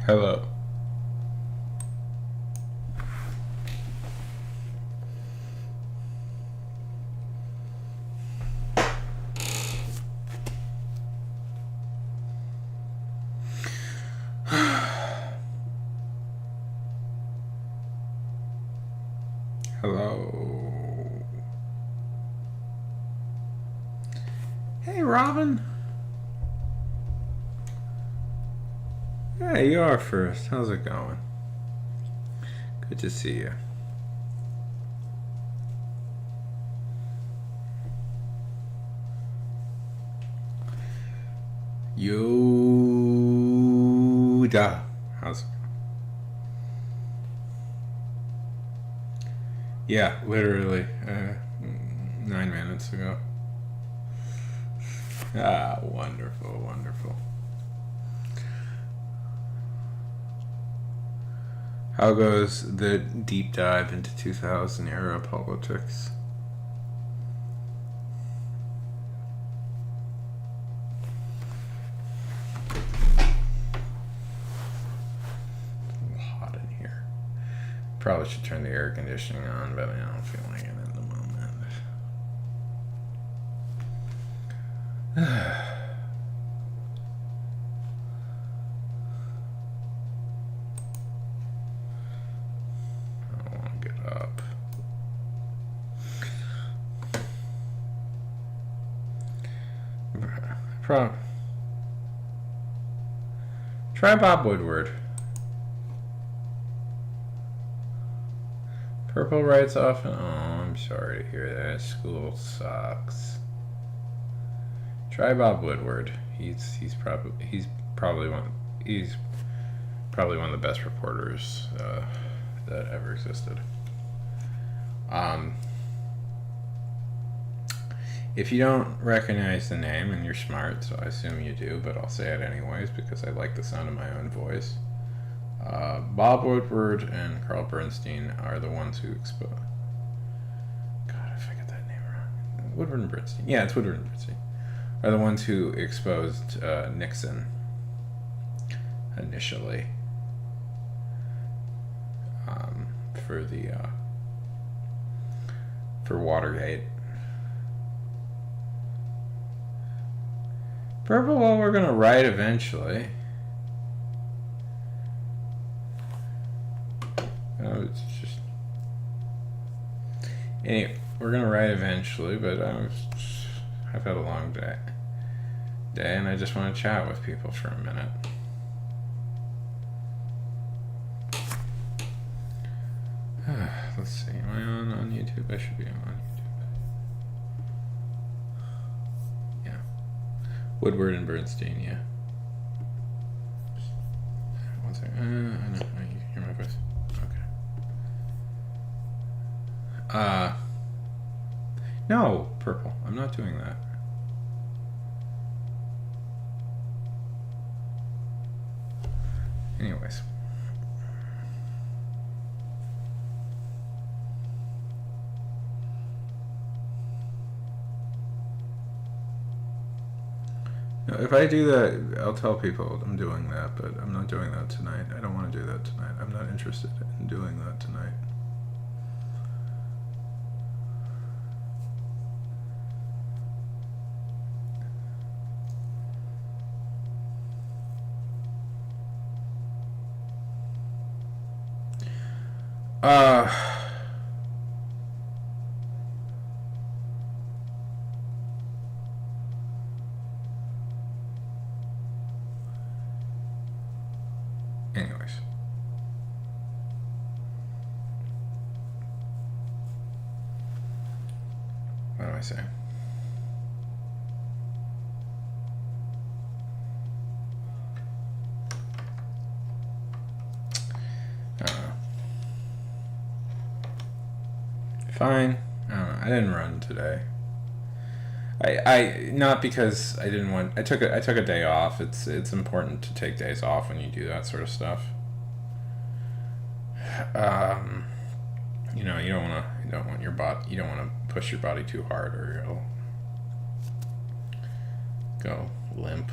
Hello. Hello. Hey, Robin. Yeah, you are first. How's it going? Good to see you. Yoda. How's it going? Yeah, literally 9 minutes ago. Ah, wonderful, wonderful. How goes the deep dive into 2000 era politics? It's a little hot in here. Probably should turn the air conditioning on, but I don't feel like it at the moment. Try Bob Woodward. Purple writes often. Oh, I'm sorry to hear that. School sucks. Try Bob Woodward. He's probably one of the best reporters that ever existed. If you don't recognize the name, and you're smart, so I assume you do, but I'll say it anyways because I like the sound of my own voice. Bob Woodward and Carl Bernstein are the ones who exposed. God, if I get that name wrong. Woodward and Bernstein. Yeah, it's Woodward and Bernstein. Are the ones who exposed Nixon initially for Watergate. Purple, well, we're gonna write eventually. Oh, it's just. Anyway, we're gonna write eventually, but I've had a long day, and I just want to chat with people for a minute. Let's see. Am I on YouTube? I should be on YouTube. Woodward and Bernstein, yeah. One second. I know. You hear my voice. Okay. No, Purple. I'm not doing that. Anyways. If I do that, I'll tell people I'm doing that, but I'm not doing that tonight. I don't want to do that tonight. I'm not interested in doing that tonight. Anyways. What am I saying? Fine. I don't know. I didn't run today. I not because I didn't want. I took a day off. It's important to take days off when you do that sort of stuff. You know, you don't want to push your body too hard, or you'll go limp.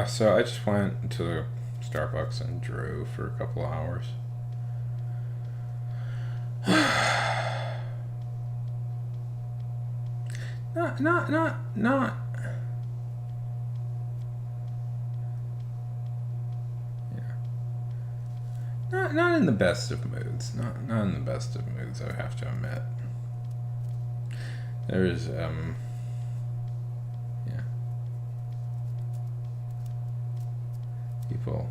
So I just went to Starbucks and drew for a couple of hours. Not. Yeah. Not in the best of moods. Not in the best of moods, I have to admit. There's, yeah. People.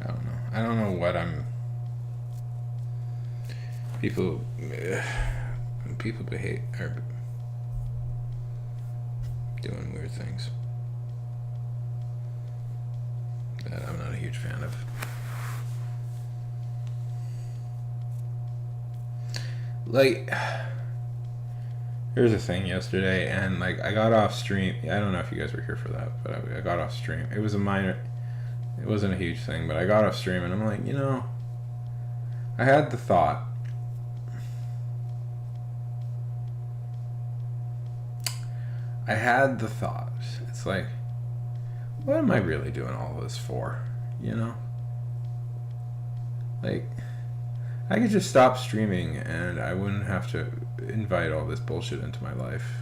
I don't know. I don't know what I'm. People behave are doing weird things that I'm not a huge fan of. Like, here's the thing yesterday, and like I got off stream. I don't know if you guys were here for that, but I got off stream. It was a minor. It wasn't a huge thing, but I got off stream, and I'm like, I had the thought. It's like, what am I really doing all this for? Like, I could just stop streaming and I wouldn't have to invite all this bullshit into my life.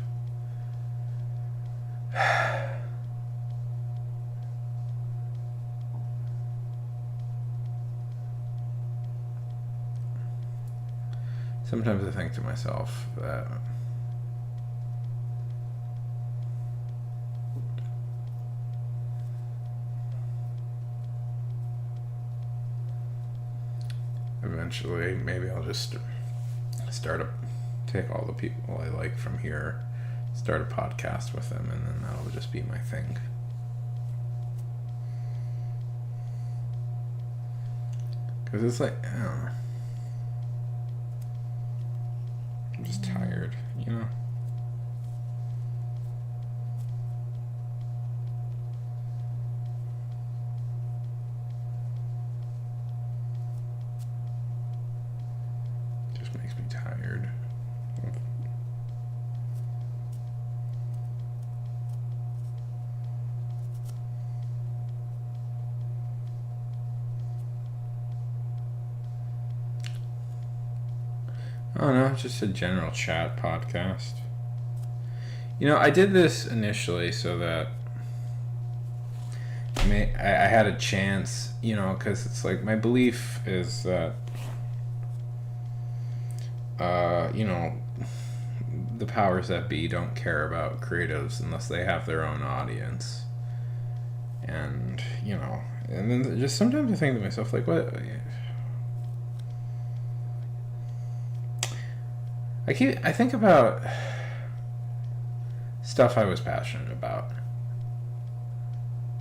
Sometimes I think to myself that eventually maybe I'll just take all the people I like from here, start a podcast with them, and then that'll just be my thing. Because it's like, I don't know. I'm just tired, Just makes me tired. Oh no, just a general chat podcast. I did this initially so that I had a chance, because it's like my belief is that, the powers that be don't care about creatives unless they have their own audience. And, and then just sometimes I think to myself, like, what? I think about stuff I was passionate about.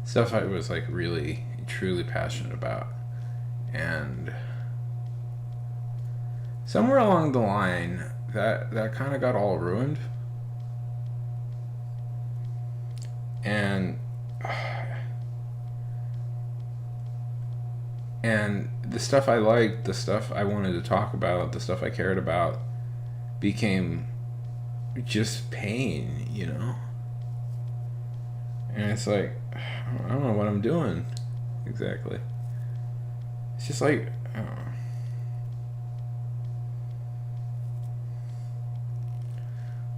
Stuff I was like really, truly passionate about. And somewhere along the line, that kind of got all ruined. And the stuff I liked, the stuff I wanted to talk about, the stuff I cared about became just pain, And it's like, I don't know what I'm doing exactly. It's just like, I don't know.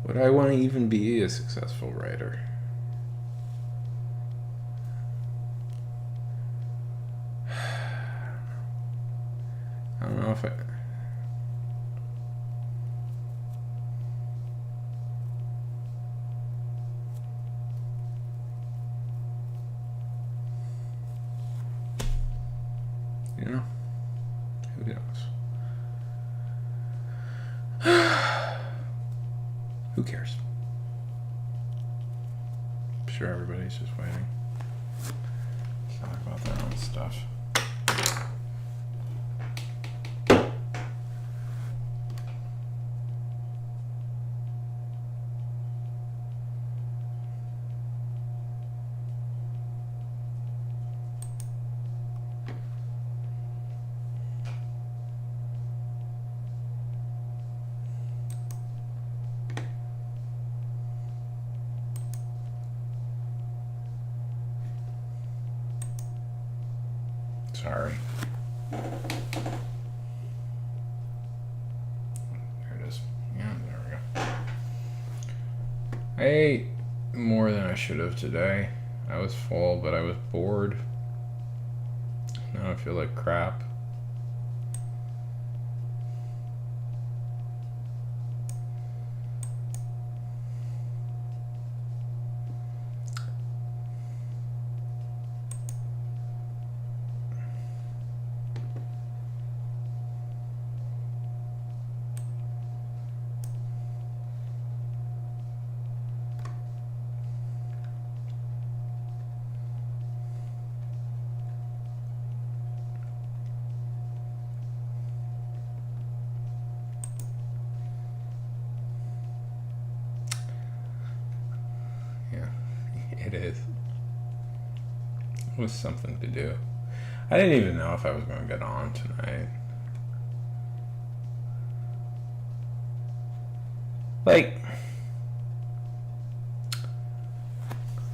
Would I want to even be a successful writer? I don't know if I... Who knows? Who cares? I'm sure everybody's just waiting to talk about their own stuff. Sorry. There it is. Yeah, there we go. I ate more than I should have today. I was full, but I was bored. Now I feel like crap. It is. It was something to do. I didn't even know if I was going to get on tonight. Like,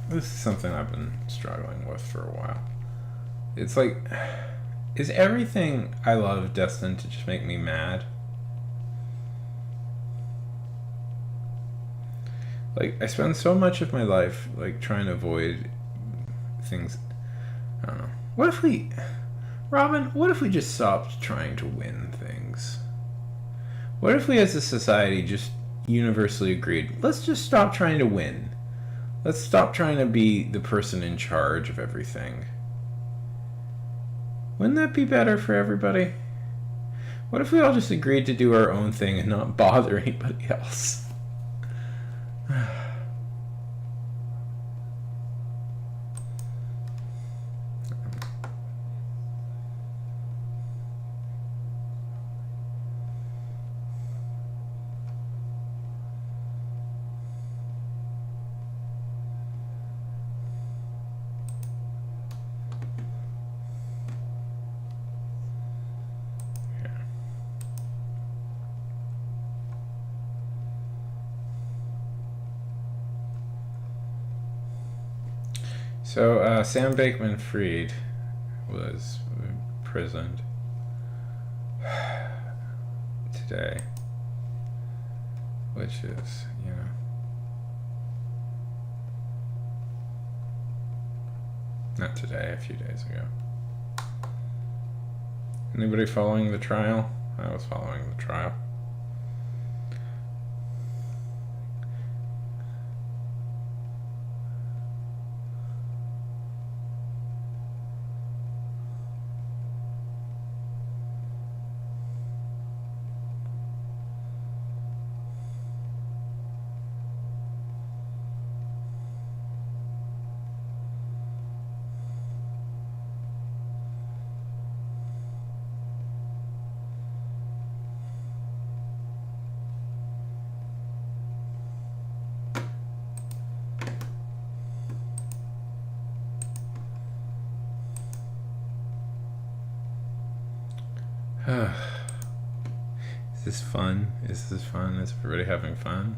this is something I've been struggling with for a while. It's like, is everything I love destined to just make me mad? Like, I spend so much of my life, like, trying to avoid things. I don't know. What if we, Robin, what if we just stopped trying to win things? What if we as a society just universally agreed, let's just stop trying to win. Let's stop trying to be the person in charge of everything. Wouldn't that be better for everybody? What if we all just agreed to do our own thing and not bother anybody else? So, Sam Bankman-Fried was imprisoned today, which is, you know, not today, a few days ago. Anybody following the trial? I was following the trial. Is this fun? Is this fun? Is everybody having fun?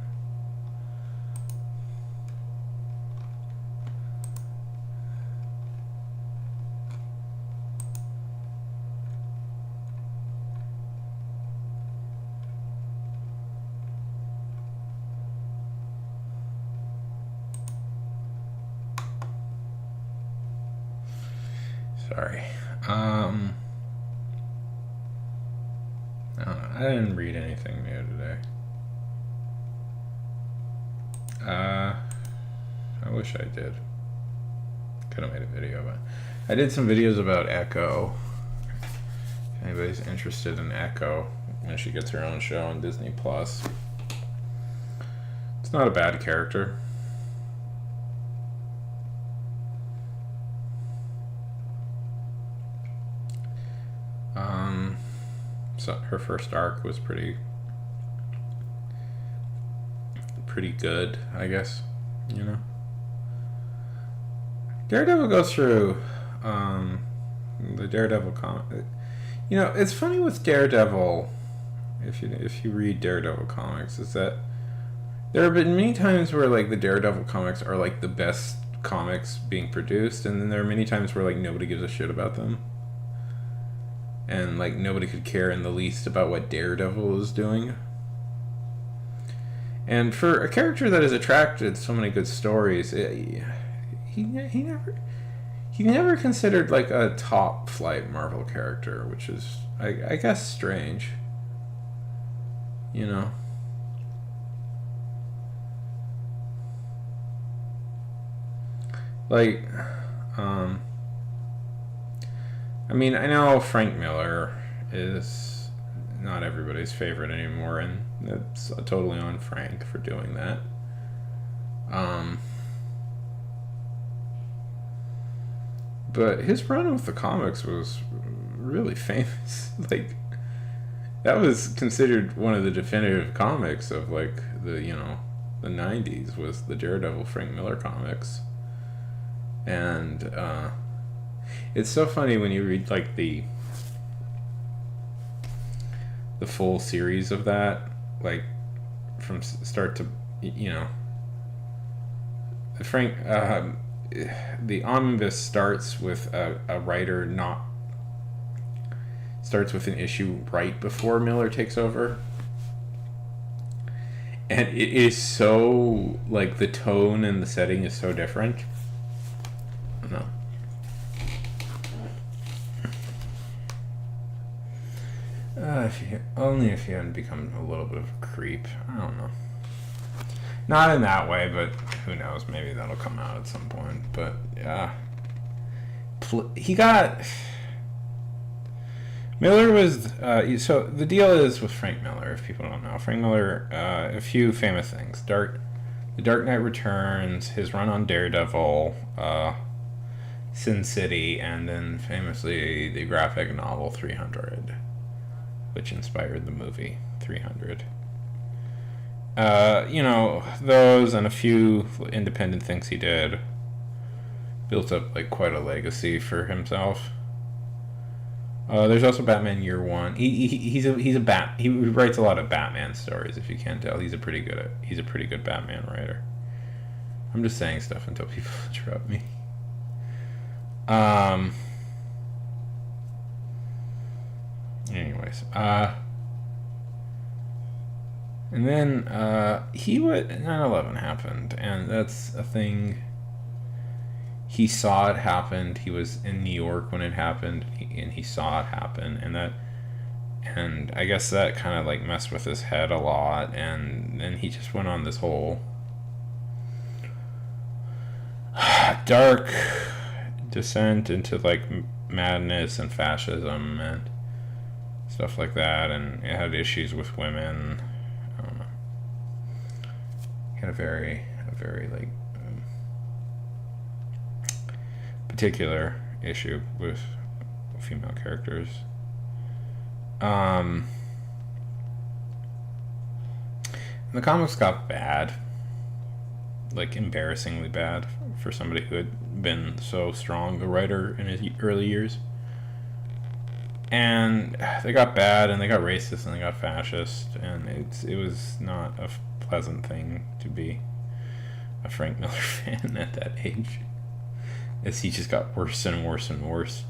Sorry. I didn't read anything new today. I wish I did. Could have made a video, but I did some videos about Echo. If anybody's interested in Echo, when she gets her own show on Disney Plus. It's not a bad character. So her first arc was pretty good, I guess, you know. Daredevil goes through the Daredevil comic. You know, it's funny with Daredevil, if you read Daredevil comics, is that there have been many times where like the Daredevil comics are like the best comics being produced, and then there are many times where like nobody gives a shit about them. and like nobody could care in the least about what Daredevil was doing. And for a character that has attracted so many good stories, he never considered like a top flight Marvel character, which is I guess strange. You know. Like, um, I mean, I know Frank Miller is not everybody's favorite anymore, and that's totally on Frank for doing that. Um, but his run with the comics was really famous. Like, that was considered one of the definitive comics of like the '90s was the Daredevil Frank Miller comics, and it's so funny when you read like the full series of that, like from start to Frank. The omnibus starts with a writer not starts with an issue right before Miller takes over, and it is so like the tone and the setting is so different. No. If you hadn't become a little bit of a creep. I don't know. Not in that way, but who knows? Maybe that'll come out at some point. But yeah, he got Miller was so the deal is with Frank Miller. If people don't know, Frank Miller, a few famous things: The Dark Knight Returns, his run on Daredevil, Sin City, and then famously the graphic novel 300, which inspired the movie 300. Those and a few independent things he did built up like quite a legacy for himself. There's also Batman Year One. He writes a lot of Batman stories. If you can't tell, he's a pretty good Batman writer. I'm just saying stuff until people interrupt me. Anyways, and then 9/11 happened, and that's a thing. He saw it happen. He was in New York when it happened, and he saw it happen, and I guess that kind of like messed with his head a lot, and then he just went on this whole dark descent into like madness and fascism and stuff like that, and it had issues with women. I don't know. He had a very like particular issue with female characters. And the comics got bad, like embarrassingly bad for somebody who had been so strong a writer in his early years. And they got bad, and they got racist, and they got fascist, and it was not a pleasant thing to be a Frank Miller fan at that age, as he just got worse and worse and worse.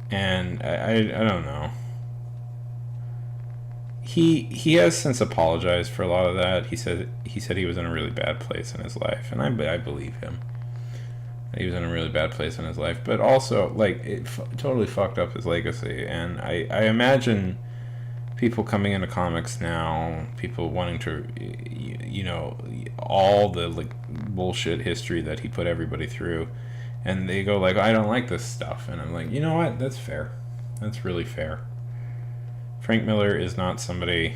And I don't know. He has since apologized for a lot of that. He said he was in a really bad place in his life, and I believe him. He was in a really bad place in his life, but also like it totally fucked up his legacy. And I imagine people coming into comics now, people wanting to, all the like bullshit history that he put everybody through, and they go like, I don't like this stuff, and I'm like, you know what? That's fair. That's really fair. Frank Miller is not somebody.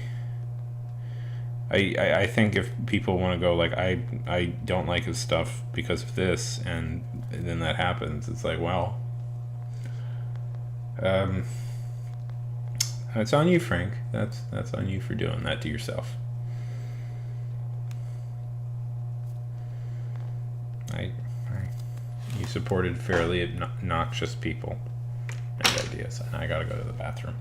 I think if people want to go like I don't like his stuff because of this, and then that happens, it's like, well, it's on you, Frank. That's on you for doing that to yourself. You supported fairly obnoxious people and ideas, and I gotta go to the bathroom.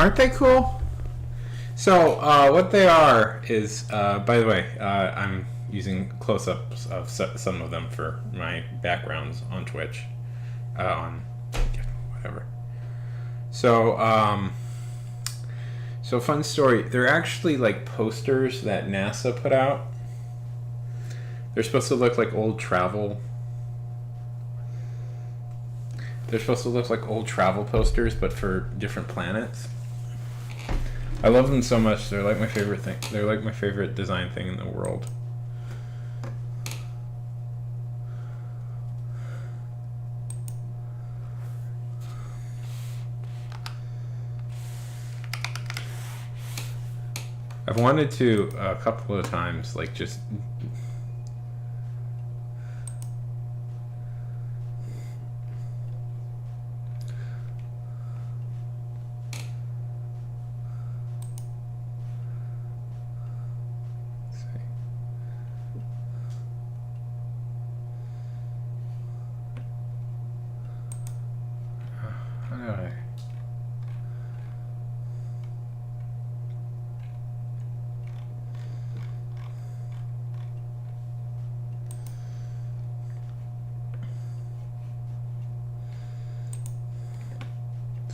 Aren't they cool? So what they are is, by the way, I'm using close-ups of some of them for my backgrounds on Twitch, on whatever. So so fun story. They're actually like posters that NASA put out. They're supposed to look like old travel. They're supposed to look like old travel posters, but for different planets. I love them so much. They're like my favorite thing. They're like my favorite design thing in the world. I've wanted to a couple of times, like just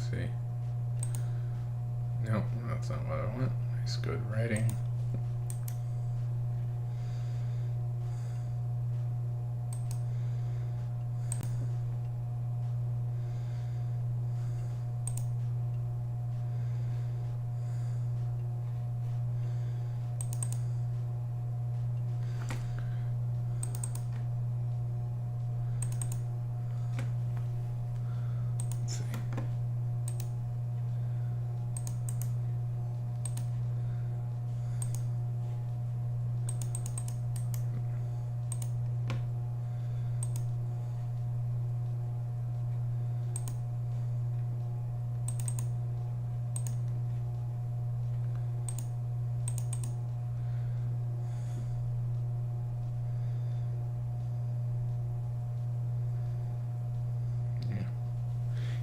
see. Nope, that's not what I want. Nice, good writing.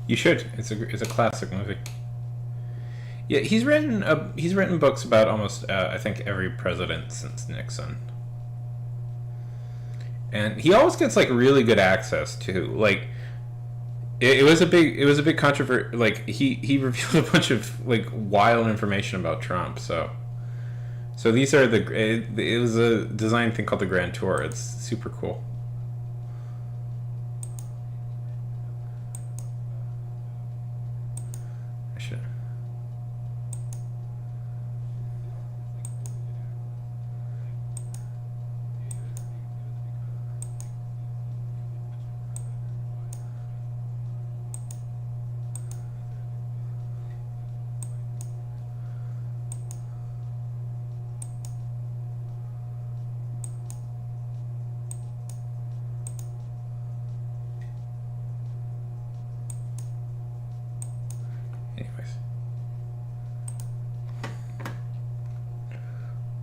You should. It's a classic movie. Yeah, he's written books about almost I think every president since Nixon, and he always gets like really good access too. Like it was a big controversy. Like he revealed a bunch of like wild information about Trump. So these are it was a design thing called the Grand Tour. It's super cool.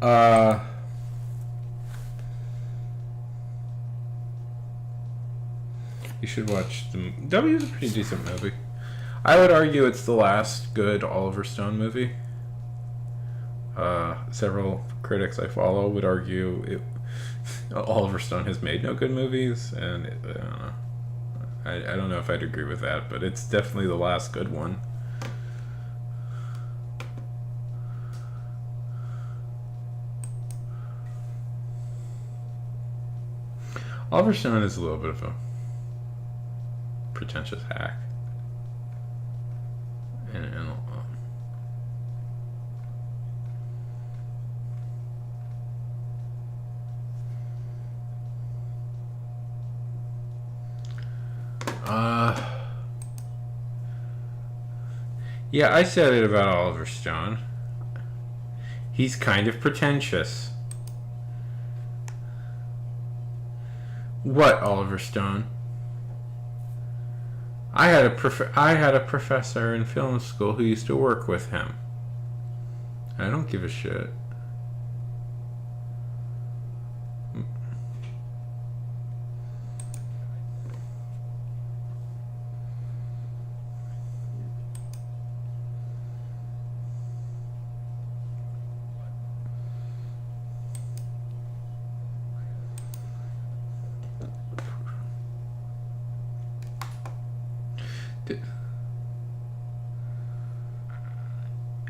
Uh, you should watch the W is a pretty decent movie. I would argue it's the last good Oliver Stone movie. Several critics I follow would argue Oliver Stone has made no good movies, and I don't know. I don't know if I'd agree with that, but it's definitely the last good one. Oliver Stone is a little bit of a pretentious hack. Yeah, I said it about Oliver Stone. He's kind of pretentious. What, Oliver Stone? I had a professor in film school who used to work with him. I don't give a shit.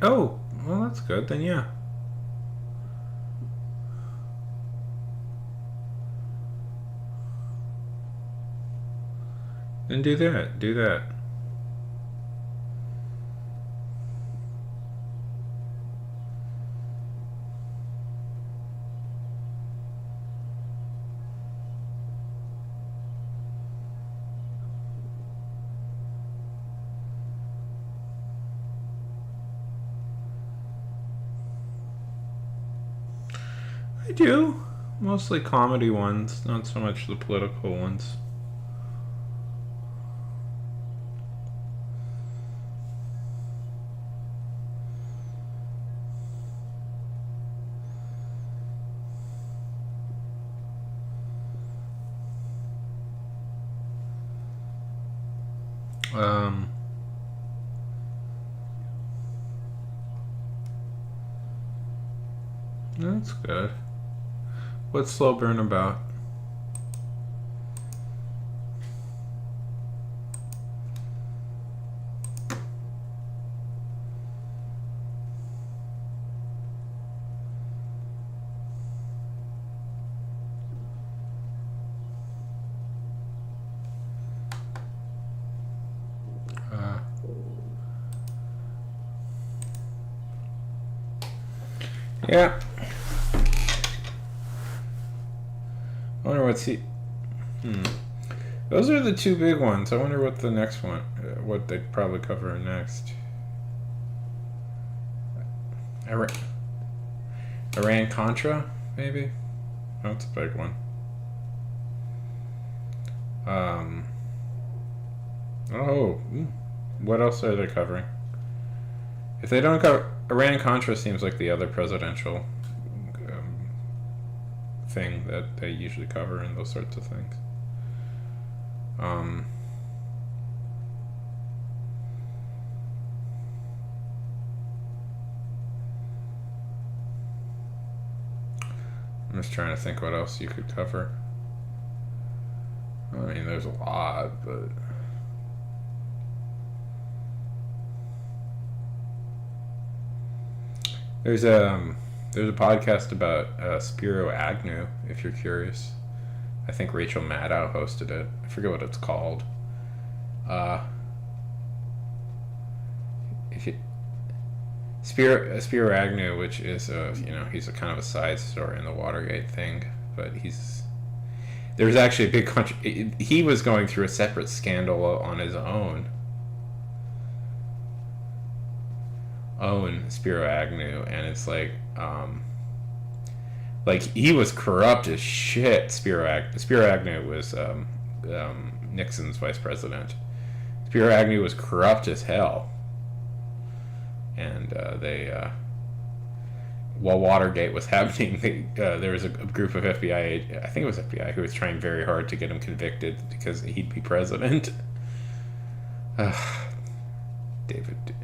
Oh, well, that's good. Then yeah. Then do that. Do that. I do. Mostly comedy ones, not so much the political ones. Um, that's good. What's Slow Burn about? Uh, yeah. I wonder what's he. Hmm. Those are the two big ones. I wonder what the next one, what they'd probably cover next. Iran Contra, maybe. That's a big one. Um. Oh, what else are they covering? If they don't cover Iran Contra, seems like the other presidential thing that they usually cover in those sorts of things. Um, I'm just trying to think what else you could cover. I mean, there's a lot, but there's a podcast about Spiro Agnew. If you're curious, I think Rachel Maddow hosted it. I forget what it's called. Uh, if you, Spiro Agnew, which is he's a kind of a side story in the Watergate thing, but there's actually a big country. He was going through a separate scandal on his own Spiro Agnew, and it's like he was corrupt as shit. Spiro Agnew was Nixon's vice president. Spiro Agnew was corrupt as hell, and they while Watergate was happening, there was a group of FBI, I think it was FBI, who was trying very hard to get him convicted because he'd be president. David,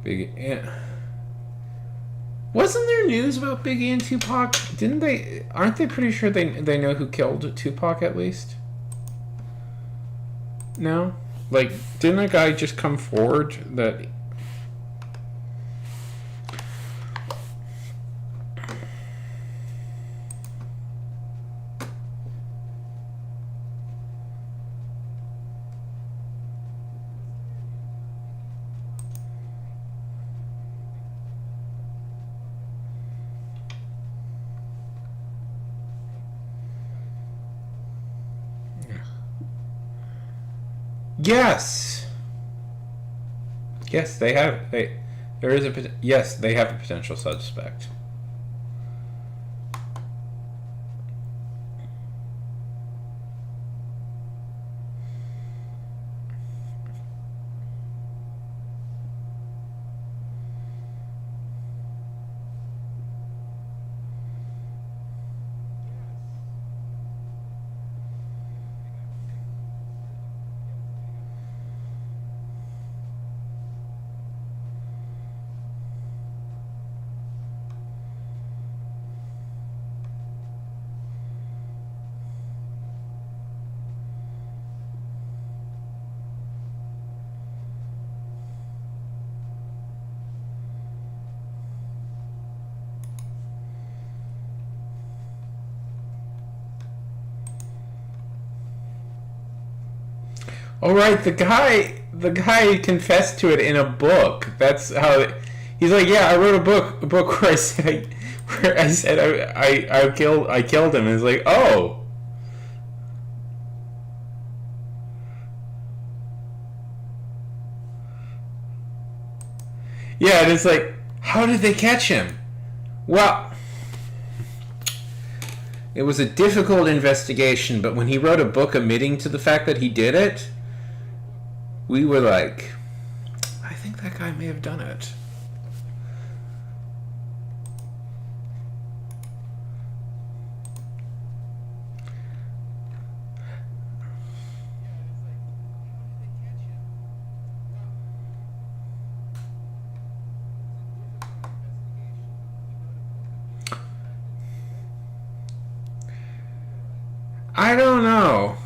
Big Ant. Wasn't there news about Biggie and Tupac? Didn't they? Aren't they pretty sure they know who killed Tupac at least? No, like didn't a guy just come forward that? Yes. Yes, they have. There is a. Yes, they have a potential suspect. Oh right, the guy confessed to it in a book. That's how he's like, yeah, I wrote a book where I said I killed him. And it's like, oh, yeah. And it's like, how did they catch him? Well, it was a difficult investigation, but when he wrote a book admitting to the fact that he did it, we were like, I think that guy may have done it. I don't know.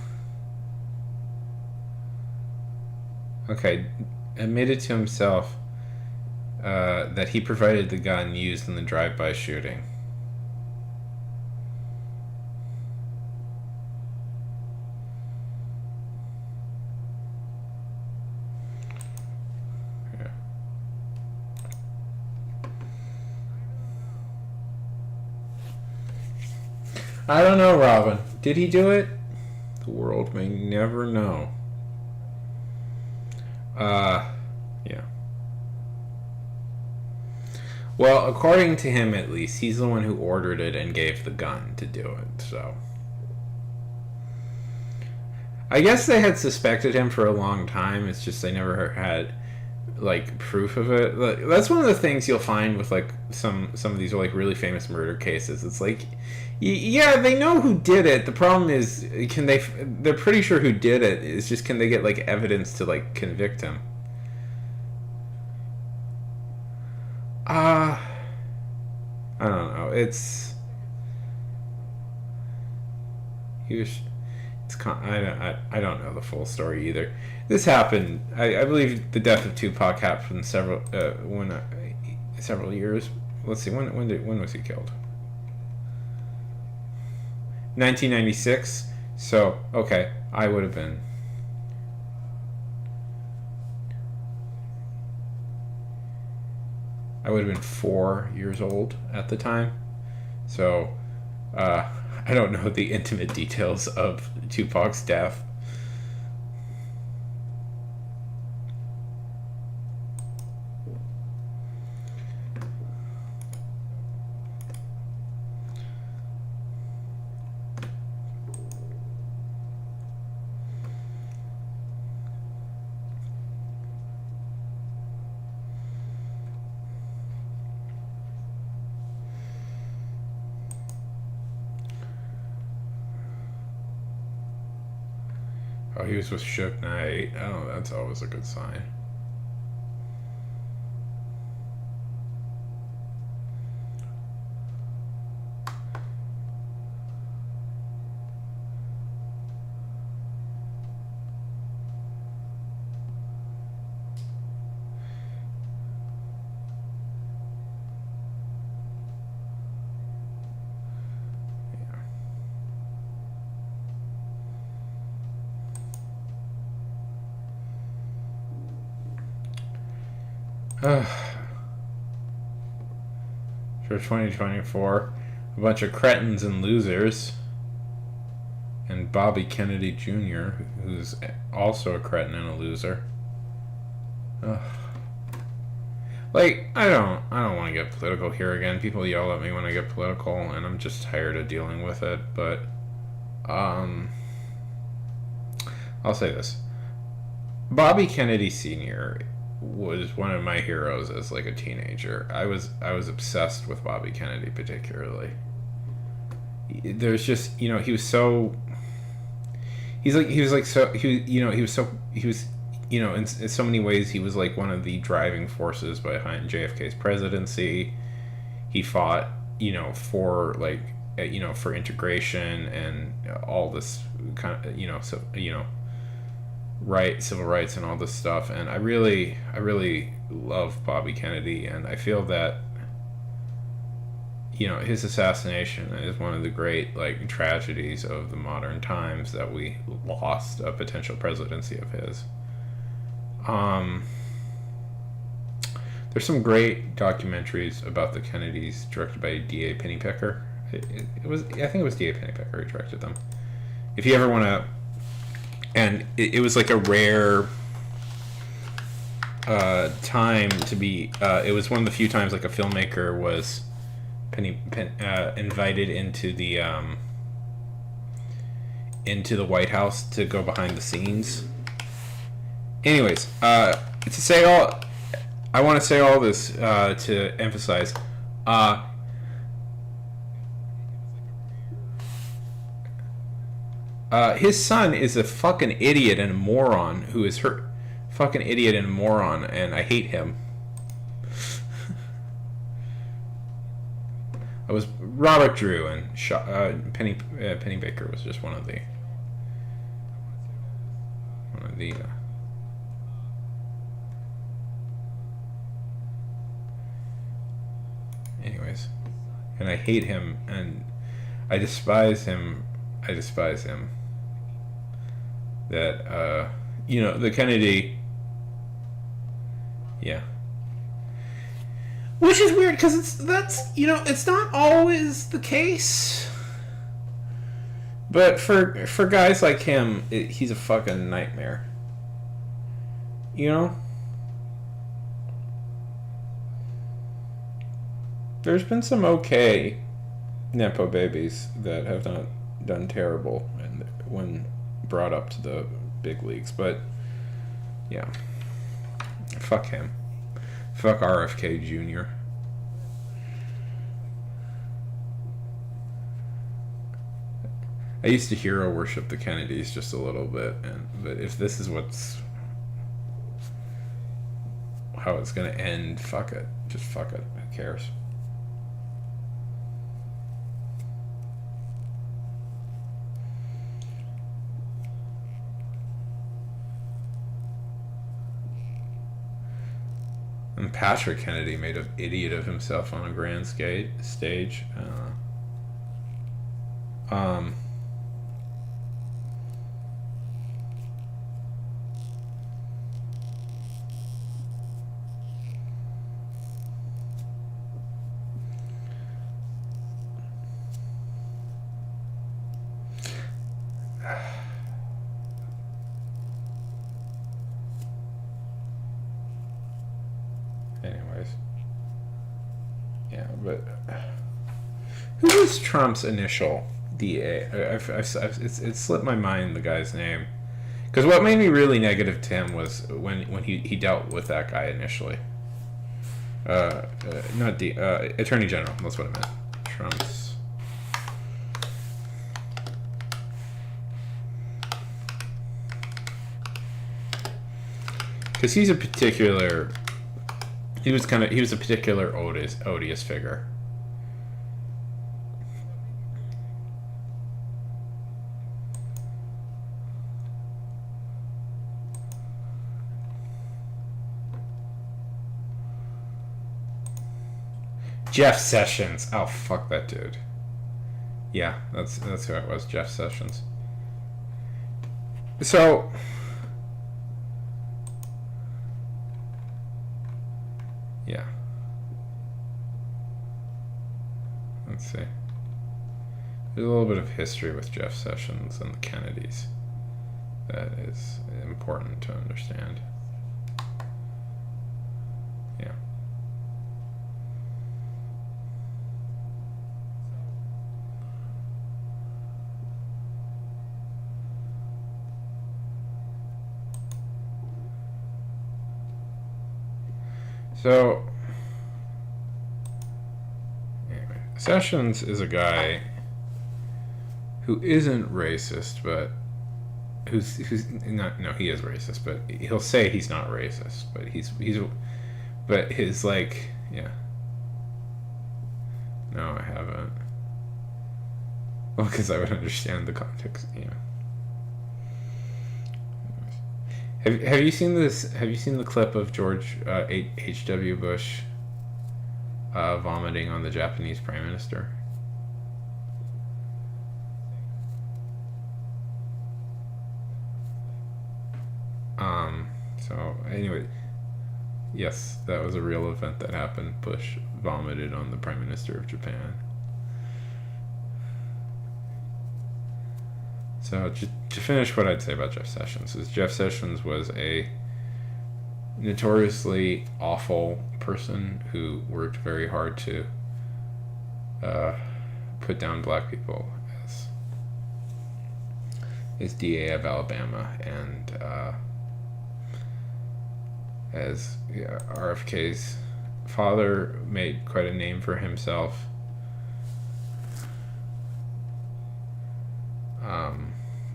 Okay, admitted to himself that he provided the gun used in the drive-by shooting. Yeah. I don't know, Robin. Did he do it? The world may never know. Yeah. Well, according to him at least, he's the one who ordered it and gave the gun to do it, so. I guess they had suspected him for a long time, it's just they never had, like, proof of it. Like, that's one of the things you'll find with, like, some of these, like, really famous murder cases. It's like, yeah, they know who did it. The problem is, they're pretty sure who did it. It's just, can they get, like, evidence to, like, convict him? Uh, I don't know. He was, I don't know the full story either. This happened, I believe the death of Tupac happened several years. Let's see, when was he killed? 1996. So, okay, I would have been I would have been 4 years old at the time. So, uh, I don't know the intimate details of Tupac's death. Oh, he was with Suge Knight. Oh, that's always a good sign. Yeah. For 2024, a bunch of cretins and losers, and Bobby Kennedy Jr., who's also a cretin and a loser. Ugh. Like, I don't want to get political here again. People yell at me when I get political, and I'm just tired of dealing with it. But, I'll say this: Bobby Kennedy Sr. was one of my heroes as like a teenager. I was obsessed with Bobby Kennedy particularly. There's just, he was so he was like so he you know he was so he was in so many ways he was like one of the driving forces behind JFK's presidency. He fought for like for integration and all this kind of civil rights and all this stuff, and I really love Bobby Kennedy, and I feel that his assassination is one of the great like tragedies of the modern times, that we lost a potential presidency of his. Um, there's some great documentaries about the Kennedys directed by D.A. Pennypacker. I think it was D.A. Pennypacker who directed them. If you ever want to, and it was like a rare time to be. It was one of the few times like a filmmaker was invited into the White House to go behind the scenes. Anyways, I want to say all this to emphasize. His son is a fucking idiot and a moron who is hurt. Fucking idiot and a moron, and I hate him. I was Robert Drew, and Pennybaker was just one of the. Anyways, and I hate him, and I despise him. That the Kennedy. Yeah. Which is weird because it's not always the case. But for guys like him, he's a fucking nightmare. There's been some okay Nepo babies that have not done terrible and when brought up to the big leagues, but yeah. Fuck him. Fuck RFK Jr. I used to hero worship the Kennedys just a little bit, but if this is how it's gonna end, fuck it. Just fuck it. Who cares? And Patrick Kennedy made an idiot of himself on a grand stage. Anyways. Yeah, but who was Trump's initial DA? It slipped my mind the guy's name. Because what made me really negative to him was when he dealt with that guy initially. Not Attorney General. That's what I meant. Trump's. Because he was a particular odious figure. Jeff Sessions. Oh, fuck that dude. Yeah, that's who it was, Jeff Sessions. So yeah. Let's see. There's a little bit of history with Jeff Sessions and the Kennedys that is important to understand. Yeah. So, anyway, Sessions is a guy who isn't racist, but who's not. No, he is racist, but he'll say he's not racist. But his like, yeah. No, I haven't. Well, because I would understand the context, yeah. Have you seen this? Have you seen the clip of George H.W. Bush vomiting on the Japanese Prime Minister. So anyway, yes, that was a real event that happened. Bush vomited on the Prime Minister of Japan. So to finish what I'd say about Jeff Sessions is Jeff Sessions was a notoriously awful person who worked very hard to put down black people as DA of Alabama, and as RFK's father made quite a name for himself.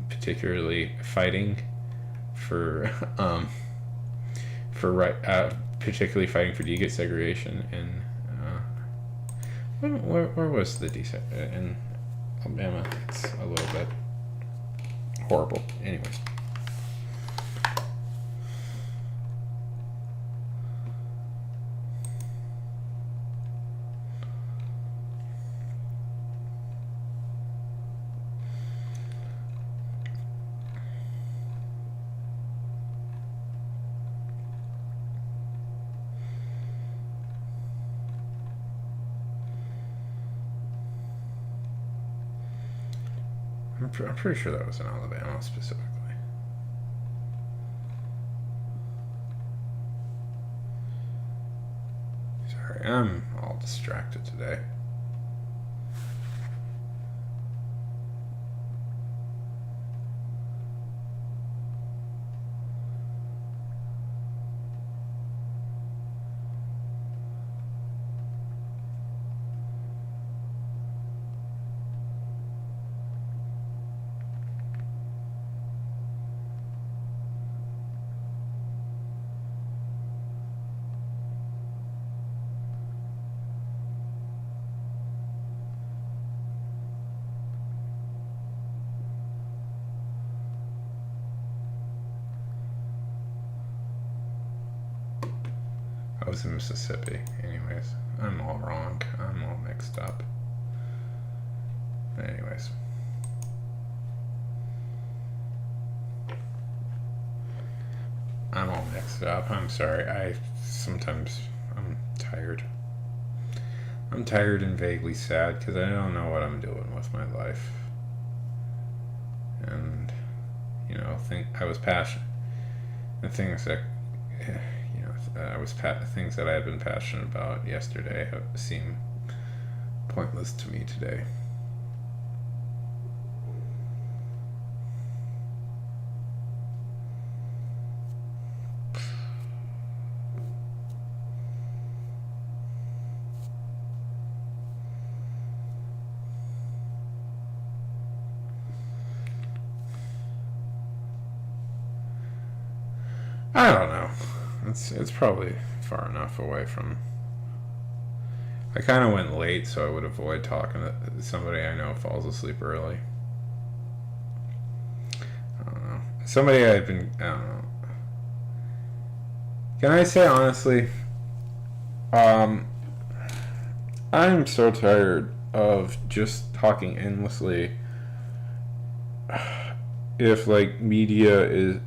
Particularly fighting for particularly fighting for desegregation in where was the in Alabama? It's a little bit horrible. Anyway. I'm pretty sure that was in Alabama specifically. Sorry, I'm all distracted today. I was in Mississippi. Anyways, I'm all wrong. I'm all mixed up. Anyways. I'm all mixed up. I'm sorry. I'm tired. I'm tired and vaguely sad because I don't know what I'm doing with my life. And, I was passionate. The things that, things that I had been passionate about yesterday seem pointless to me today. I don't know. It's probably far enough away from. I kind of went late, so I would avoid talking to somebody I know falls asleep early. I don't know. Somebody I don't know. Can I say honestly? I'm so tired of just talking endlessly. If media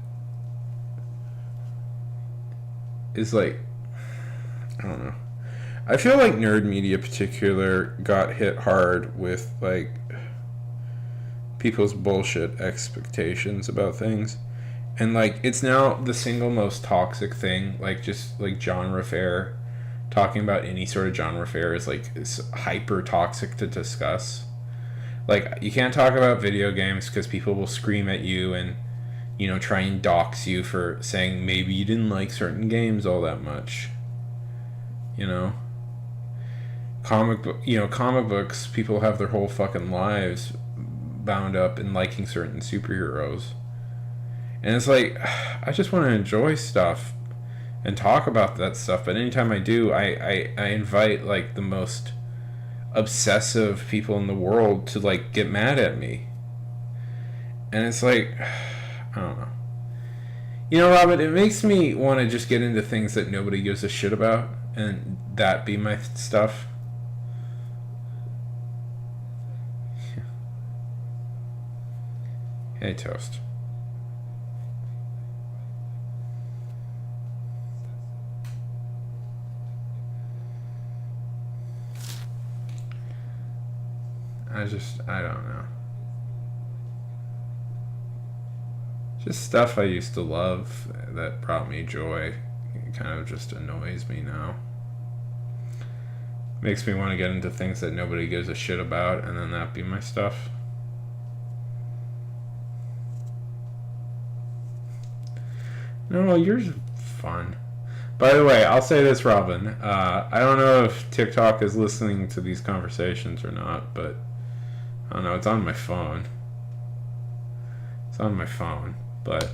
is like, I don't know. I feel like nerd media in particular got hit hard with people's bullshit expectations about things. And it's now the single most toxic thing, just genre fare. Talking about any sort of genre fare is hyper toxic to discuss. You can't talk about video games because people will scream at you and try and dox you for saying maybe you didn't like certain games all that much. Comic books, people have their whole fucking lives bound up in liking certain superheroes. And it's I just want to enjoy stuff and talk about that stuff, but anytime I do, I invite the most obsessive people in the world to get mad at me. And it's I don't know. Robin, it makes me want to just get into things that nobody gives a shit about and that be my stuff. Hey, Toast. I don't know. Just stuff I used to love that brought me joy. It kind of just annoys me now. Makes me want to get into things that nobody gives a shit about, and then that be my stuff. No, yours is fun. By the way, I'll say this, Robin. I don't know if TikTok is listening to these conversations or not, but I don't know. It's on my phone. It's on my phone, but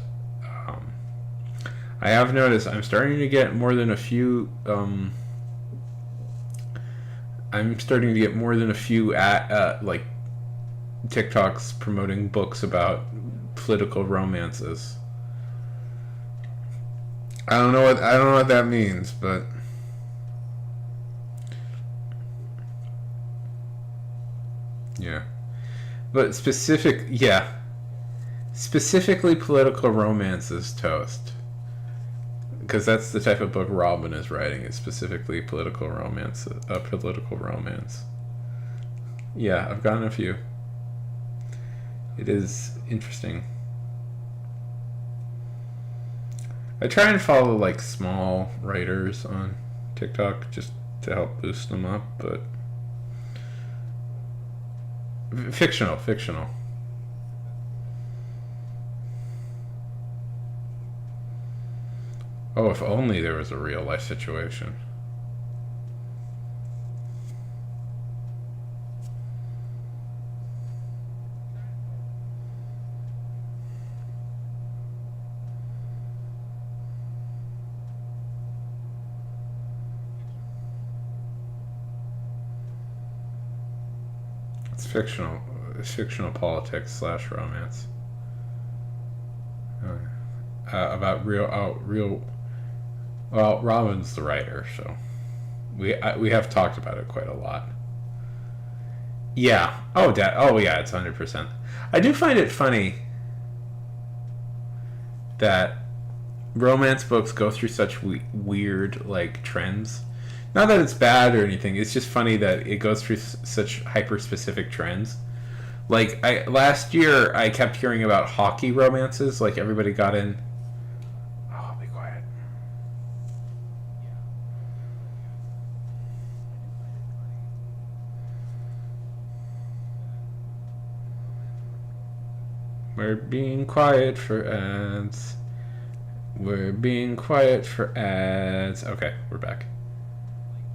I have noticed I'm starting to get more than a few. I'm starting to get more than a few like TikToks promoting books about political romances. I don't know what that means, but yeah. But specifically political romances, Toast. Because that's the type of book Robin is writing. It's specifically political romance, political romance. Yeah, I've gotten a few. It is interesting. I try and follow like small writers on TikTok just to help boost them up, but fictional. Oh, if only there was a real life situation. It's fictional. It's fictional politics / romance. About real. Well, Robin's the writer, so we have talked about it quite a lot. Yeah. Oh, oh, yeah. It's 100%. I do find it funny that romance books go through such weird like trends. Not that it's bad or anything. It's just funny that it goes through such hyper specific trends. Like last year, I kept hearing about hockey romances. Like everybody got in. Oh, be quiet. We're being quiet for ads. We're being quiet for ads. Okay, we're back.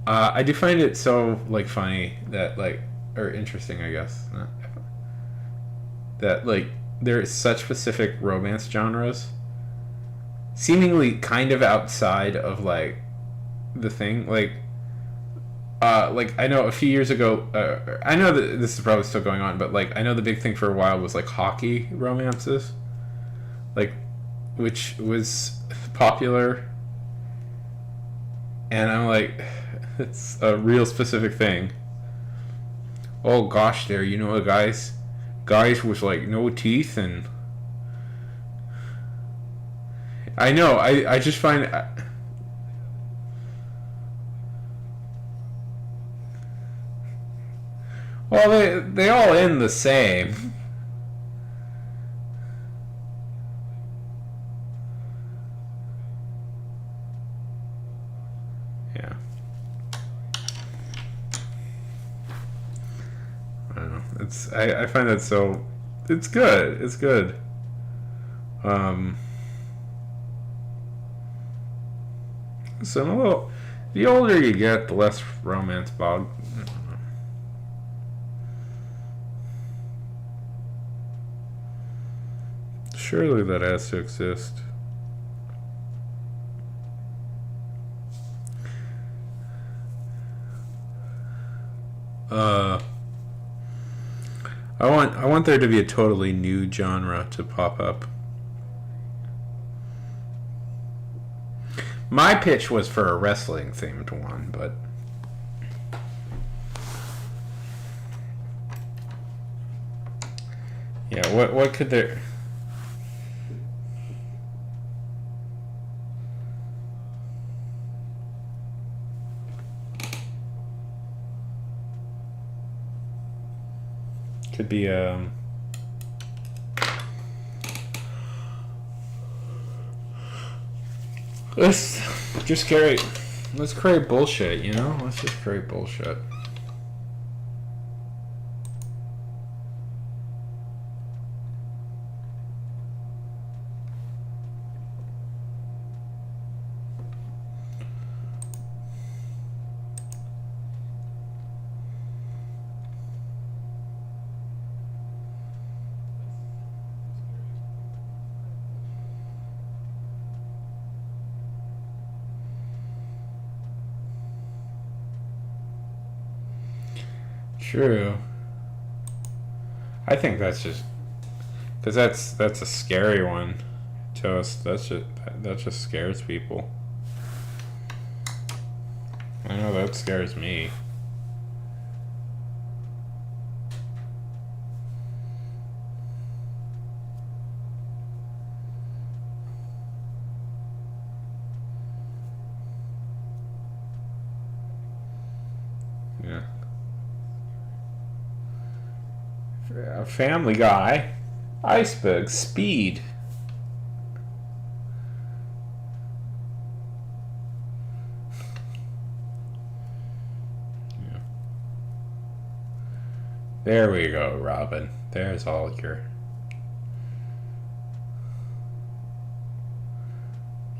I do find it so like funny that like or interesting, I guess. That like there is such specific romance genres, seemingly kind of outside of like the thing. Like I know a few years ago, I know that this is probably still going on, but like I know the big thing for a while was like hockey romances, like which was popular, and I'm like, it's a real specific thing. Oh gosh, there, you know, guys with like no teeth, and I know, I just find. Well, they all end the same. Yeah. I don't know. I find that so. It's good. It's good. Um. So well, the older you get, the less romance bog. Surely that has to exist. Uh, I want there to be a totally new genre to pop up. My pitch was for a wrestling themed one, but yeah, what could there? Could be let's just create. Let's create bullshit. You know, let's just create bullshit. True. I think that's just because that's a scary one to us. That just scares people. I know that scares me. Yeah. Family Guy, iceberg speed. Yeah. There we go, Robin. There's all your.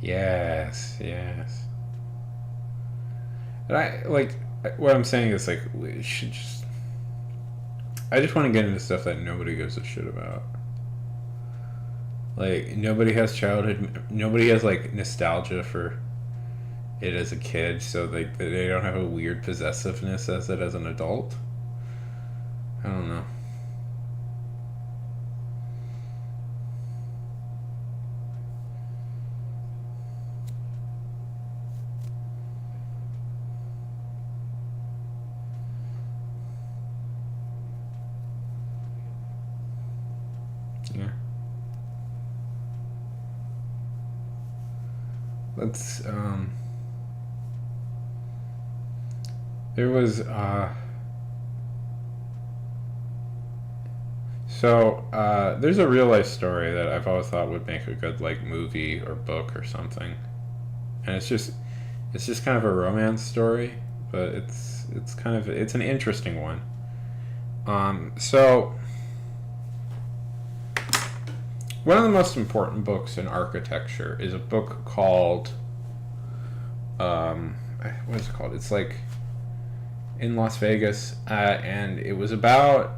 Yes, yes. And I like what I'm saying is like we should just. I just want to get into stuff that nobody gives a shit about. Like nobody has childhood. Nobody has like nostalgia for it as a kid, so they don't have a weird possessiveness as it as an adult. I don't know. Yeah. Let's there was there's a real life story that I've always thought would make a good like movie or book or something. And it's just kind of a romance story, but it's an interesting one. So one of the most important books in architecture is a book called what is it called? It's like in Las Vegas, and it was about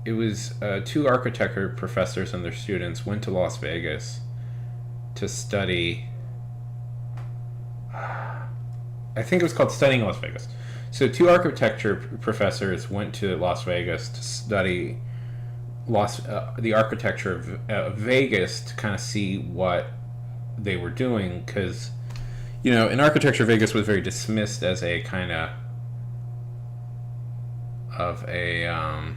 it was two architecture professors and their students went to Las Vegas to study. I think it was called Studying Las Vegas. So two architecture professors went to Las Vegas to study the architecture of Vegas to kind of see what they were doing, because in architecture Vegas was very dismissed as a kind of a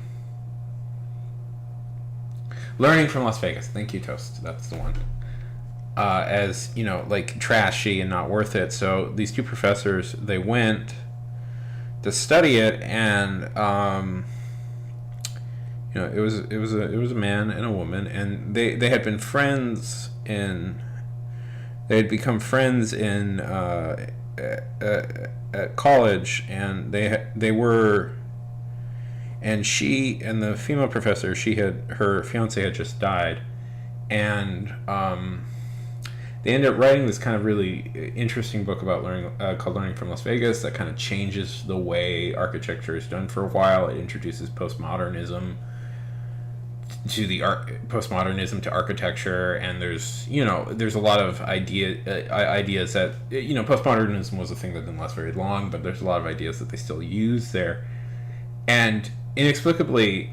learning from Las Vegas. Thank you, Toast. That's the one. As like trashy and not worth it. So these two professors, they went to study it, and it was a man and a woman, and they had been friends they had become friends in at college, and they were. And she and the female professor, her fiance had just died, and they ended up writing this kind of really interesting book about called Learning from Las Vegas, that kind of changes the way architecture is done for a while. It introduces postmodernism to architecture, and there's a lot of ideas that postmodernism was a thing that didn't last very long, but there's a lot of ideas that they still use there, and inexplicably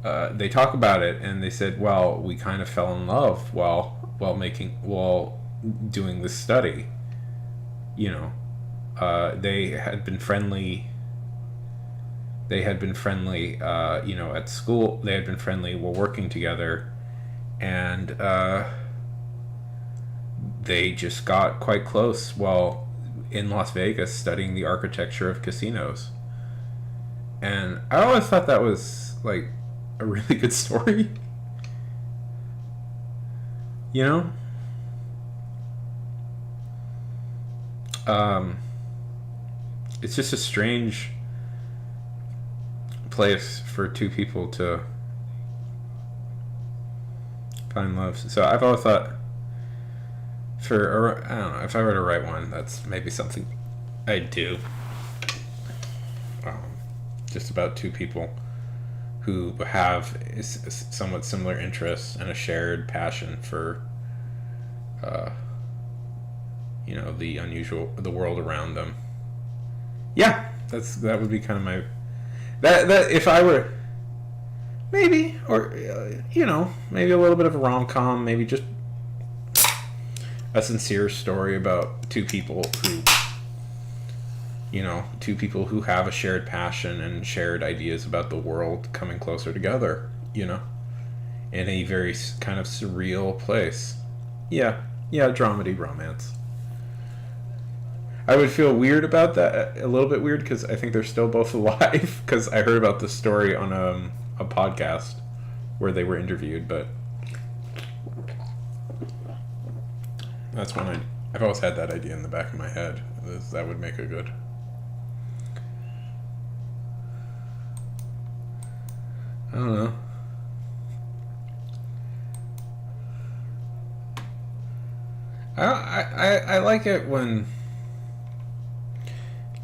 they talk about it, and they said, well, we kind of fell in love while doing this study. You know, they had been friendly. They had been friendly, at school. They had been friendly while working together, and they just got quite close while in Las Vegas studying the architecture of casinos. And I always thought that was like a really good story. You know, um, it's just a strange place for two people to find love. So I've always thought, I don't know, if I were to write one, that's maybe something I'd do. Um, just about two people who have somewhat similar interests and a shared passion for, uh, the world around them. Yeah, that would be kind of my that if I were maybe or maybe a little bit of a rom-com, maybe just a sincere story about two people who have a shared passion and shared ideas about the world coming closer together, in a very kind of surreal place. Yeah, dramedy romance. I would feel weird about that, a little bit weird, because I think they're still both alive, because I heard about this story on a podcast where they were interviewed, but that's when I've always had that idea in the back of my head. That would make a good... I don't know. I like it when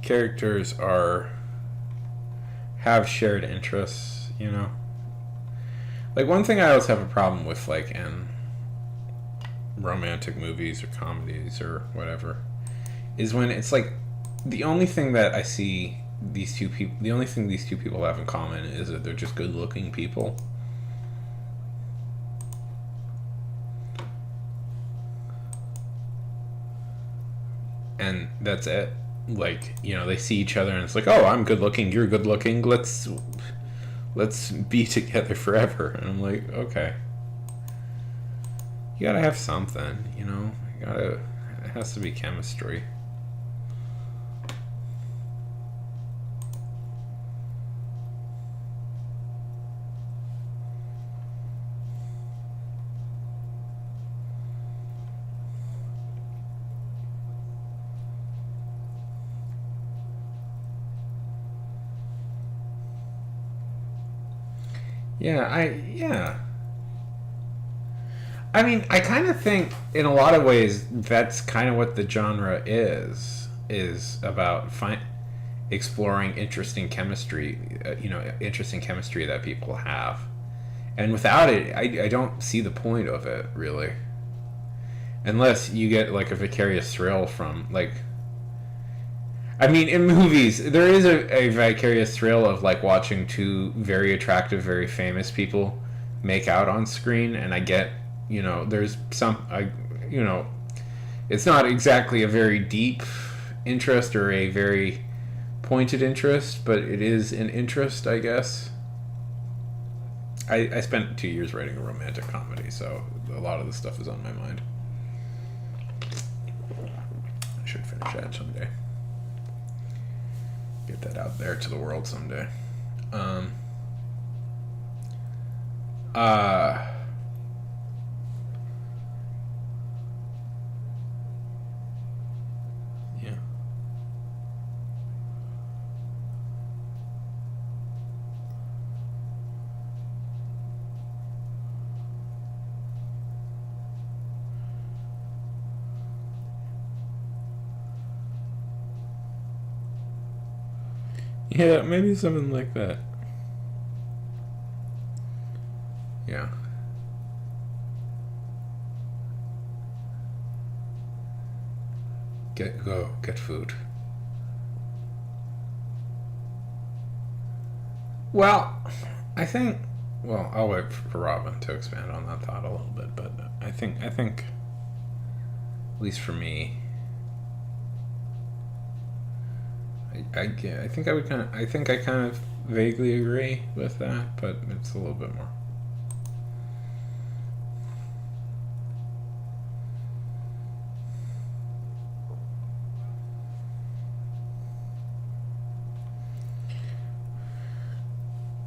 characters have shared interests, Like, one thing I always have a problem with, like, in romantic movies or comedies or whatever, is when it's like the only thing that I see the only thing these two people have in common is that they're just good looking people. And that's it. Like, they see each other and it's like, oh, I'm good looking, you're good looking, let's be together forever. And I'm like, okay. You gotta have something, it has to be chemistry. Yeah. I mean, I kind of think, in a lot of ways, that's kind of what the genre is about exploring interesting chemistry, interesting chemistry that people have. And without it, I don't see the point of it, really. Unless you get, like, a vicarious thrill from, like... I mean, in movies, there is a vicarious thrill of, like, watching two very attractive, very famous people make out on screen, and I get, there's it's not exactly a very deep interest or a very pointed interest, but it is an interest, I guess. I spent 2 years writing a romantic comedy, so a lot of the stuff is on my mind. I should finish that someday. Get that out there to the world someday. Yeah. Yeah, maybe something like that. Yeah. Get food. Well, I think well, I'll wait for Robin to expand on that thought a little bit, but I think, at least for me, I think I would I think I kind of vaguely agree with that, but it's a little bit more.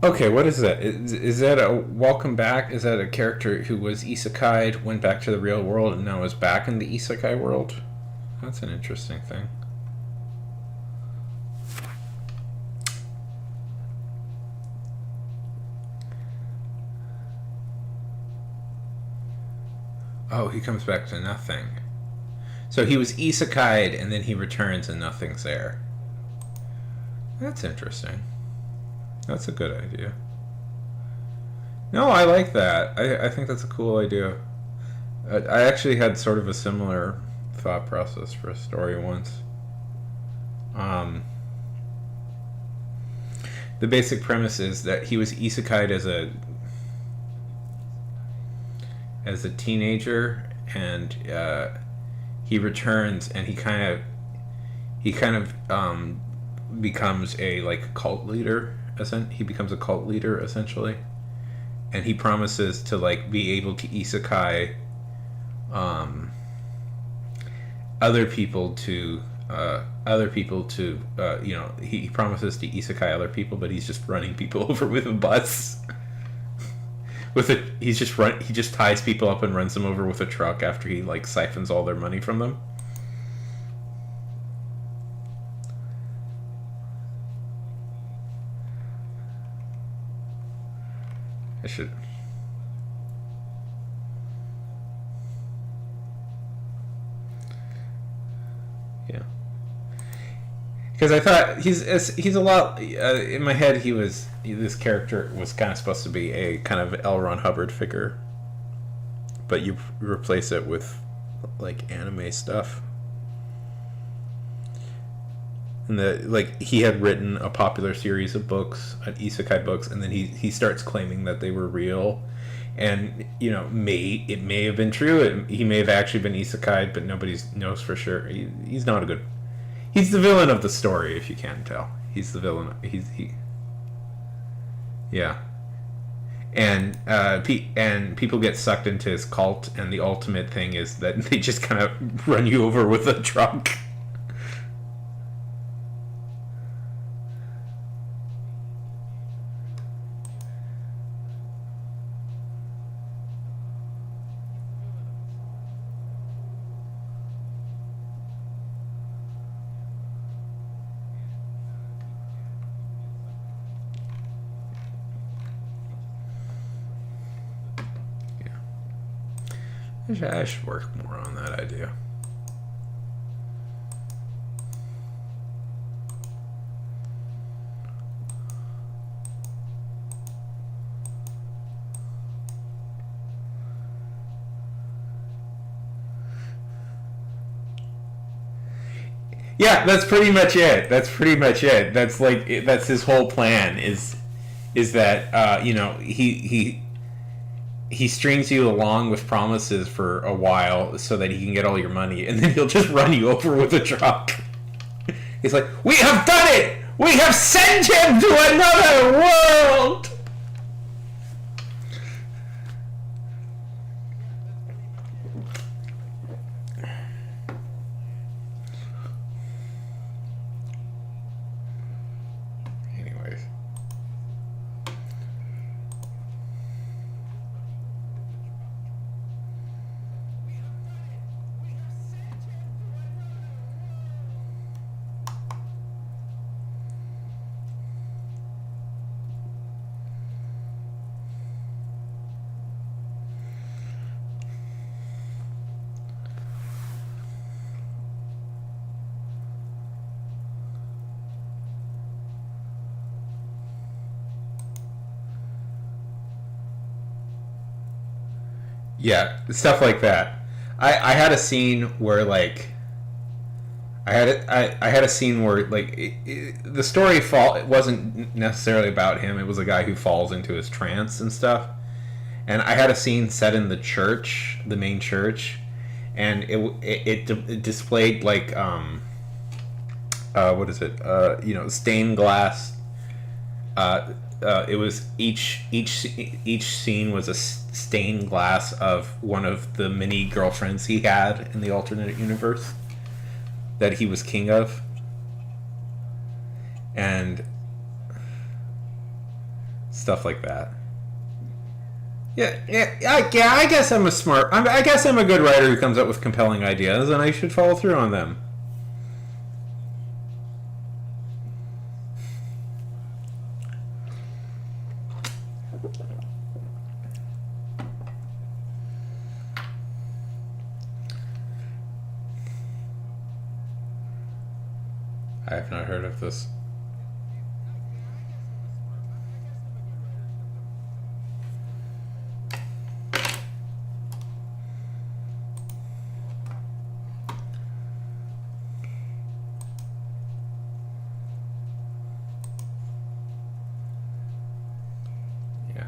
Okay, what is that? Is that a welcome back? Is that a character who was isekai'd, went back to the real world, and now is back in the isekai world? That's an interesting thing. Oh, he comes back to nothing. So he was isekai'd, and then he returns, and nothing's there. That's interesting. That's a good idea. No, I like that. I think that's a cool idea. I actually had sort of a similar thought process for a story once. Um, the basic premise is that he was isekai'd as a teenager, and he returns, and he kind of becomes a like cult leader. He becomes a cult leader essentially, and he promises to like be able to isekai um, other people to he promises to isekai other people, but he's just running people over with a bus. He just ties people up and runs them over with a truck after he like siphons all their money from them. I should. Yeah, because I thought he's a lot in my head. This character was kind of supposed to be a kind of L. Ron Hubbard figure, but you replace it with like anime stuff. And he had written a popular series of books, isekai books, and then he starts claiming that they were real, and it may have been true. He may have actually been isekai, but nobody knows for sure. He's not a good. He's the villain of the story, if you can't tell. He's the villain. Yeah, and people get sucked into his cult, and the ultimate thing is that they just kind of run you over with a truck. I should work more on that idea. Yeah, that's pretty much it. That's his whole plan is that he strings you along with promises for a while so that he can get all your money, and then he'll just run you over with a truck. He's like, "We have done it! We have sent him to another world!" Anyways. Yeah, stuff like that. I had a scene where like I had a scene where like the story it wasn't necessarily about him. It was a guy who falls into his trance and stuff. And I had a scene set in the church, the main church, and it displayed like what is it? Stained glass. It was each scene was a stained glass of one of the many girlfriends he had in the alternate universe that he was king of, and stuff like that. Yeah. I guess I'm a smart. I guess I'm a good writer who comes up with compelling ideas, and I should follow through on them. I have not heard of this. Yeah.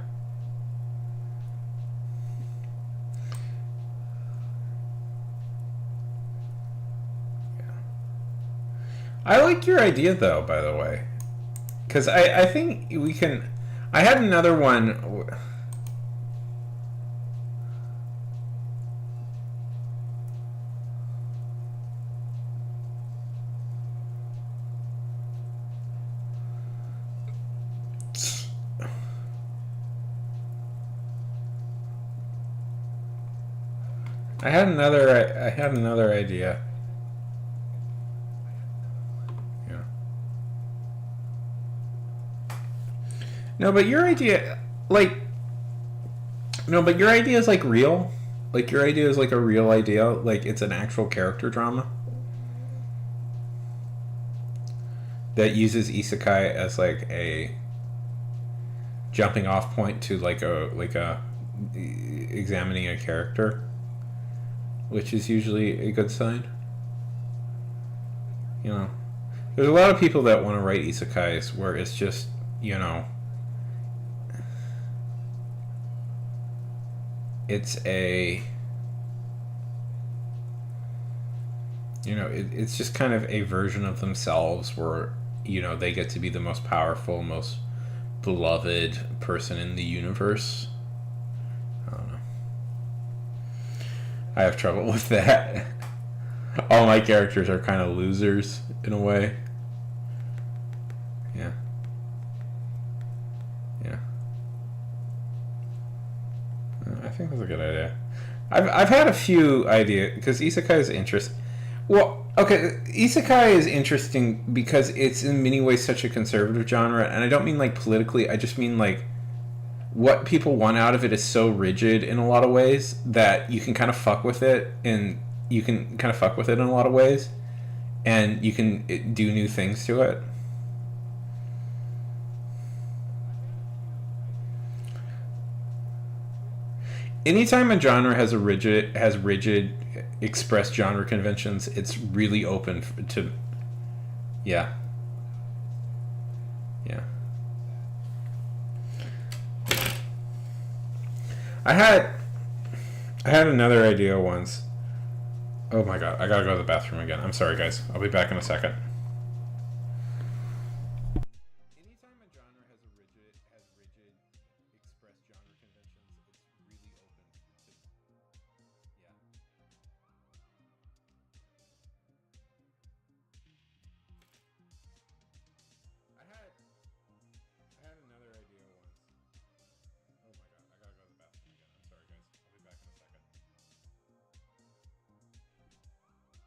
I like your idea though, by the way, because I think we can. I had another one. I had another idea. Yeah. No, but your idea, like, no, but your idea is like real. Like your idea is like a real idea. Like it's an actual character drama that uses isekai as like a jumping off point to like a examining a character, which is usually a good sign. You know, there's a lot of people that want to write isekais where it's just it's a it's just kind of a version of themselves where they get to be the most powerful, most beloved person in the universe. I don't know. I have trouble with that. All my characters are kind of losers in a way. Yeah. Yeah. I think that's a good idea. I've had a few ideas because isekai is interesting. Well, okay, isekai is interesting because it's in many ways such a conservative genre, and I don't mean like politically. I just mean like what people want out of it is so rigid in a lot of ways that you can kind of fuck with it, and you can kind of fuck with it in a lot of ways, and you can do new things to it. Anytime a genre has rigid expressed genre conventions, it's really open to yeah. Yeah. I had I had another idea once. Oh my god, I gotta go to the bathroom again. I'm sorry, guys. I'll be back in a second. Anytime a genre has rigid expressed genre conventions, it's really open to yeah. I had another idea once. Oh my god, I gotta go to the bathroom again. I'm sorry, guys. I'll be back in a second.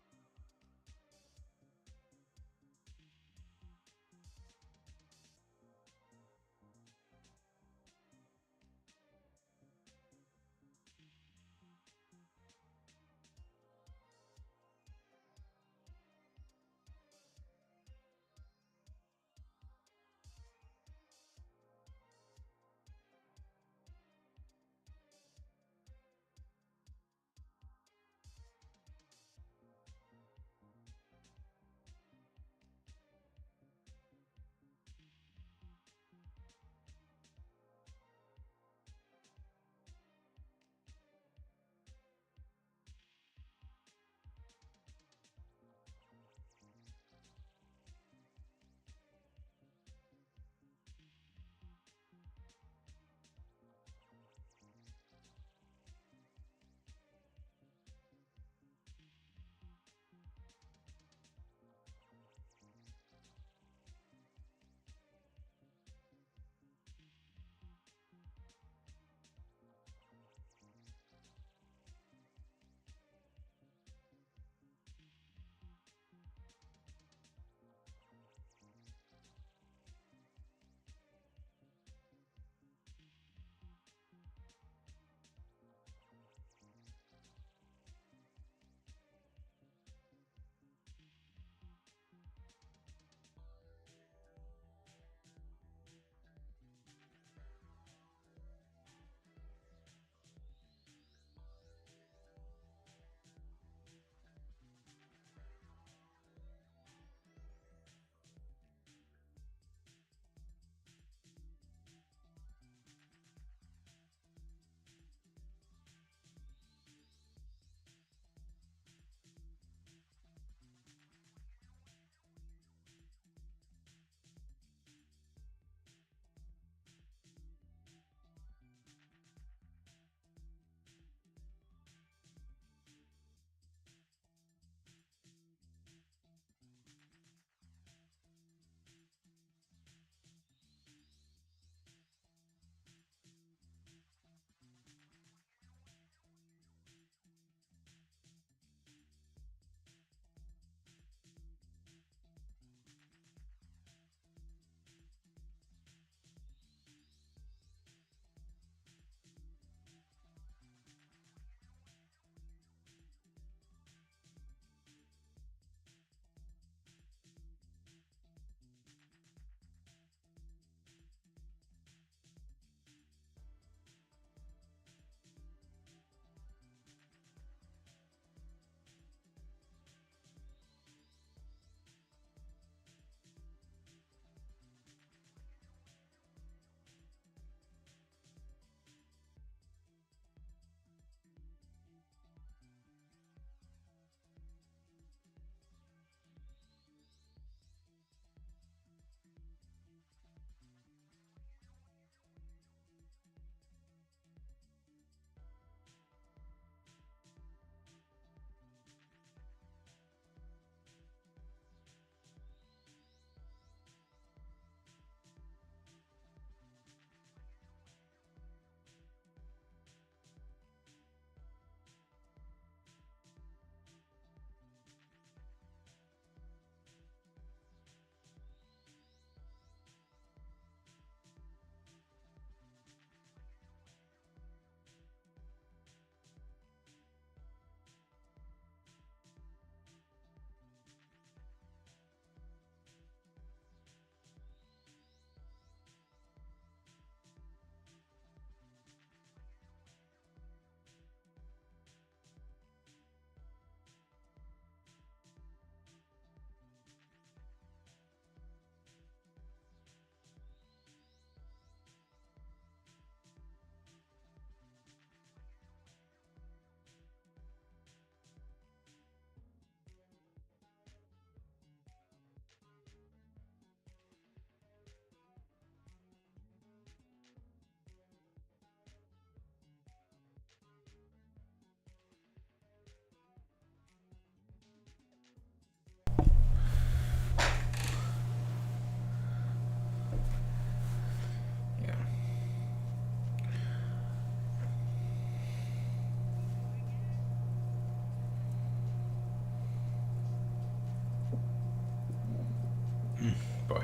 Boy.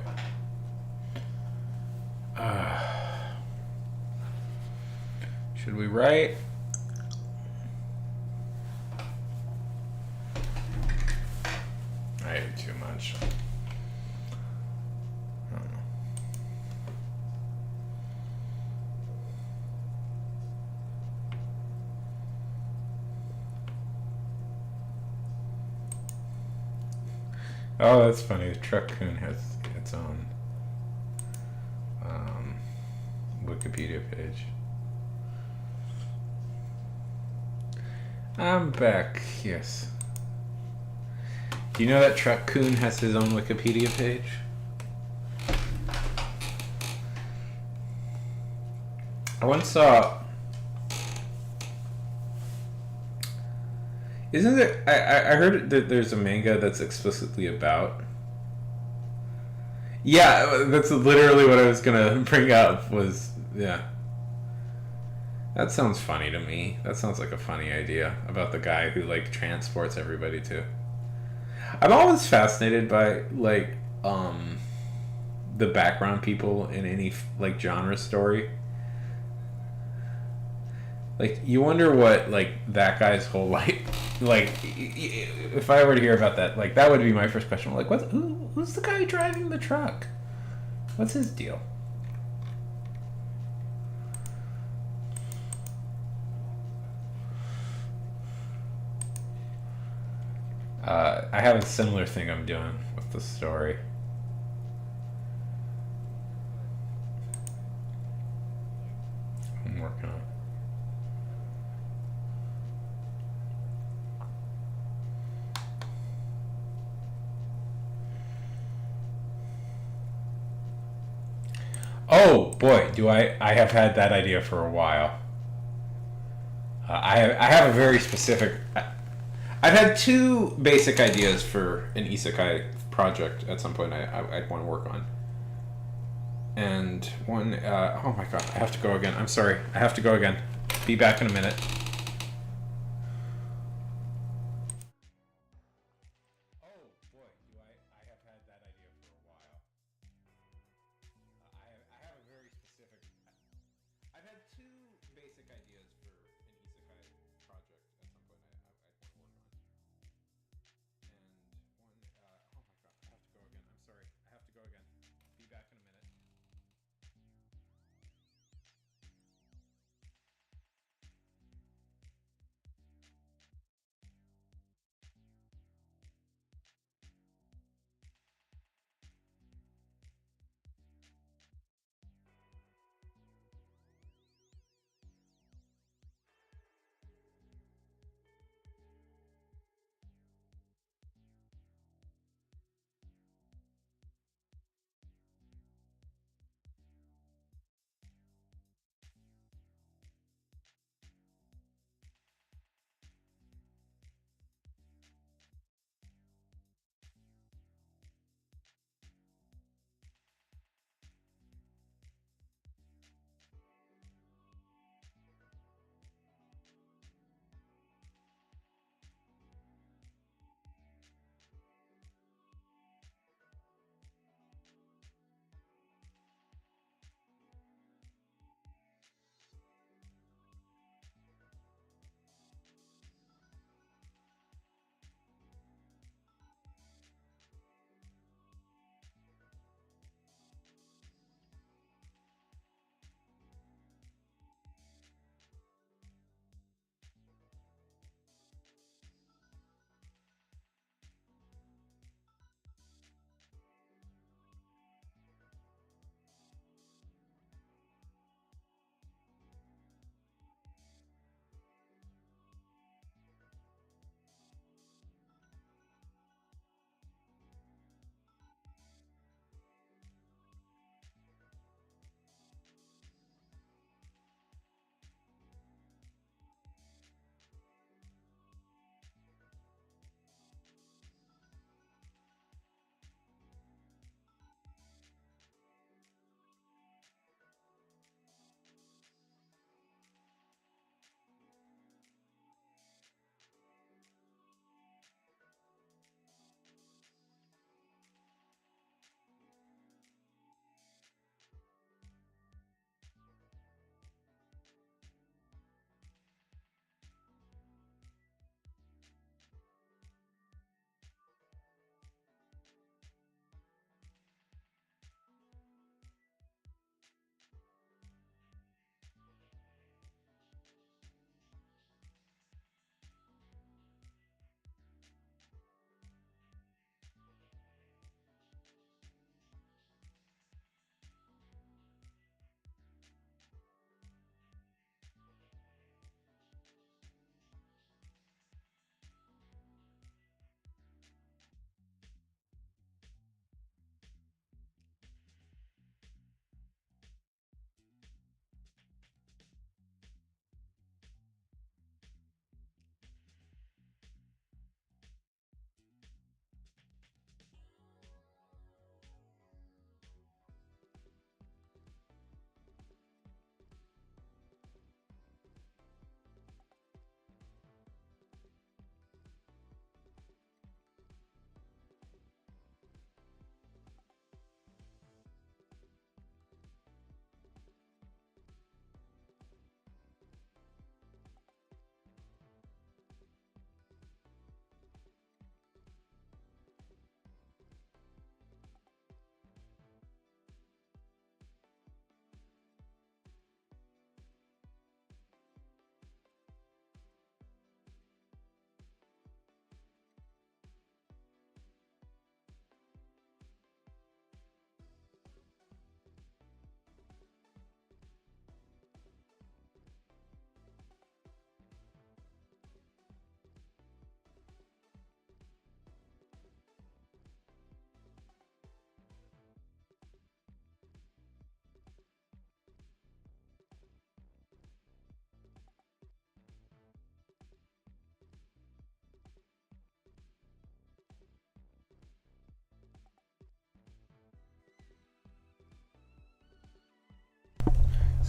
Uh, should we write? I ate too much. I don't know. Oh, that's funny. Truck-kun has its own Wikipedia page. I'm back. Yes. Do you know that Truck-kun has his own Wikipedia page? I once saw. Isn't it? I heard that there's a manga that's explicitly about. Yeah, that's literally what I was gonna bring up. Was yeah. That sounds funny to me. That sounds like a funny idea about the guy who like transports everybody to. I'm always fascinated by like the background people in any like genre story. Like you wonder what like that guy's whole life like if I were to hear about that, like that would be my first question. Like who's the guy driving the truck? What's his deal? I have a similar thing I'm doing with the story. I'm working on. Oh boy, do I have had that idea for a while. I have a very specific. I've had two basic ideas for an isekai project at some point I'd want to work on. And one, oh my god, I have to go again. I'm sorry, I have to go again. Be back in a minute. Oh boy, do I have had that idea for a while. I have a very specific. I've had two basic ideas for an isekai project at some point I'd want to work on. And one, oh my god, I have to go again. I'm sorry, I have to go again. Be back in a minute.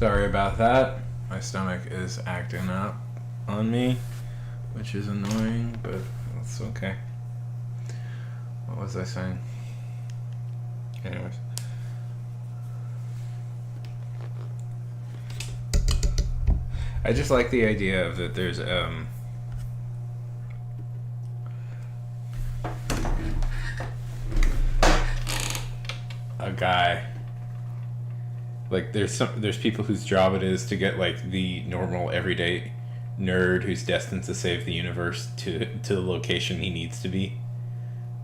Sorry about that. My stomach is acting up on me, which is annoying, but it's okay. What was I saying? Anyways. I just like the idea of that there's a guy, like there's people whose job it is to get like the normal everyday nerd who's destined to save the universe to the location he needs to be.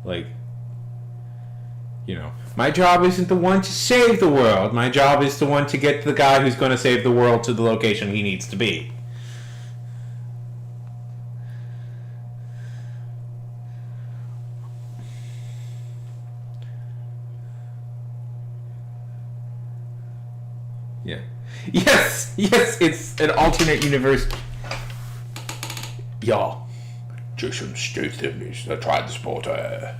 Like, you know, my job isn't the one to save the world. My job is the one to get the guy who's going to save the world to the location he needs to be. Yeah. Yes! Yes! It's an alternate universe. Ja. Jason Statham is the transporter.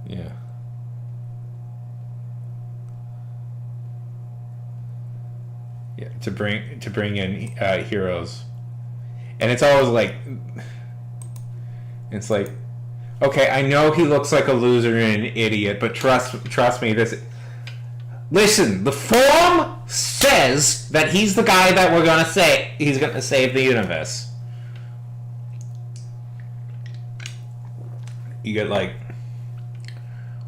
Yeah. Yeah, to bring in heroes, and it's always like, it's like, okay, I know he looks like a loser and an idiot, but trust me, this. Listen, the form says that he's the guy that we're gonna say he's gonna save the universe. You get like,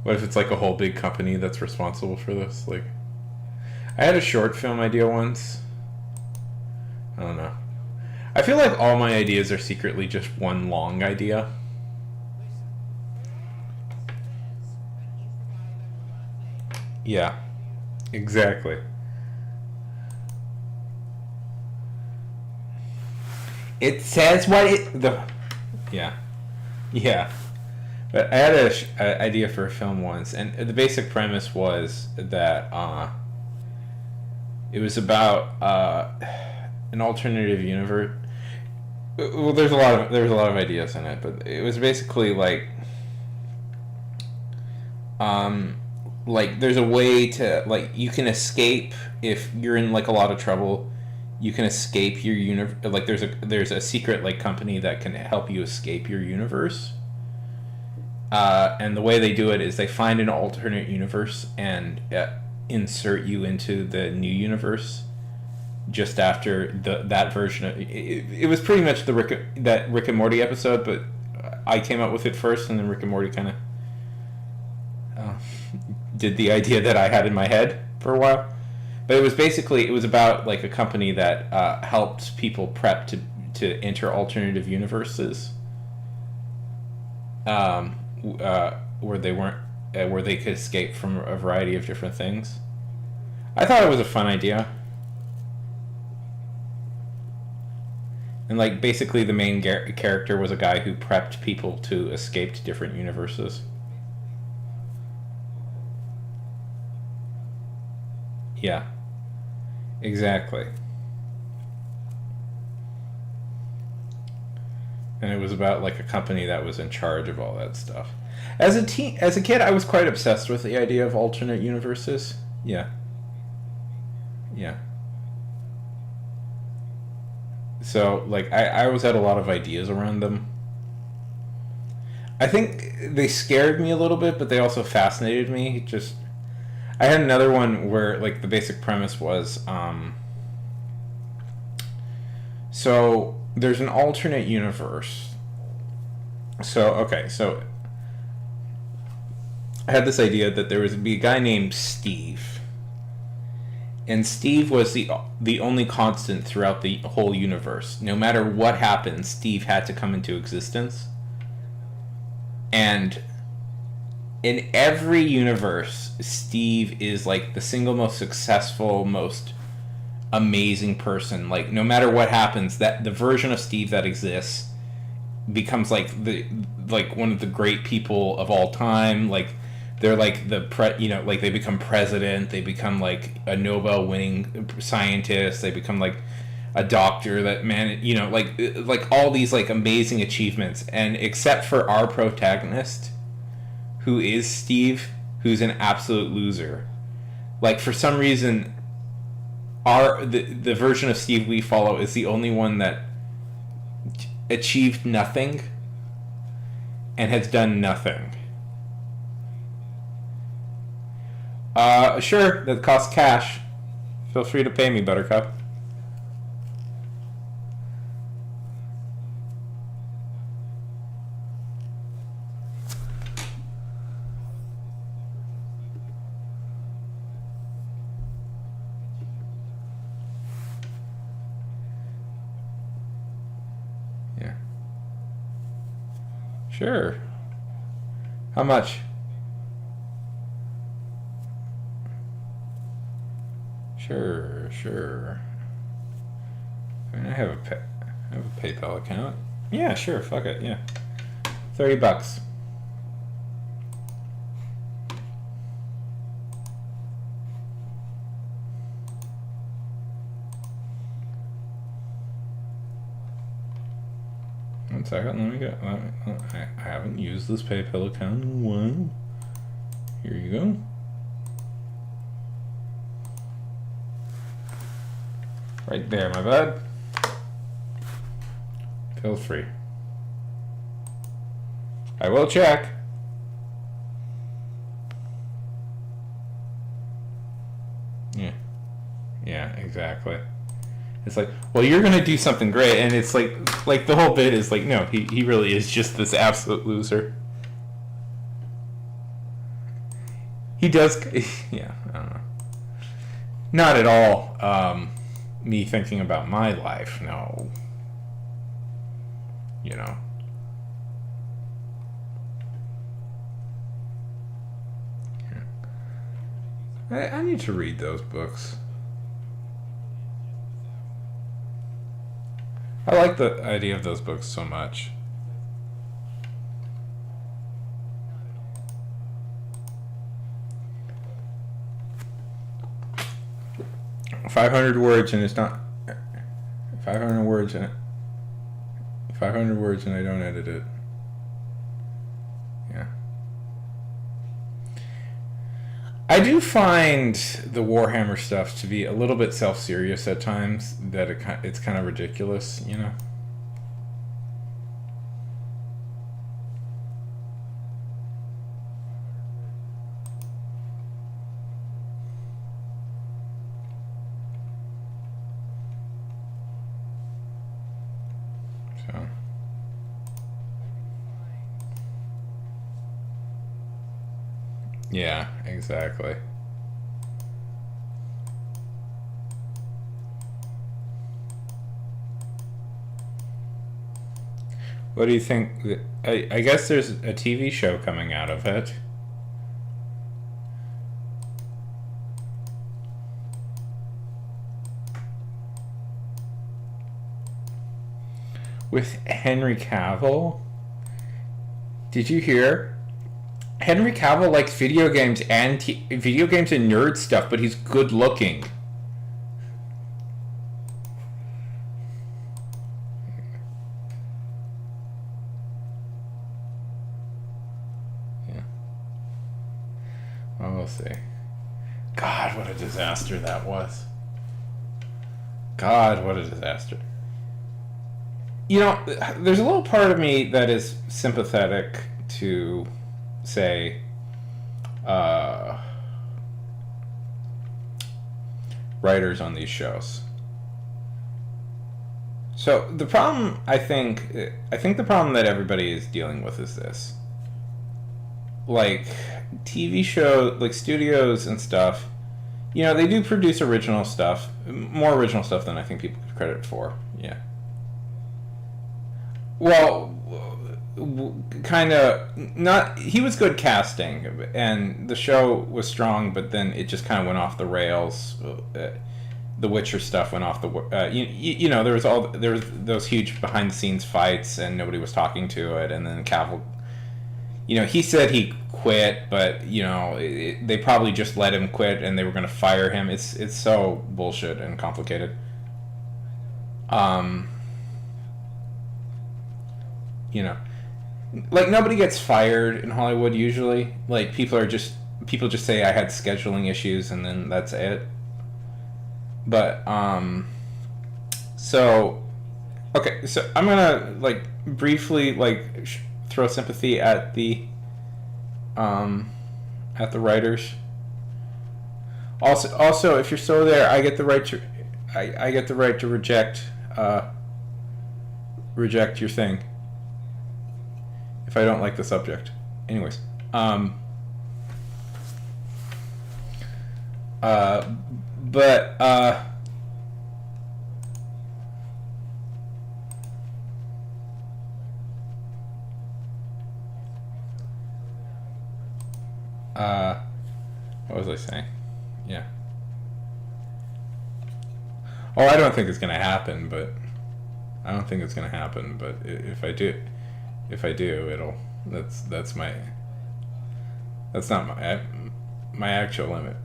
what if it's like a whole big company that's responsible for this? Like, I had a short film idea once. I don't know. I feel like all my ideas are secretly just one long idea. Yeah, exactly. It says what it yeah, yeah. But I had a idea for a film once, and the basic premise was that it was about an alternative universe. Well, there's a lot of ideas in it, but it was basically like there's a way to, like, you can escape if you're in like a lot of trouble. You can escape your universe. Like there's a secret like company that can help you escape your universe. And the way they do it is they find an alternate universe and insert you into the new universe just after that version of it. It was pretty much that Rick and Morty episode, but I came up with it first, and then Rick and Morty kind of did the idea that I had in my head for a while. But it was about like a company that helped people prep to enter alternative universes, where they weren't where they could escape from a variety of different things. I thought it was a fun idea. And like basically the main character was a guy who prepped people to escape to different universes. Yeah, exactly. And it was about like a company that was in charge of all that stuff. As a kid, I was quite obsessed with the idea of alternate universes. Yeah. Yeah. So, like, I always had a lot of ideas around them. I think they scared me a little bit, but they also fascinated me. Just, I had another one where, like, the basic premise was, so there's an alternate universe. So I had this idea that there would be a guy named Steve. And Steve was the only constant throughout the whole universe. No matter what happened, Steve had to come into existence. And in every universe, Steve is like the single most successful, most amazing person. Like no matter what happens, that the version of Steve that exists becomes like one of the great people of all time. Like they're like like they become president, they become like a Nobel winning scientist, they become like a doctor that like all these like amazing achievements. And except for our protagonist, who is Steve, who's an absolute loser. Like for some reason the version of Steve we follow is the only one that achieved nothing and has done nothing. Sure, that costs cash. Feel free to pay me, Buttercup. Yeah. Sure. How much? Sure. I mean, I have a PayPal account. Yeah, sure. Fuck it. Yeah, $30. One second. Let me go. I haven't used this PayPal account in a while. Here you go. Right there, my bud. Feel free. I will check. Yeah, exactly. It's like, well, you're gonna do something great, and it's like the whole bit is like, no, he really is just this absolute loser. He does, yeah, I don't know. Not at all. Me thinking about my life, no. You know. I need to read those books. I like the idea of those books so much. $500 words and it's not 500 words and 500 words and I don't edit it. Yeah. I do find the Warhammer stuff to be a little bit self-serious at times, that it's kind of ridiculous, you know? So. Yeah, exactly. What do you think? I guess there's a TV show coming out of it. With Henry Cavill? Did you hear? Henry Cavill likes video games and nerd stuff, but he's good looking. Yeah. Well, we'll see. God, what a disaster that was. God, what a disaster. You know, there's a little part of me that is sympathetic to, say, writers on these shows. So the problem, I think the problem that everybody is dealing with is this. Like, TV show, like studios and stuff, you know, they do produce original stuff, more original stuff than I think people give credit for, yeah. Well, kind of not. He was good casting, and the show was strong, but then it just kind of went off the rails. The Witcher stuff went off the. You know, there was those huge behind the scenes fights, and nobody was talking to it, and then Cavill. You know, he said he quit, but you know, they probably just let him quit, and they were going to fire him. It's so bullshit and complicated. Um, you know, like nobody gets fired in Hollywood usually. Like people just say I had scheduling issues, and then that's it. But so okay, so I'm gonna like briefly like throw sympathy um, at the writers. Also, if you're still there, I get the right to, I get the right to uh, reject your thing if I don't like the subject. Anyways, uh, but uh, what was I saying? Yeah. Oh, I don't think it's gonna happen, but I don't think it's gonna happen. But if I do, it'll. That's my. That's not my actual limit.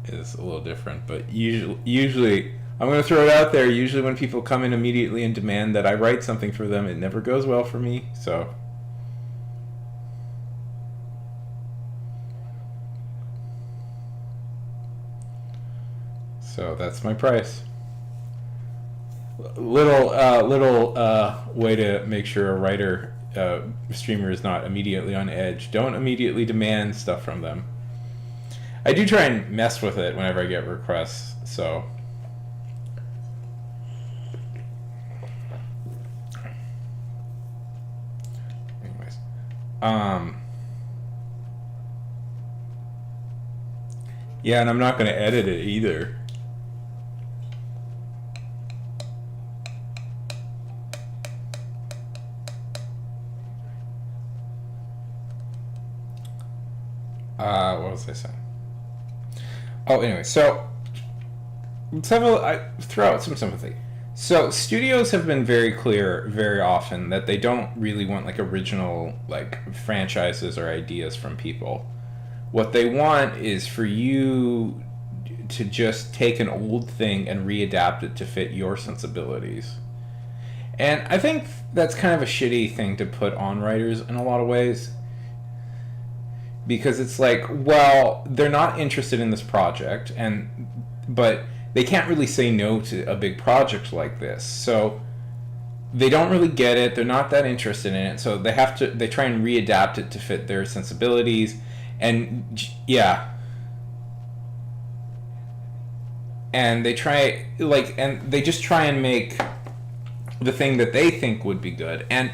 Is a little different, but usually I'm gonna throw it out there. Usually, when people come in immediately and demand that I write something for them, it never goes well for me. So that's my price. Little way to make sure a writer streamer is not immediately on edge. Don't immediately demand stuff from them. I do try and mess with it whenever I get requests. So anyways, yeah, and I'm not going to edit it either. What was I saying? Oh, anyway, so I throw out some sympathy. So studios have been very clear very often that they don't really want like original like franchises or ideas from people. What they want is for you to just take an old thing and readapt it to fit your sensibilities. And I think that's kind of a shitty thing to put on writers in a lot of ways. Because it's like, well, they're not interested in this project, but they can't really say no to a big project like this. So they don't really get it. They're not that interested in it. So they try and readapt it to fit their sensibilities, and yeah, and they just try and make the thing that they think would be good. And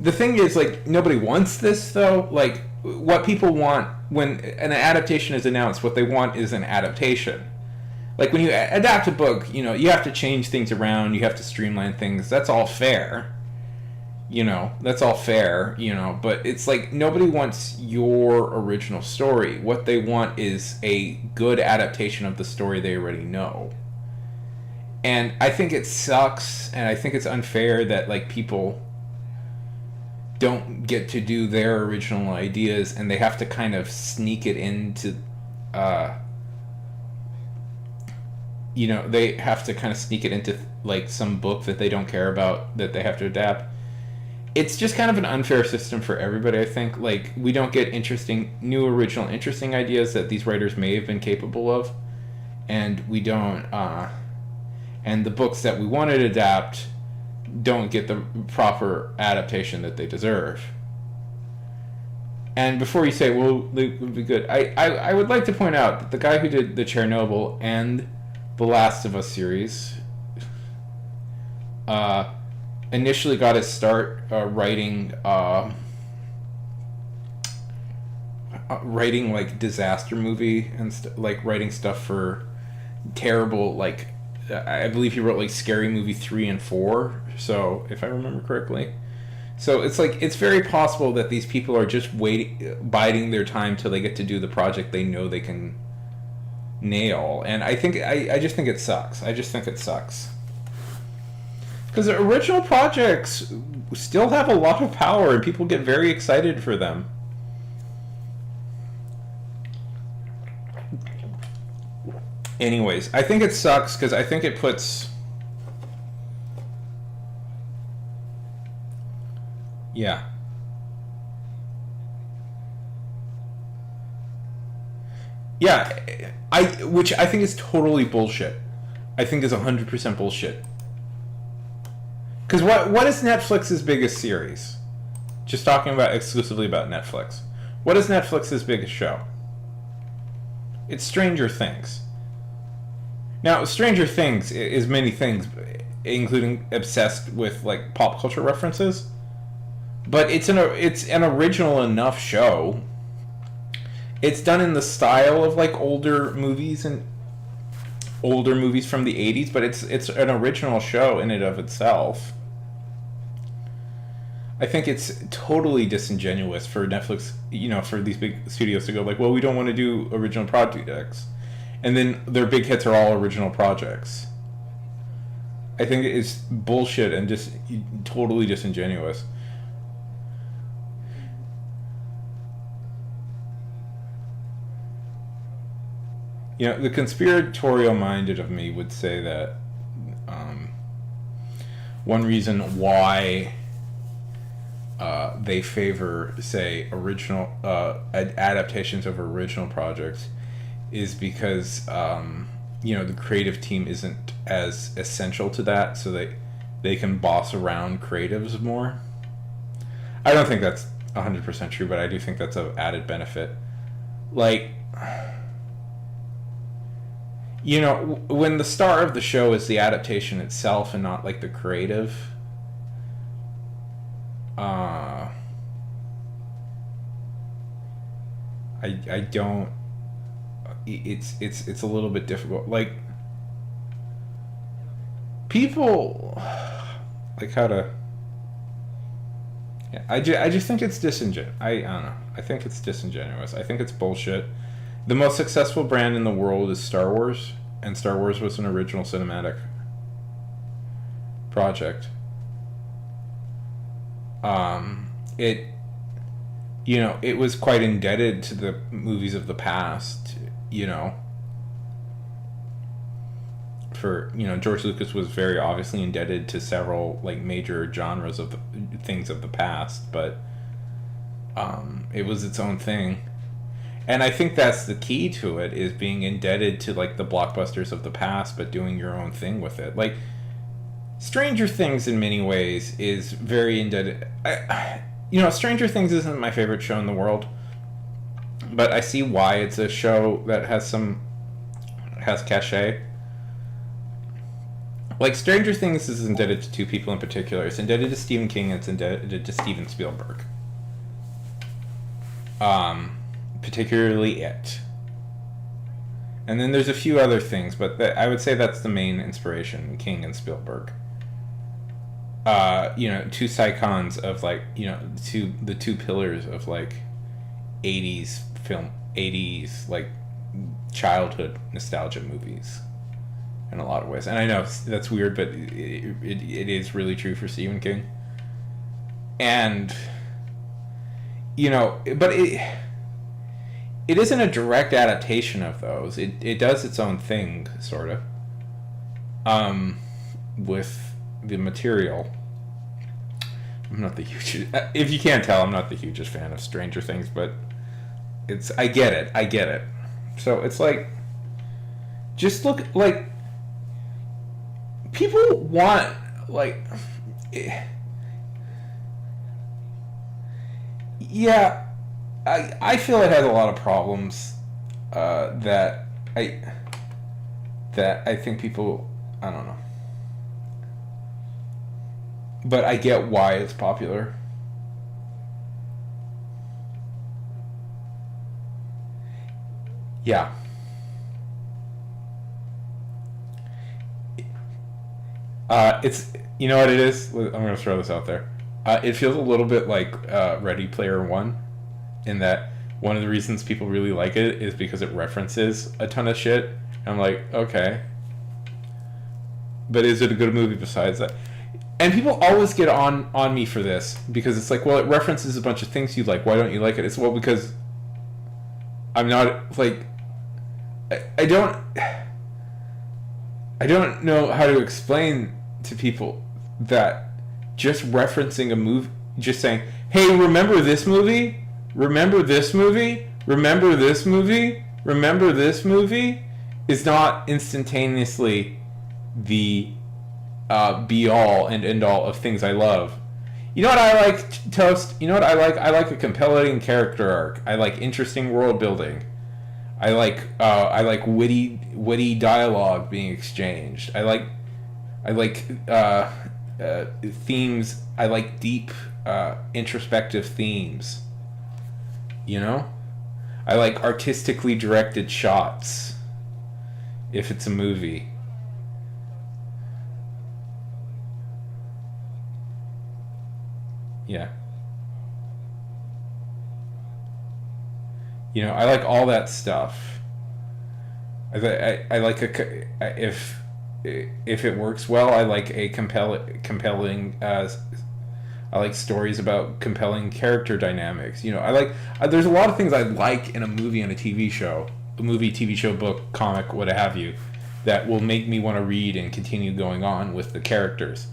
the thing is, like, nobody wants this though. Like, what people want when an adaptation is announced, what they want is an adaptation. Like, when you adapt a book, you know, you have to change things around, you have to streamline things. That's all fair. That's all fair, but it's like nobody wants your original story. What they want is a good adaptation of the story they already know. And I think it sucks, and I think it's unfair that, like, people don't get to do their original ideas, and they have to kind of sneak it into they have to kind of sneak it into like some book that they don't care about that they have to adapt. It's just kind of an unfair system for everybody, I think. Like, we don't get new original interesting ideas that these writers may have been capable of, and we don't and the books that we want to adapt don't get the proper adaptation that they deserve. And before you say, well, they would be good, I would like to point out that the guy who did the Chernobyl and the Last of Us series initially got his start writing like disaster movie and like writing stuff for terrible, like, I believe he wrote like Scary Movie 3 and 4, so if I remember correctly. So it's like it's very possible that these people are just biding their time till they get to do the project they know they can nail. And I just think it sucks. I just think it sucks. Because original projects still have a lot of power and people get very excited for them. Anyways, I think it sucks because I think it puts... Yeah. Yeah, which I think is totally bullshit. I think is 100% bullshit. Because what is Netflix's biggest series? Just talking about exclusively about Netflix. What is Netflix's biggest show? It's Stranger Things. Now, Stranger Things is many things, including obsessed with like pop culture references. But it's an original enough show. It's done in the style of like older movies from the 80s, but it's an original show in and of itself. I think it's totally disingenuous for Netflix, for these big studios to go like, well, we don't want to do original projects. And then their big hits are all original projects. I think it's bullshit and just totally disingenuous. The conspiratorial-minded of me would say that one reason why they favor, say, original adaptations over original projects is because the creative team isn't as essential to that, so they can boss around creatives more. I don't think that's 100% true, but I do think that's an added benefit. Like, when the star of the show is the adaptation itself and not like the creative, I don't. It's a little bit difficult. Like, people like how to. Yeah, I just think it's disingenuous. I don't know. I think it's disingenuous. I think it's bullshit. The most successful brand in the world is Star Wars, and Star Wars was an original cinematic project. It was quite indebted to the movies of the past, for, George Lucas was very obviously indebted to several, like, major genres of the things of the past, but it was its own thing. And I think that's the key to it, is being indebted to, like, the blockbusters of the past, but doing your own thing with it. Like, Stranger Things, in many ways, is very indebted. Stranger Things isn't my favorite show in the world, but I see why it's a show that has cachet. Like, Stranger Things is indebted to two people in particular. It's indebted to Stephen King, and it's indebted to Steven Spielberg. Particularly it. And then there's a few other things, but I would say that's the main inspiration, King and Spielberg. Two icons of, like, the two pillars of, like, 80s film, 80s, like, childhood nostalgia movies in a lot of ways. And I know that's weird, but it is really true for Stephen King. And, but it isn't a direct adaptation of those. It does its own thing, sort of, with the material. I'm not the hugest... If you can't tell, I'm not the hugest fan of Stranger Things, but I get it. So it's like, just look, like, people want, like, yeah, I feel it has a lot of problems that I think people, I don't know. But I get why it's popular. Yeah. It's, you know what it is? I'm going to throw this out there. It feels a little bit like Ready Player One, in that one of the reasons people really like it is because it references a ton of shit. And I'm like, okay, but is it a good movie besides that? And people always get on me for this because it's like, well, it references a bunch of things you like. Why don't you like it? It's, well, because I'm not like I don't know how to explain to people that just referencing a movie, just saying, "Hey, remember this movie? Remember this movie? Remember this movie? Remember this movie?" is not instantaneously the be all and end all of things I love. You know what I like, Toast? You know what I like? I like a compelling character arc. I like interesting world building. I like witty dialogue being exchanged. I like themes. I like deep introspective themes. You know, I like artistically directed shots. If it's a movie. Yeah. You know, I like all that stuff. I like if it works well, I like a compelling. I like stories about compelling character dynamics. You know, I like there's a lot of things I like in a movie and a TV show, TV show, book, comic, what have you, that will make me want to read and continue going on with the characters.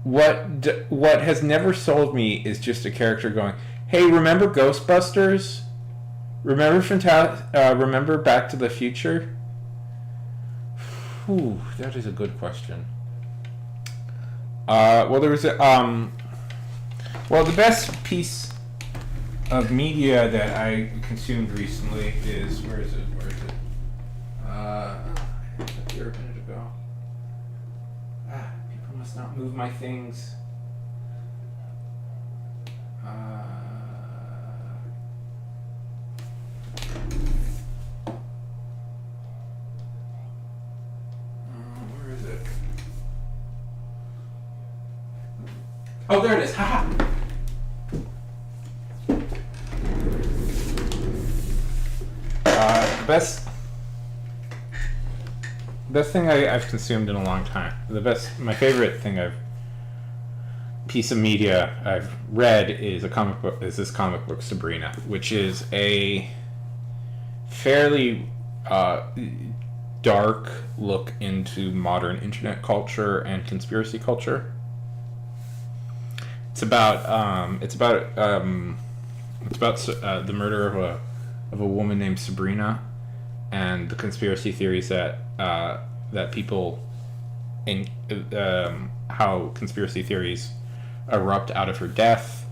What has never sold me is just a character going, "Hey, remember Ghostbusters? Remember Back to the Future?" Whew, that is a good question. Well, there was well, the best piece of media that I consumed recently is, where is it? I had it here a minute ago. People must not move my things. Where is it? Oh, there it is. Haha. Best thing I've consumed in a long time. My favorite piece of media I've read is this comic book Sabrina, which is a fairly dark look into modern internet culture and conspiracy culture. It's about the murder of a woman named Sabrina, and the conspiracy theories that people in how conspiracy theories erupt out of her death,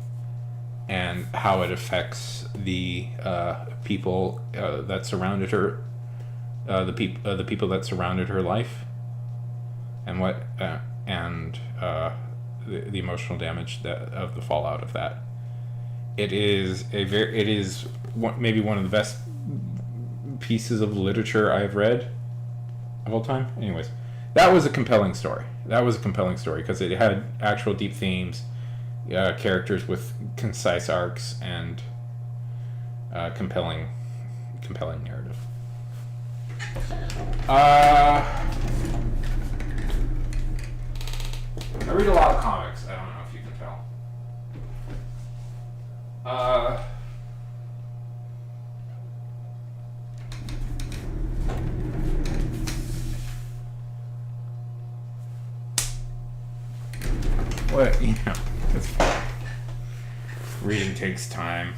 and how it affects the people that surrounded her, the people that surrounded her life, and the emotional damage of the fallout of that. It is maybe one of the best pieces of literature I've read of all time. Anyways, that was a compelling story. Because it had actual deep themes, characters with concise arcs, and compelling narrative. I read a lot of comics. I don't know if you can tell. What, reading takes time,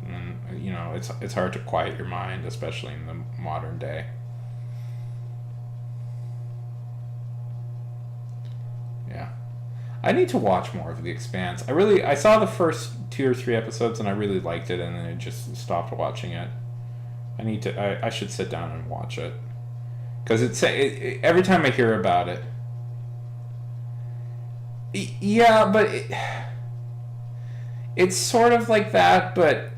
and it's hard to quiet your mind, especially in the modern day. Yeah. I need to watch more of The Expanse. I saw the first 2 or 3 episodes and I really liked it, and then I just stopped watching it. I should sit down and watch it. Because every time I hear about it. Yeah, but it's sort of like that, but,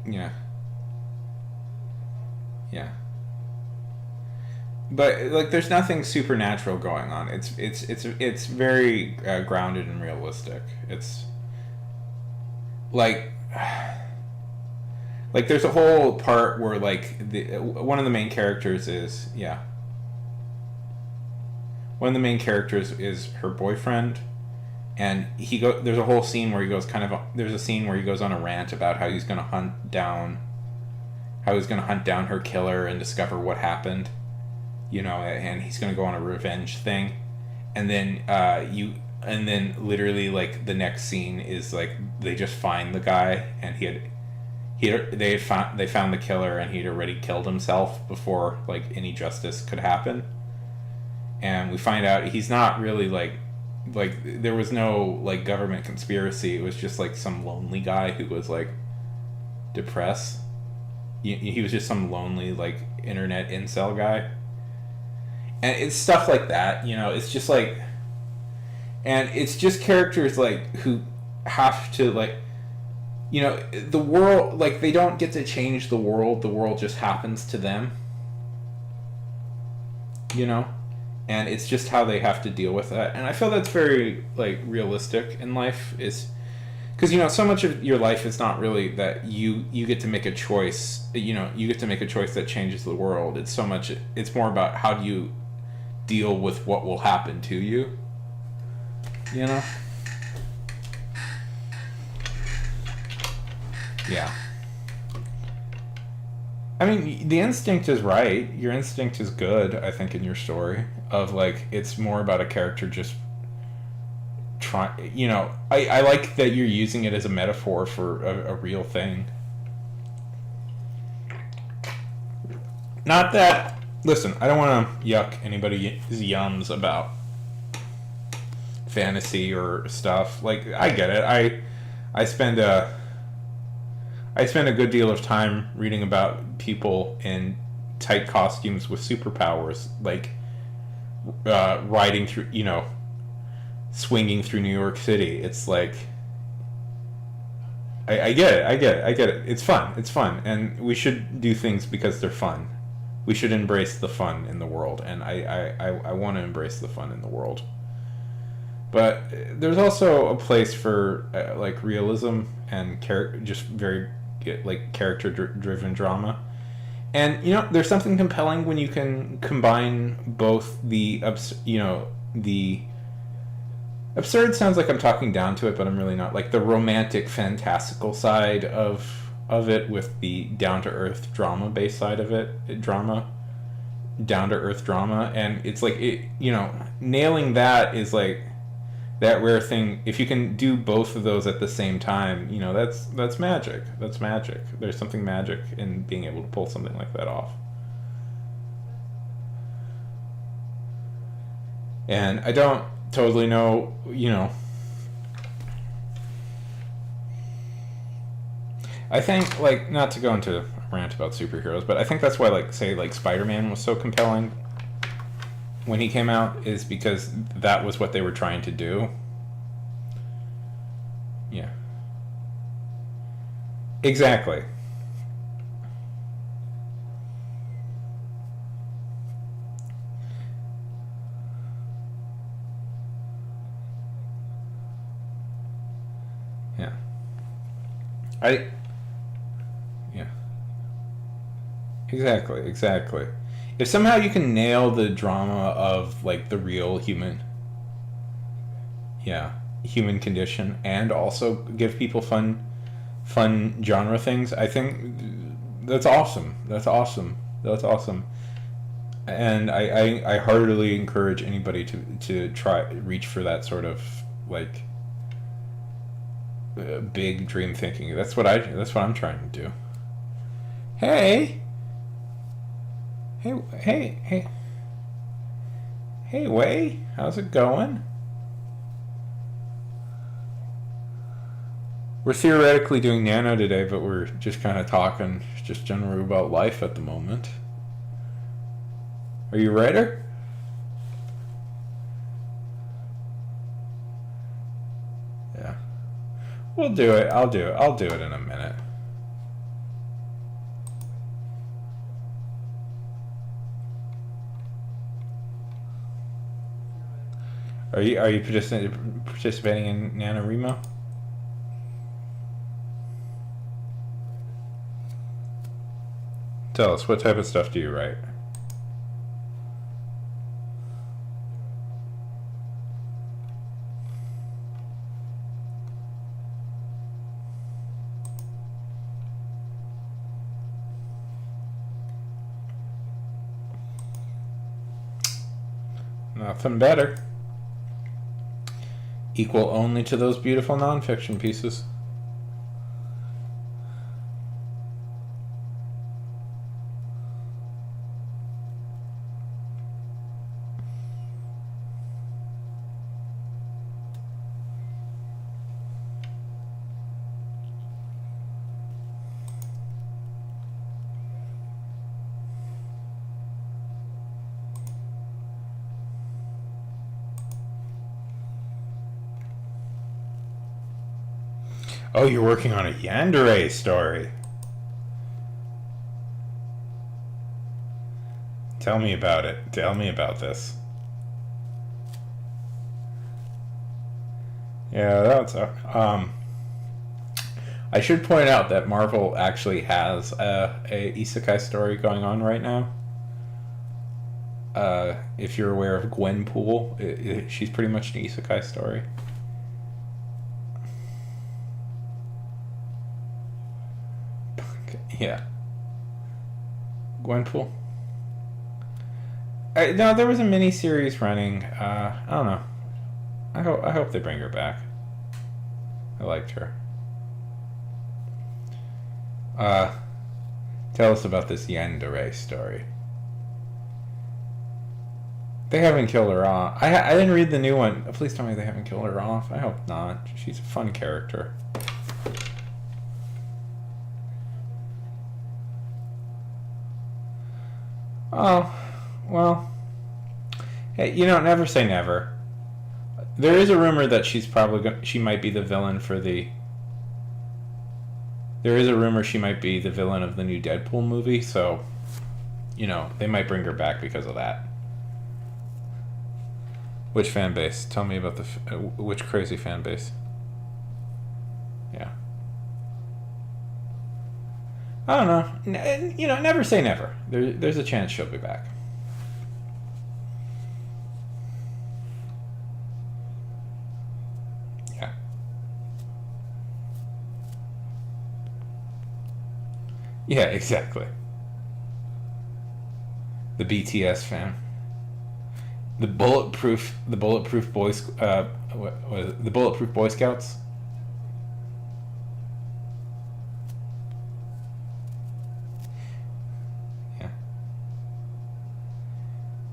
yeah. Yeah. but like there's nothing supernatural going on. It's very grounded and realistic. It's like like there's a whole part where like one of the main characters is one of the main characters is her boyfriend, and there's a whole scene where he goes there's a scene where he goes on a rant about how he's going to hunt down her killer and discover what happened, and he's going to go on a revenge thing. And then literally like the next scene is like they just find the guy, and they found the killer, and he'd already killed himself before like any justice could happen. And we find out he's not really like there was no like government conspiracy. It was just like some lonely guy who was like depressed. He was just some lonely like internet incel guy. And it's stuff like that, it's just like, and it's just characters like who have to like, the world, like they don't get to change the world just happens to them, and it's just how they have to deal with that. And I feel that's very like realistic in life, is because so much of your life is not really that you get to make a choice, you get to make a choice that changes the world. It's more about how do you deal with what will happen to you, yeah. I mean, the instinct is right. Your instinct is good, I think, in your story. Of like, it's more about a character just try. I like that you're using it as a metaphor for a real thing. Not that. Listen, I don't want to yuck anybody's yums about fantasy or stuff. Like, I get it. I spend a good deal of time reading about people in tight costumes with superpowers, like riding through, swinging through New York City. It's like, I get it. It's fun, and we should do things because they're fun. We should embrace the fun in the world, and I want to embrace the fun in the world. But there's also a place for like realism and just very like character-driven drama. And there's something compelling when you can combine both the absurd sounds like I'm talking down to it, but I'm really not. Like the romantic, fantastical side of it with the down-to-earth drama-based side of it, down-to-earth drama, and it's like nailing that is like that rare thing. If you can do both of those at the same time, that's magic. That's magic. There's something magic in being able to pull something like that off. And I don't totally know, I think, like, not to go into a rant about superheroes, but I think that's why, like, say, like, Spider-Man was so compelling when he came out, is because that was what they were trying to do. Yeah. Exactly. Yeah. Yeah. Exactly. If somehow you can nail the drama of like the real human condition, and also give people fun genre things, I think that's awesome. And I heartily encourage anybody to reach for that sort of like big dream thinking. That's what I'm trying to do. Hey, Wei, how's it going? We're theoretically doing nano today, but we're just kind of talking just generally about life at the moment. Are you ready? Yeah. We'll do it. I'll do it in a minute. Are you participating in NaNoWriMo? Tell us, what type of stuff do you write? Nothing better. Equal only to those beautiful nonfiction pieces. Oh, you're working on a Yandere story. Tell me about it. Tell me about this. Yeah, that's I should point out that Marvel actually has a isekai story going on right now. If you're aware of Gwenpool, she's pretty much an isekai story. Yeah. Gwenpool. No, there was a mini series running. I don't know. I hope they bring her back. I liked her. Tell us about this Yandere story. They haven't killed her off. I didn't read the new one. Please tell me they haven't killed her off. I hope not. She's a fun character. Oh, well. Hey, never say never. There is a rumor that she might be the villain for the. There is a rumor she might be the villain of the new Deadpool movie, so, they might bring her back because of that. Which fan base? Tell me about which crazy fan base. Yeah. I don't know. Never say never. There's a chance she'll be back. Yeah. Yeah, exactly. The BTS fan. The bulletproof boys. What was it? The bulletproof Boy Scouts.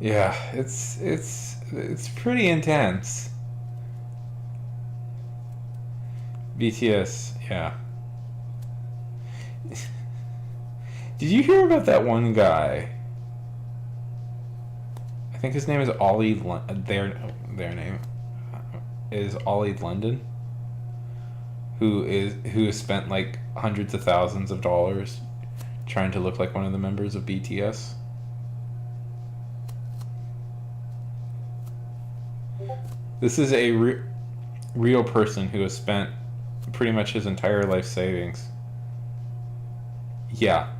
Yeah, it's pretty intense. BTS, yeah. Did you hear about that one guy? I think his name is Ollie. Their name is Ollie London. Who has spent like hundreds of thousands of dollars trying to look like one of the members of BTS. This is a real person who has spent pretty much his entire life savings. Yeah.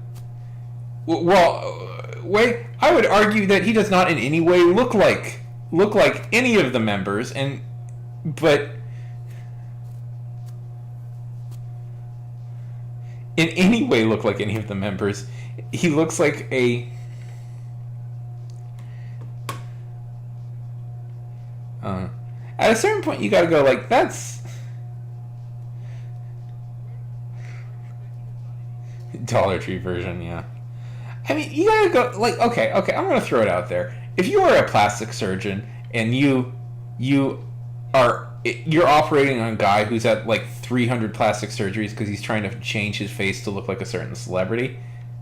Well, wait. I would argue that he does not in any way look like any of the members, but in any way look like any of the members. He looks like a. At a certain point, you gotta go like, that's Dollar Tree version, yeah. I mean, you gotta go like, okay, I'm gonna throw it out there. If you are a plastic surgeon and you're operating on a guy who's had like 300 plastic surgeries because he's trying to change his face to look like a certain celebrity,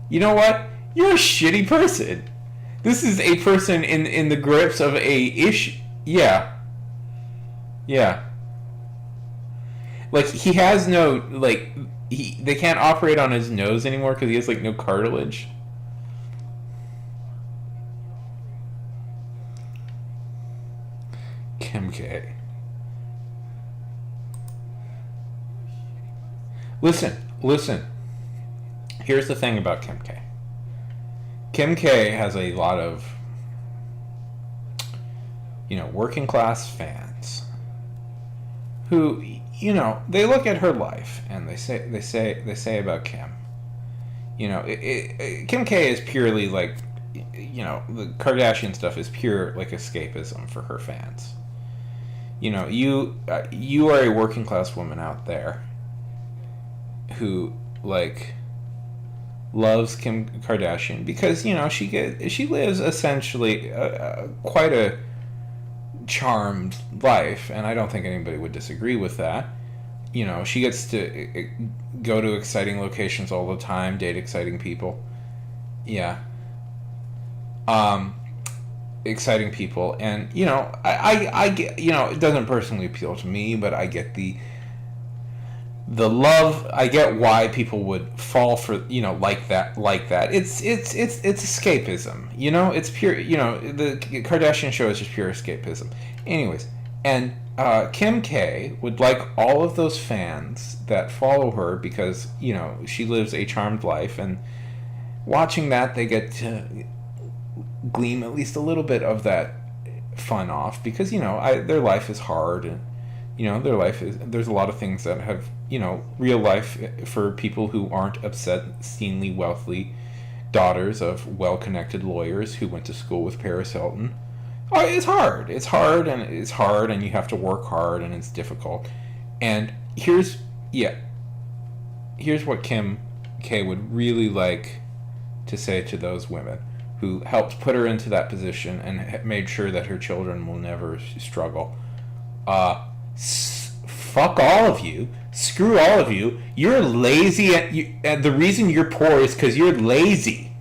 you know what? You're a shitty person. This is a person in the grips of a issue. Yeah. Yeah. Like, he has no, like, they can't operate on his nose anymore because he has, like, no cartilage. Kim K. Listen. Here's the thing about Kim K. Kim K has a lot of, working class fans who, they look at her life and they say about Kim. Kim K is purely like, the Kardashian stuff is pure like escapism for her fans. You are a working class woman out there who like loves Kim Kardashian because she lives essentially quite a charmed life, and I don't think anybody would disagree with that. She gets to go to exciting locations all the time, date exciting people. Yeah. Exciting people, and I get, it doesn't personally appeal to me, but I get the love. I get why people would fall for like that. It's escapism. It's pure. The Kardashian show is just pure escapism. Anyways, and Kim K would like all of those fans that follow her because she lives a charmed life, and watching that they get to gleam at least a little bit of that fun off because their life is hard, and there's a lot of things that have real life for people who aren't obscenely wealthy daughters of well-connected lawyers who went to school with Paris Hilton. It's hard, and you have to work hard, and it's difficult. And here's what Kim K would really like to say to those women who helped put her into that position and made sure that her children will never struggle. Fuck all of you. Screw all of you. You're lazy, and the reason you're poor is because you're lazy.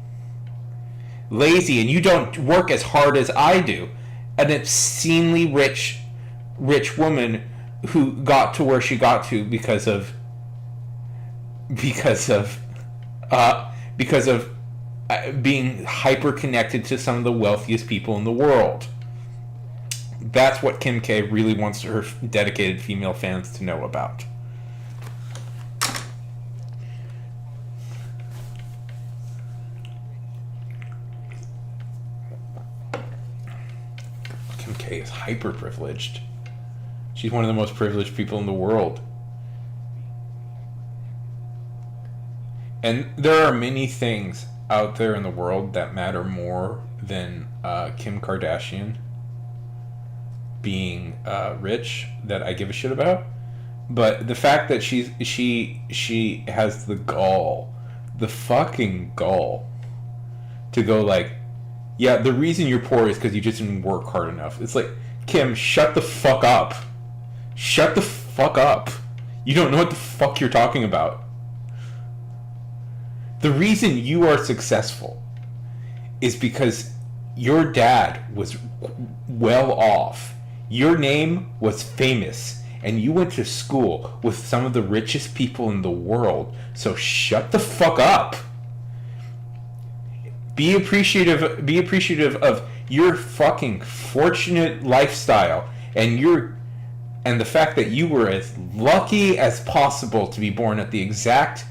Lazy, and you don't work as hard as I do. An obscenely rich woman who got to where she got to because of being hyper connected to some of the wealthiest people in the world. That's what Kim K really wants her dedicated female fans to know about. Kim K is hyper privileged. She's one of the most privileged people in the world. And there are many things out there in the world that matter more than Kim Kardashian being rich that I give a shit about. But the fact that she has the gall, the fucking gall, to go like, yeah, the reason you're poor is because you just didn't work hard enough. It's like, Kim, shut the fuck up. Shut the fuck up. You don't know what the fuck you're talking about. The reason you are successful is because your dad was well off. Your name was famous, and you went to school with some of the richest people in the world. So shut the fuck up. Be appreciative of your fucking fortunate lifestyle and the fact that you were as lucky as possible to be born at the exact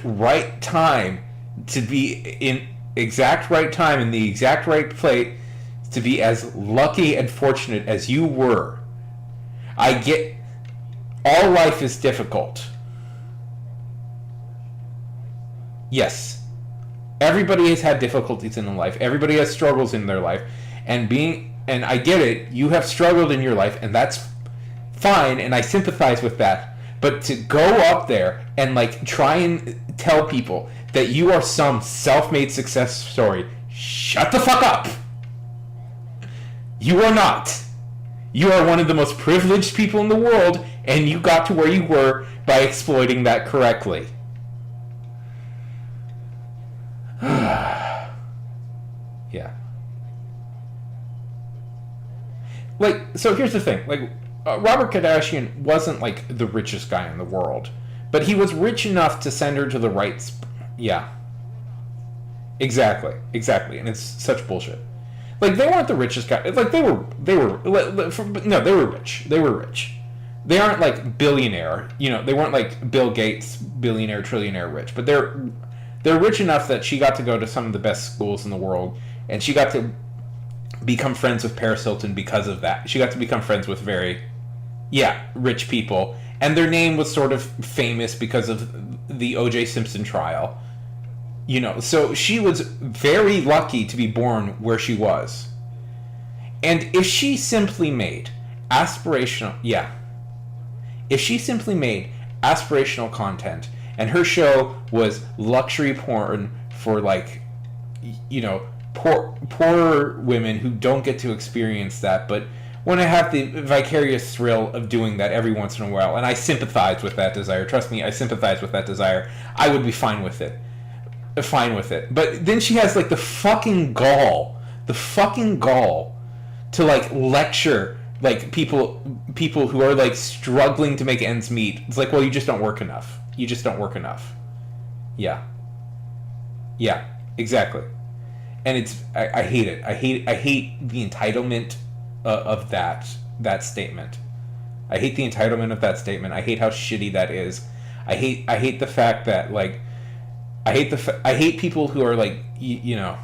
right time, to be in exact right time in the exact right place, to be as lucky and fortunate as you were. I get all life is difficult. Yes. Everybody has had difficulties in their life. Everybody has struggles in their life. And I get it, you have struggled in your life, and that's fine, and I sympathize with that. But to go up there and like try and tell people that you are some self-made success story, shut the fuck up. You are not. You are one of the most privileged people in the world, and you got to where you were by exploiting that correctly. Yeah. Like, so here's the thing. Like, Robert Kardashian wasn't like the richest guy in the world, but he was rich enough to send her to the right. Yeah. Exactly. And it's such bullshit. Like, they weren't the richest guy. Like, they were rich. They were rich. They aren't, like, billionaire. You know, they weren't, like, Bill Gates, billionaire, trillionaire rich. But they're rich enough that she got to go to some of the best schools in the world. And she got to become friends with Paris Hilton because of that. She got to become friends with very, rich people. And their name was sort of famous because of the O.J. Simpson trial. You know, so she was very lucky to be born where she was. And if she simply made aspirational content and her show was luxury porn for, like, you know, poor women who don't get to experience that, but want to have the vicarious thrill of doing that every once in a while, and I sympathize with that desire. Trust me, I sympathize with that desire. I would be fine with it. But then she has, like, the fucking gall to, like, lecture, like, people who are, like, struggling to make ends meet. It's like, well, you just don't work enough. Yeah, exactly. And I hate it. I hate the entitlement of that statement. I hate the entitlement of that statement. I hate how shitty that is. I hate the fact that, like, I hate people who are, like, you know,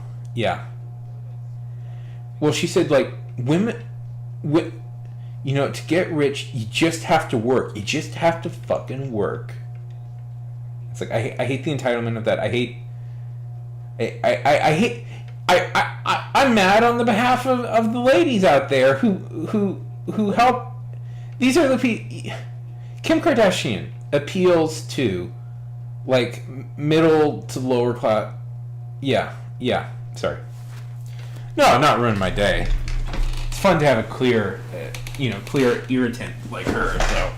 Well, she said, like, women, you know, to get rich, you just have to work. You just have to fucking work. It's like, I hate the entitlement of that. I'm mad on the behalf of the ladies out there who help. These are the people. Kim Kardashian appeals to, like, middle to lower class. Sorry. No, not ruin my day. It's fun to have a clear irritant like her. So,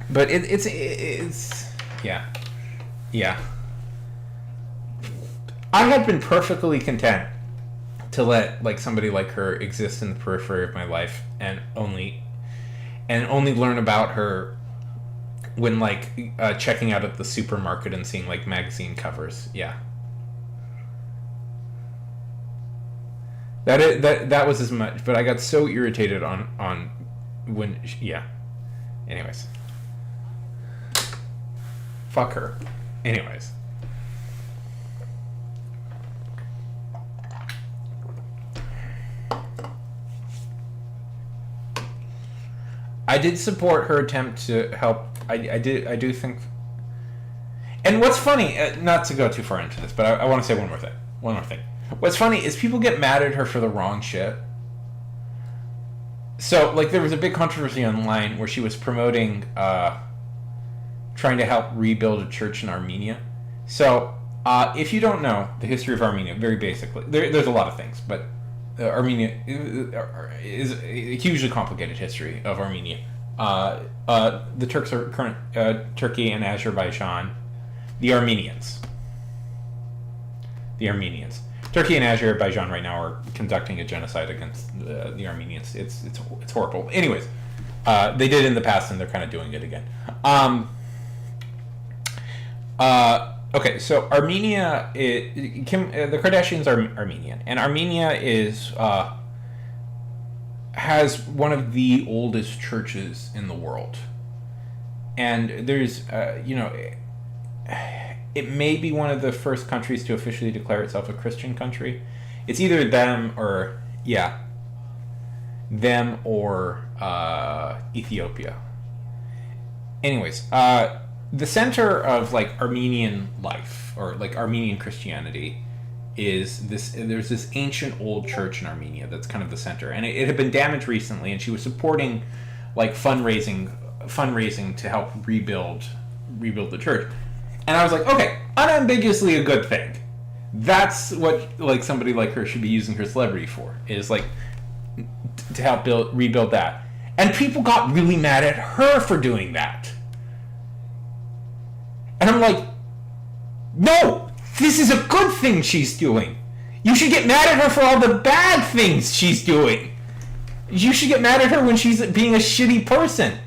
but it's I had been perfectly content to let, like, somebody like her exist in the periphery of my life and only learn about her when, like, checking out at the supermarket and seeing, like, magazine covers. That was as much, but I got so irritated on when anyways, fuck her. Anyways, I did support her attempt to help. I do think. And what's funny, not to go too far into this, but I want to say one more thing. What's funny is people get mad at her for the wrong shit. So, like, there was a big controversy online where she was promoting trying to help rebuild a church in Armenia. So, if you don't know the history of Armenia, very basically, there's a lot of things, but Armenia is a hugely complicated history of Armenia. The Turks are current Turkey and Azerbaijan. The Armenians. Turkey and Azerbaijan right now are conducting a genocide against the Armenians. It's horrible. Anyways, they did it in the past, and they're kind of doing it again. Okay, so Armenia, the Kardashians are Armenian, and Armenia has one of the oldest churches in the world, and there's it may be one of the first countries to officially declare itself a Christian country. It's either them or Ethiopia. Anyways, the center of, like, Armenian life, or, like, Armenian Christianity, is this. There's this ancient old church in Armenia that's kind of the center, and it had been damaged recently, and she was supporting, like, fundraising to help rebuild the church. And I was like, okay, unambiguously a good thing. That's what, like, somebody like her should be using her celebrity for, is, like, to help rebuild that. And people got really mad at her for doing that. And I'm like, no, this is a good thing she's doing. You should get mad at her for all the bad things she's doing. You should get mad at her when she's being a shitty person.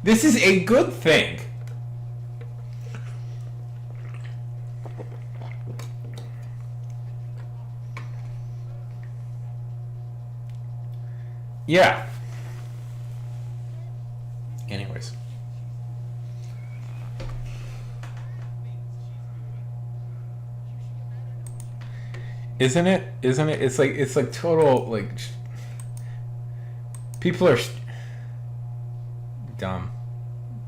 This is a good thing. Yeah. Anyways. Isn't it? Isn't it? It's like total like people are dumb.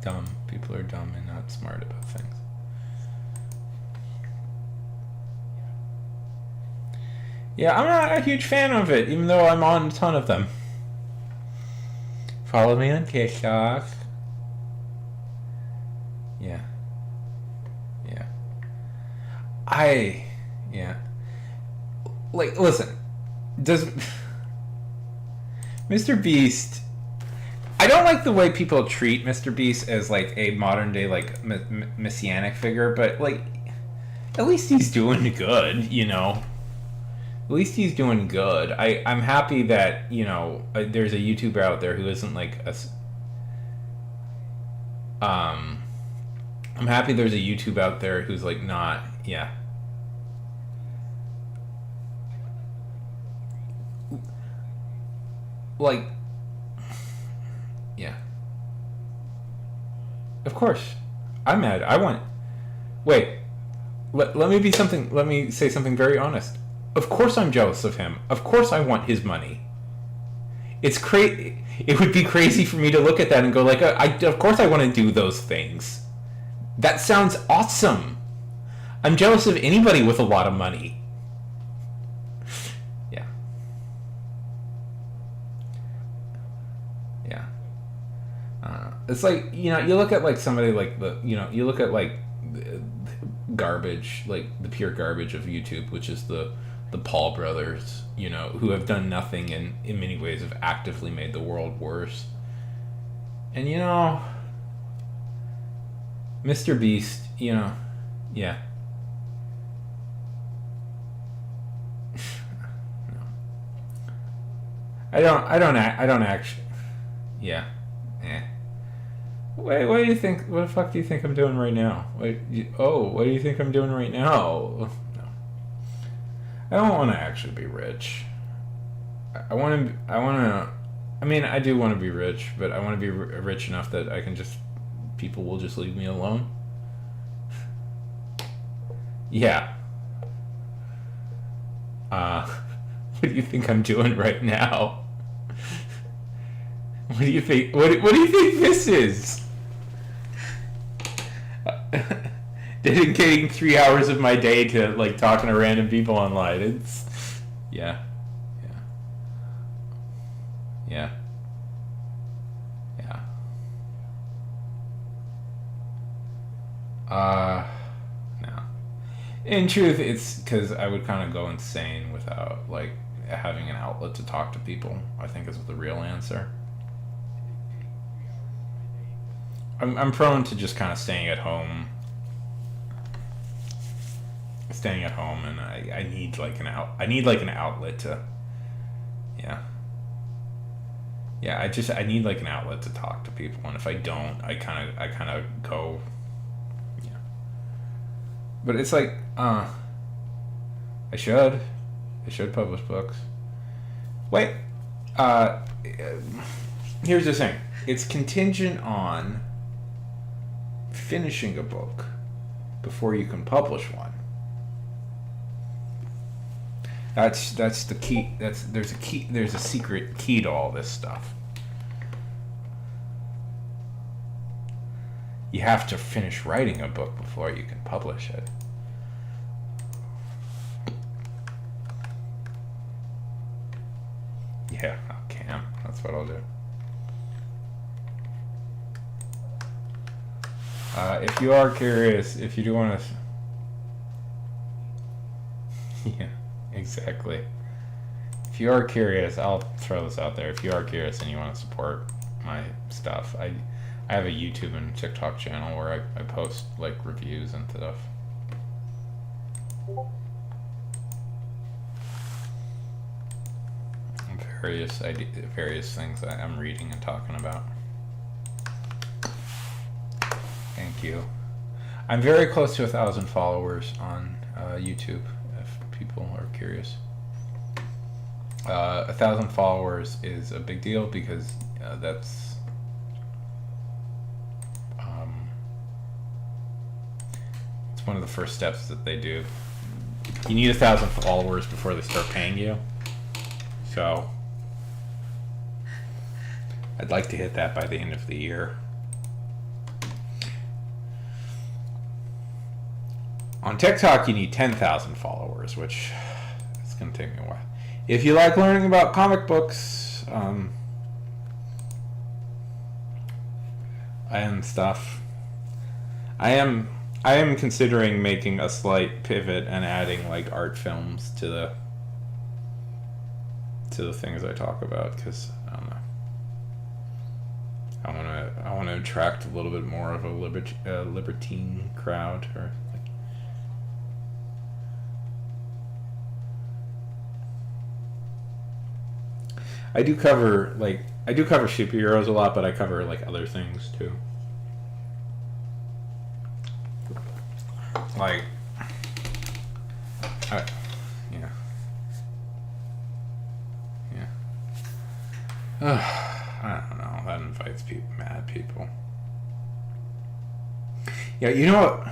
Dumb. People are dumb and not smart about things. Yeah, I'm not a huge fan of it, even though I'm on a ton of them. Follow me on TikTok. Yeah. Yeah. I yeah. Like listen, does Mr. Beast I don't like the way people treat Mr. Beast as like a modern day like messianic figure, but like at least he's doing good, you know. At least he's doing good. I'm happy that there's a YouTuber out there who isn't like a. I'm happy there's a YouTube out there who's like not like yeah. Of course, I'm mad. I want. Wait, let me be something. Let me say something very honest. Of course, I'm jealous of him. Of course, I want his money. It's crazy. It would be crazy for me to look at that and go like, of course, I want to do those things. That sounds awesome. I'm jealous of anybody with a lot of money. Yeah. Yeah. It's like you look at like somebody like you look at like garbage, like the pure garbage of YouTube, which is the Paul brothers, who have done nothing and in many ways have actively made the world worse. And Mr. Beast, yeah. No. I don't actually. Yeah. What do you think? What the fuck do you think I'm doing right now? What do you think I'm doing right now? No. I don't want to actually be rich. I want to. I mean, I do want to be rich, but I want to be rich enough that I can just. People will just leave me alone. Yeah. What do you think I'm doing right now? What do you think? What do you think this is? Dedicating 3 hours of my day to like talking to random people online. It's yeah. No. In truth, it's because I would kind of go insane without like having an outlet to talk to people. I think is the real answer. I'm prone to just kind of staying at home, and I need like an outlet to, yeah. I need like an outlet to talk to people, and if I don't, I kind of go, yeah. But it's like, I should publish books. Wait, here's the thing. It's contingent on finishing a book before you can publish one. That's the key. There's a secret key to all this stuff. You have to finish writing a book before you can publish it. Yeah, okay, that's what I'll do. If you are curious, if you do want to... Yeah, exactly. If you are curious, I'll throw this out there. If you are curious and you want to support my stuff, I have a YouTube and TikTok channel where I post like reviews and stuff. Various things that I'm reading and talking about. Thank you. I'm very close to 1,000 followers on YouTube, if people are curious. 1,000 followers is a big deal because that's it's one of the first steps that they do. You need 1,000 followers before they start paying you. So I'd like to hit that by the end of the year. On TikTok, you need 10,000 followers, which is going to take me a while. If you like learning about comic books and stuff, I am considering making a slight pivot and adding like art films to the things I talk about, because I don't know. I want to attract a little bit more of a libertine crowd, or like. I do cover superheroes a lot, but I cover like other things too. Like, yeah. I don't know. That invites mad people. Yeah, you know what?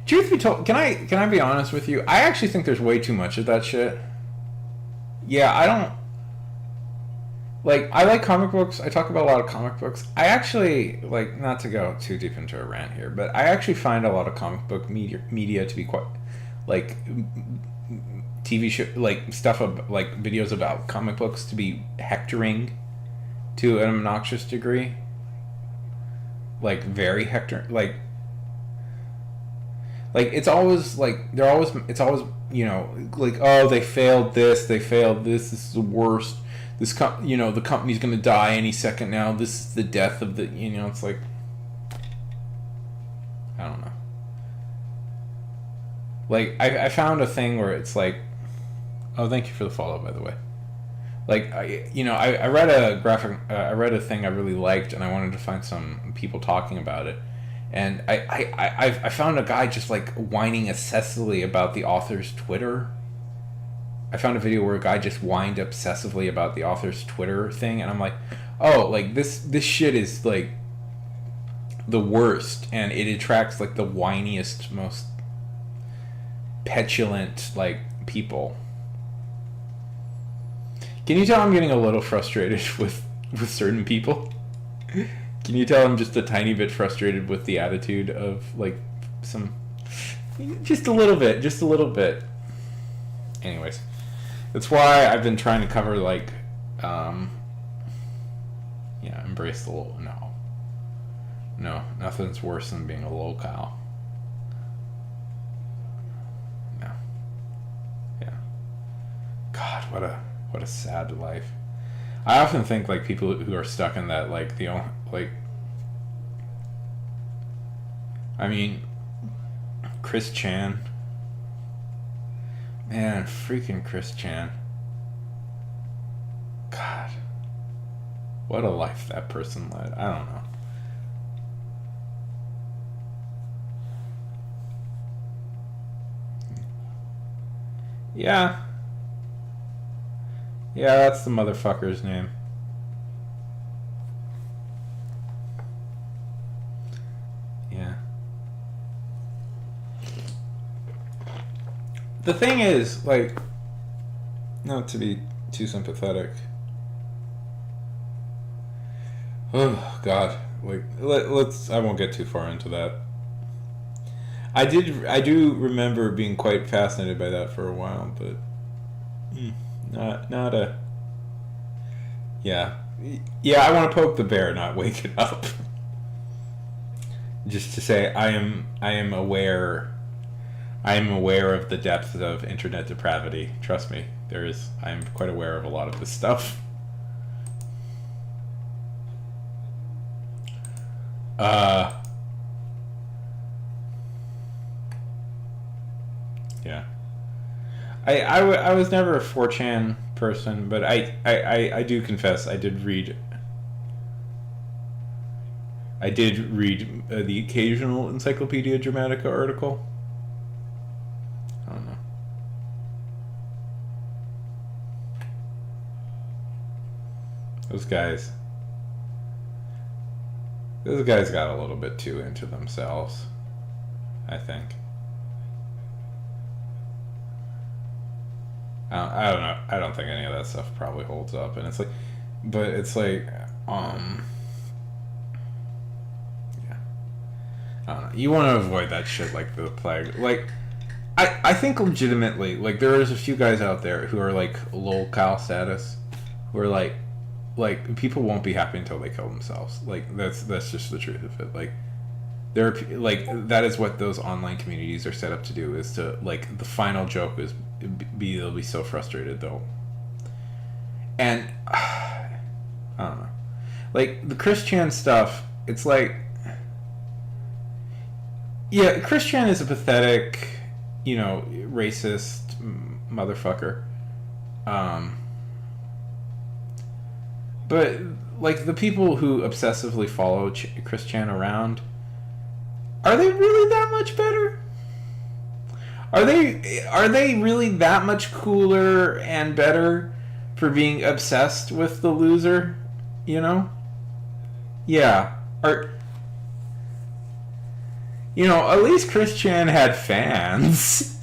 Truth be told, can I be honest with you? I actually think there's way too much of that shit. Yeah, I don't. Like, I like comic books. I talk about a lot of comic books. I actually, like, not to go too deep into a rant here, but I actually find a lot of comic book media to be quite, like, TV show, like, stuff, like, videos about comic books to be hectoring to an obnoxious degree. Like, very like, it's always, like, it's always, you know, like, oh, they failed this, this is the worst. The company's gonna die any second now. This is the death of the, it's like, I don't know. Like, I found a thing where it's like, oh, thank you for the follow, by the way. Like, I read I read a thing I really liked, and I wanted to find some people talking about it. And I found a guy just, like, whining obsessively about the author's Twitter. I found a video where a guy just whined obsessively about the author's Twitter thing, and I'm like, oh, like, this shit is, like, the worst, and it attracts, like, the whiniest, most petulant, like, people. Can you tell I'm getting a little frustrated with certain people? Can you tell I'm just a tiny bit frustrated with the attitude of, like, just a little bit. Anyways. That's why I've been trying to cover, like, embrace the low. No, nothing's worse than being a locale. No. Yeah. God, what a sad life. I often think, like, people who are stuck in that, like, Chris Chan. Man, freaking Chris Chan. God. What a life that person led. I don't know. Yeah. Yeah, that's the motherfucker's name. Yeah. The thing is, like, not to be too sympathetic. Oh, God. Like, let's, I won't get too far into that. I do remember being quite fascinated by that for a while, but not a. Yeah, I want to poke the bear, not wake it up. Just to say, I am aware of the depth of internet depravity. Trust me, I am quite aware of a lot of this stuff. Yeah. I was never a 4chan person, but I do confess I did read the occasional Encyclopedia Dramatica article. I don't know. Those guys. Those guys got a little bit too into themselves, I think. I don't know. I don't think any of that stuff probably holds up, and it's like, but it's like, yeah. I don't know. You want to avoid that shit like the plague. Like, I think legitimately, like, there is a few guys out there who are like lol Kyle status, who are like people won't be happy until they kill themselves. Like that's just the truth of it. Like there are like that is what those online communities are set up to do, is to like the final joke is they'll be so frustrated though. And I don't know. Like the Chris Chan stuff, it's like, yeah, Chris Chan is a pathetic, you know, racist motherfucker. But like the people who obsessively follow Chris Chan around, are they really that much better? Are they really that much cooler and better for being obsessed with the loser? You know? Yeah. You know, at least Chris Chan had fans.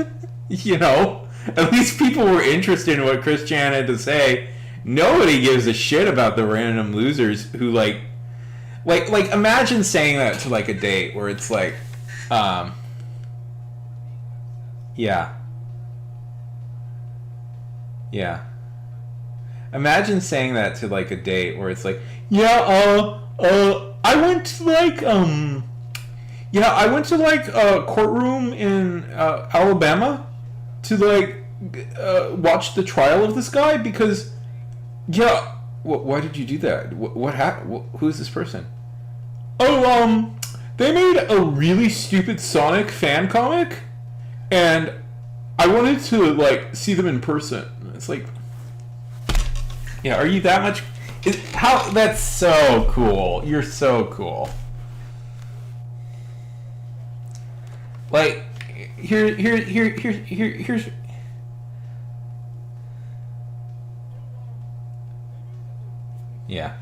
You know? At least people were interested in what Chris Chan had to say. Nobody gives a shit about the random losers who like imagine saying that to like a date where it's like, yeah. Imagine saying that to like a date where it's like, yeah, I went to like, I went to like a courtroom in Alabama to like watch the trial of this guy because. Yeah, why did you do that? What happened? Who is this person? Oh, they made a really stupid Sonic fan comic, and I wanted to like see them in person. It's like, yeah, are you that much? How? That's so cool. You're so cool. Like, here's. Yeah.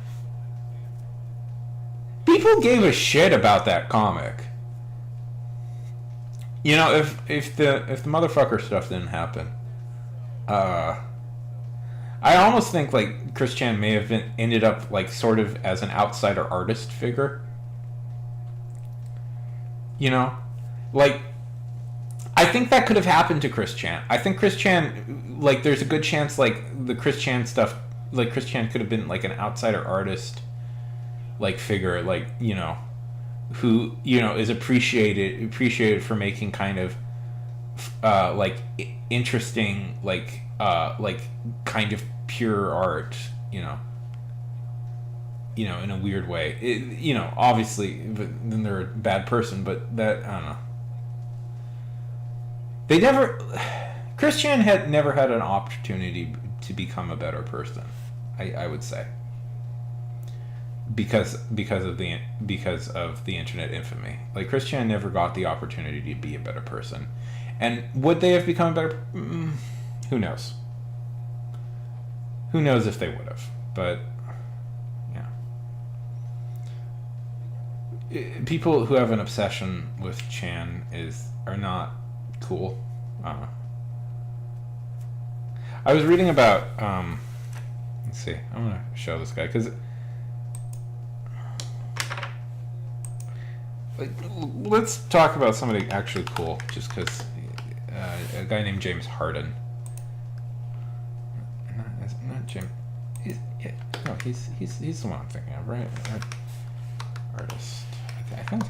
People gave a shit about that comic. You know, if the motherfucker stuff didn't happen, I almost think like Chris Chan may have ended up like sort of as an outsider artist figure. You know, like I think that could have happened to Chris Chan. I think Chris Chan, like, there's a good chance like the Chris Chan stuff. Like Chris Chan could have been like an outsider artist, like figure, like, you know, who, you know, is appreciated for making kind of like interesting, like kind of pure art, you know, in a weird way. You know, obviously, but then they're a bad person. But that, I don't know. They never. Chris Chan had never had an opportunity to become a better person. I would say, because of the internet infamy. Like Chris Chan never got the opportunity to be a better person, and would they have become a better? Who knows? Who knows if they would have? But yeah, people who have an obsession with Chan are not cool. I was reading about. Let's see. I'm gonna show this guy because. Let's talk about somebody actually cool, just because a guy named James Harden. Not Jim. He's the one I'm thinking of, right? Artist. I think.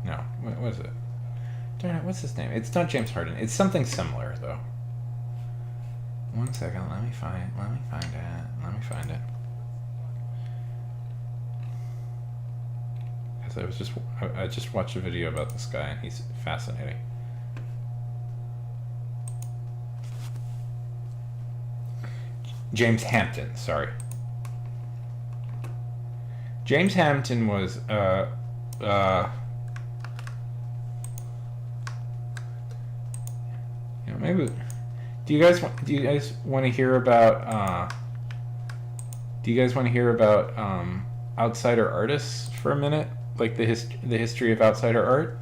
No. What is it? Darn it! What's his name? It's not James Harden. It's something similar though. 1 second. Let me find it. I just watched a video about this guy and he's fascinating. James Hampton, sorry. James Hampton was maybe do you guys want to hear about Do you guys want to hear about outsider artists for a minute? Like the history of outsider art?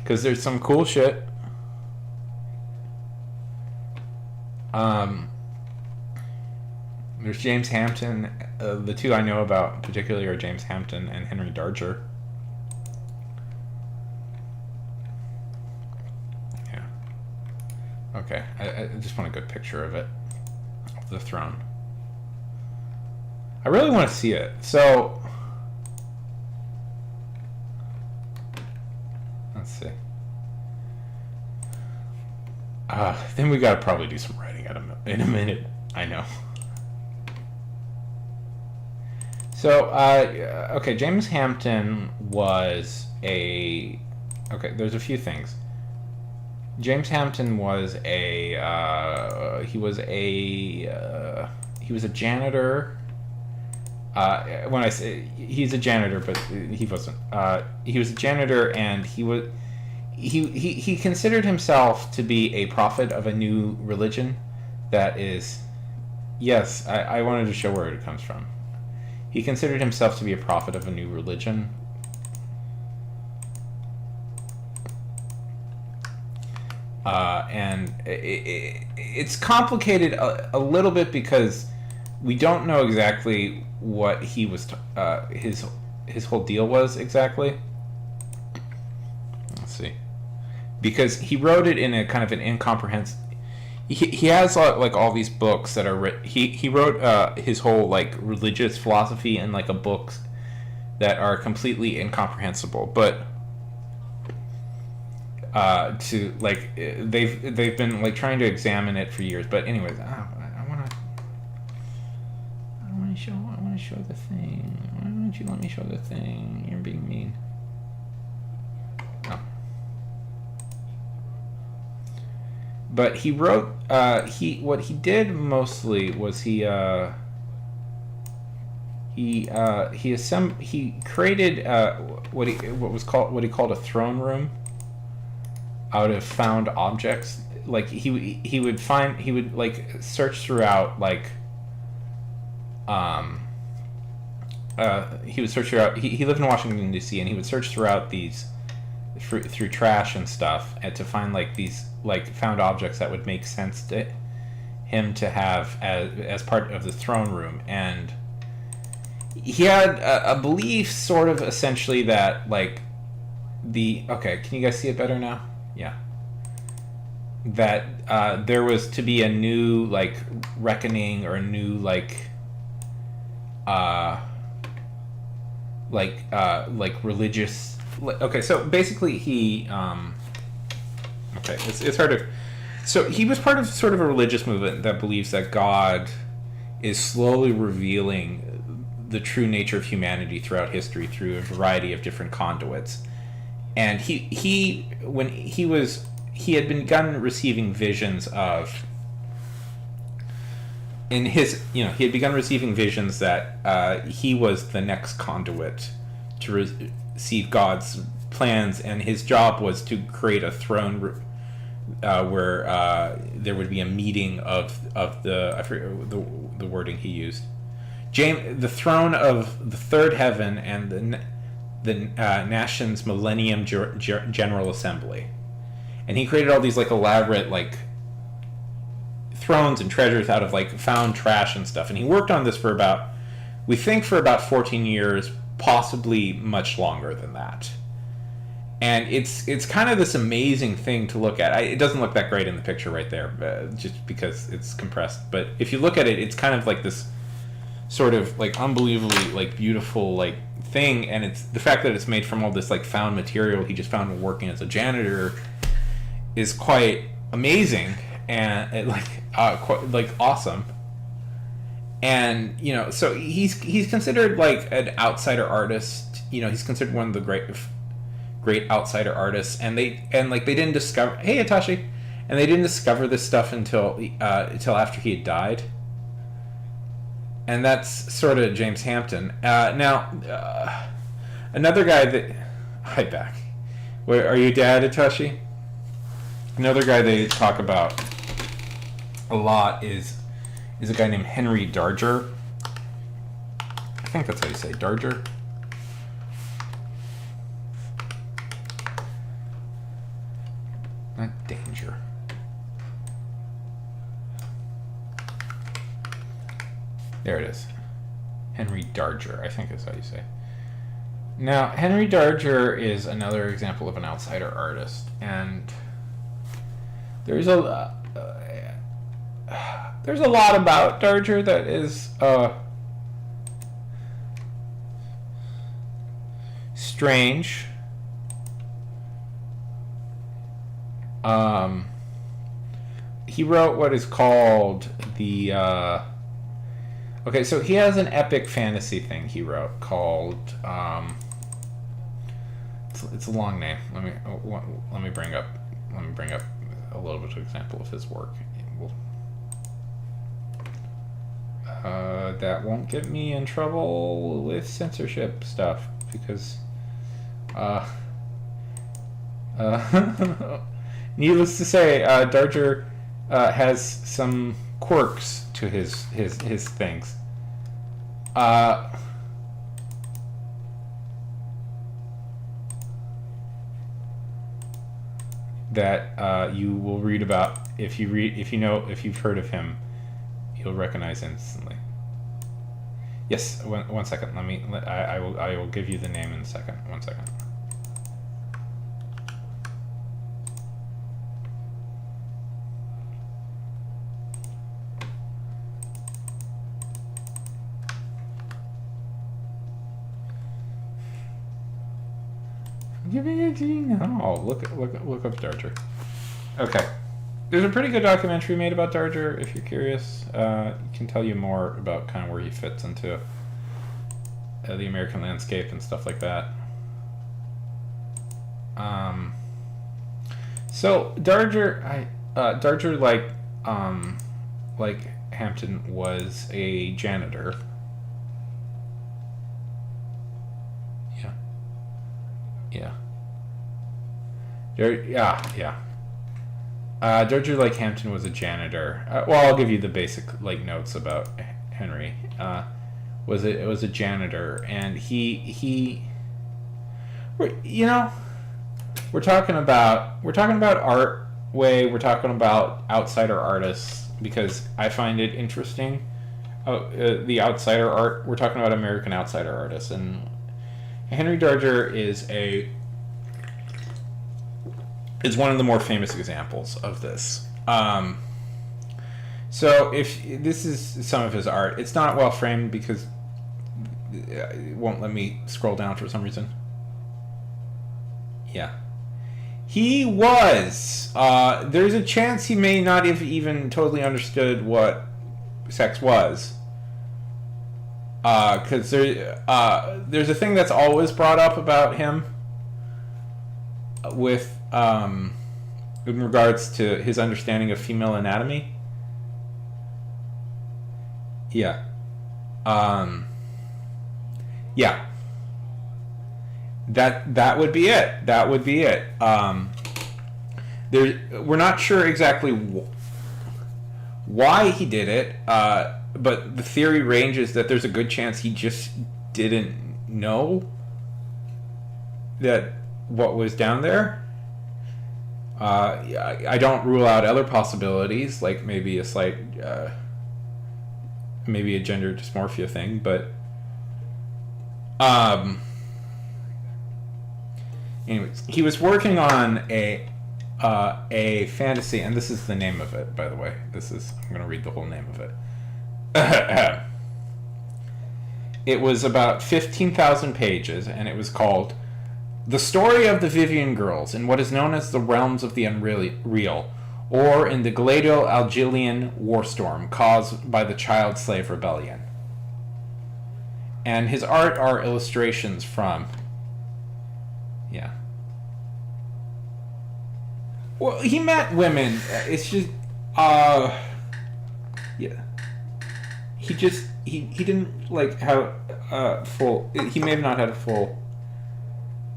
Because there's some cool shit. There's James Hampton. The two I know about particularly are James Hampton and Henry Darger. Yeah. Okay, I just want a good picture of it. Of the throne. I really want to see it. So, let's see. Then we gotta probably do some writing in a minute. I know. So, okay, James Hampton was a... Okay, there's a few things. James Hampton was a... he was a janitor. When I say... He's a janitor, but he wasn't. He was a janitor, and he was... He considered himself to be a prophet of a new religion that is... Yes, I wanted to show where it comes from. He considered himself to be a prophet of a new religion. And it's complicated a little bit because we don't know exactly what he was... his whole deal was exactly. Let's see. Because he wrote it in a kind of an incomprehensible... He has like all these books that are written. He wrote his whole like religious philosophy in like a books that are completely incomprehensible. But to like they've been like trying to examine it for years. But anyways, I want to show the thing. Why don't you let me show the thing? You're being mean. But he wrote. What he did mostly was he created what he called a throne room out of found objects. Like he would like search throughout like he would search throughout. He lived in Washington D.C. and he would search throughout these through trash and stuff and to find like these like found objects that would make sense to him to have as part of the throne room. And he had a belief sort of essentially that like okay, can you guys see it better now? Yeah. That there was to be a new like reckoning or a new like religious... Okay, so basically he okay, it's hard to... So he was part of sort of a religious movement that believes that God is slowly revealing the true nature of humanity throughout history through a variety of different conduits. And he had begun receiving visions of... he had begun receiving visions that he was the next conduit to receive God's plans, and his job was to create a throne where there would be a meeting of the... I forget the wording he used. The throne of the third heaven and the nation's Millennium General Assembly. And he created all these like elaborate like thrones and treasures out of like found trash and stuff. And he worked on this for about 14 years, possibly much longer than that. And it's kind of this amazing thing to look at. It doesn't look that great in the picture right there, just because it's compressed. But if you look at it, it's kind of like this sort of like unbelievably like beautiful like thing. And it's the fact that it's made from all this like found material he just found working as a janitor is quite amazing and quite awesome. And so he's considered like an outsider artist. He's considered one of the great outsider artists, and they didn't discover... Hey, Atashi. And they didn't discover this stuff until after he had died. And that's sort of James Hampton. Now, another guy that... Hi, back. Where are you, Dad, Atashi? Another guy they talk about a lot is is a guy named Henry Darger. I think that's how you say Darger. Not danger. There it is. Henry Darger, I think is how you say. Now, Henry Darger is another example of an outsider artist, and there's a lot about Darger that is strange. He wrote what is called the okay, so he has an epic fantasy thing he wrote called it's a long name. Let me bring up a little bit of an example of his work. That won't get me in trouble with censorship stuff because needless to say, Darger has some quirks to his things. That you will read about if you've heard of him, you'll recognize instantly. Yes, one second. I will give you the name in a second. 1 second. Giving it to you now. Look up Darger. Okay, there's a pretty good documentary made about Darger. If you're curious, it can tell you more about kind of where he fits into the American landscape and stuff like that. So Darger, Darger, like Hampton, was a janitor. Yeah. Darger, like Hampton, was a janitor. Well, I'll give you the basic notes about Henry. Was a janitor, and he we're talking about art way. We're talking about outsider artists because I find it interesting. The outsider art. We're talking about American outsider artists, and Henry Darger is one of the more famous examples of this. So if this is some of his art, it's not well framed because it won't let me scroll down for some reason. Yeah. He was. There's a chance he may not have even totally understood what sex was. Because there's a thing that's always brought up about him with in regards to his understanding of female anatomy. Yeah. Yeah. That would be it. We're not sure exactly why he did it, but the theory ranges that there's a good chance he just didn't know that what was down there. I don't rule out other possibilities, like maybe a slight, maybe a gender dysmorphia thing, but anyways, he was working on a fantasy, and this is the name of it, by the way. I'm going to read the whole name of it. It was about 15,000 pages, and it was called The Story of the Vivian Girls in what is known as the Realms of the Unreal, or in the Glado-Algelian Warstorm caused by the Child Slave Rebellion. And his art are illustrations from... Yeah. Well, he met women. It's just... Yeah. He didn't, have full... He may have not had a full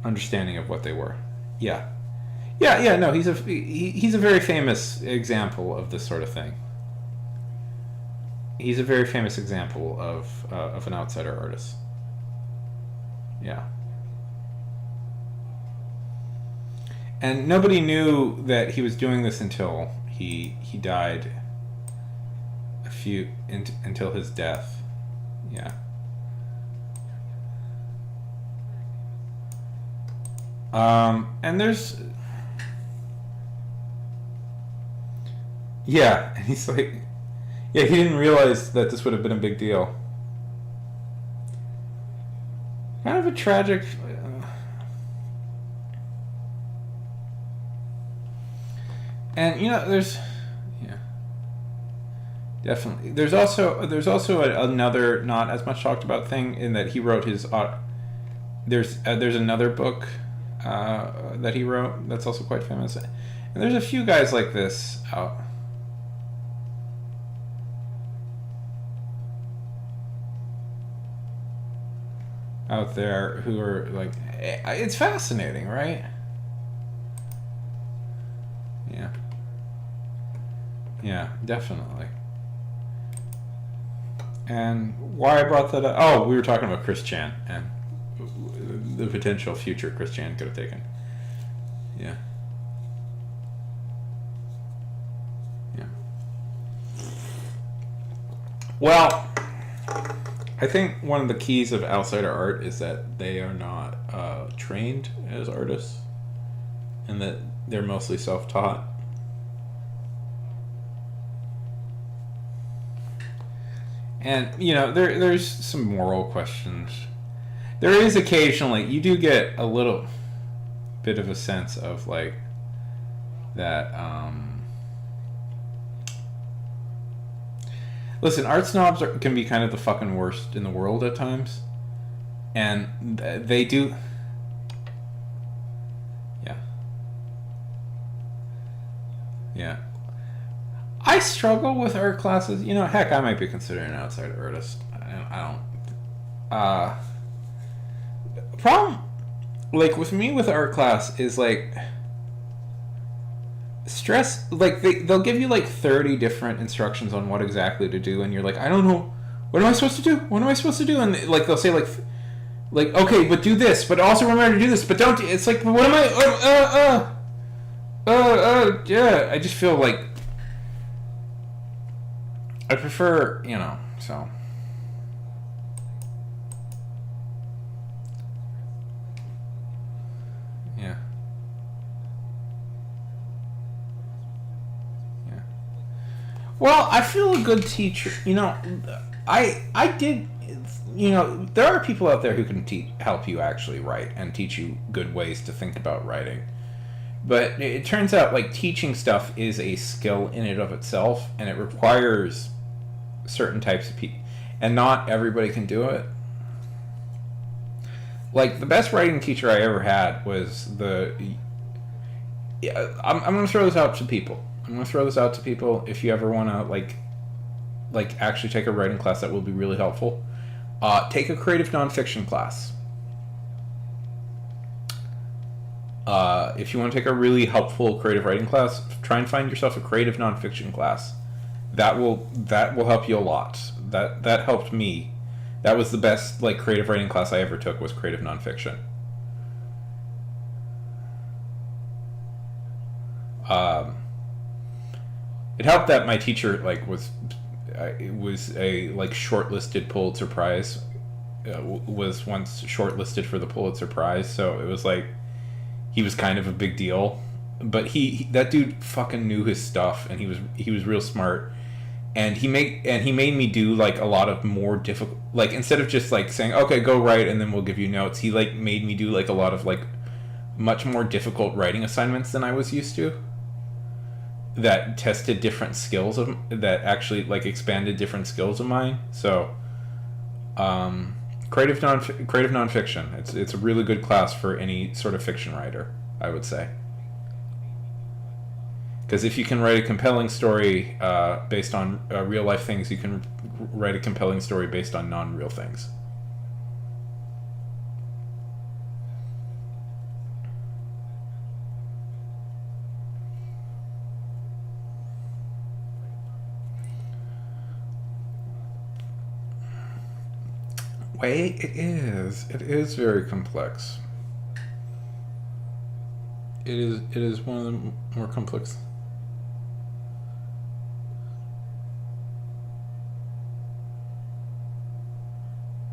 understanding of what they were. Yeah. No, he's a very famous example of this sort of thing. he's a very famous example of an outsider artist. Yeah. And nobody knew that he was doing this until he died until his death. Yeah. And there's yeah, and he's like, yeah, he didn't realize that this would have been a big deal. Kind of a tragic. And there's, yeah, definitely. There's also another not as much talked about thing in that he wrote his. There's another book that he wrote that's also quite famous, and there's a few guys like this out there who are like, it's fascinating, right? Yeah. Yeah, definitely. And why I brought that up? Oh, we were talking about Chris Chan and the potential future Chris Chan could have taken. Yeah. Yeah. Well, I think one of the keys of outsider art is that they are not trained as artists, and that they're mostly self-taught. And there's some moral questions. There is occasionally you do get a little bit of a sense of like that. Listen, art snobs can be kind of the fucking worst in the world at times, and they do. Yeah. Yeah. I struggle with art classes. Heck, I might be considered an outsider artist. I don't. Problem, like with me with art class is like stress. Like they'll give you like 30 different instructions on what exactly to do, and you're like, I don't know. What am I supposed to do? What am I supposed to do? And like they'll say like okay, but do this, but also remember to do this, but don't. It's like, what am I? Yeah. I just feel like. I prefer, so. Yeah. Yeah. Well, I feel a good teacher. I did. There are people out there who can help you actually write and teach you good ways to think about writing. But it turns out like teaching stuff is a skill in and of itself, and it requires certain types of people, and not everybody can do it. Like the best writing teacher I ever had was I'm gonna throw this out to people. If you ever want to like actually take a writing class, that will be really helpful. Take a creative nonfiction class. If you want to take a really helpful creative writing class, try and find yourself a creative nonfiction class. That will help you a lot. That helped me. That was the best like creative writing class I ever took, was creative nonfiction. It helped that my teacher like was a like shortlisted Pulitzer Prize, was once shortlisted for the Pulitzer Prize, so it was like he was kind of a big deal. But that dude fucking knew his stuff, and he was real smart. And he made me do like a lot of more difficult, like instead of just like saying okay go write and then we'll give you notes, he like made me do like a lot of like much more difficult writing assignments than I was used to, that tested different skills that actually like expanded different skills of mine. So creative nonfiction, it's a really good class for any sort of fiction writer, I would say. Because if you can write a compelling story based on real life things, you can write a compelling story based on non-real things. way, it is. It is very complex. It is. It is one of the more complex.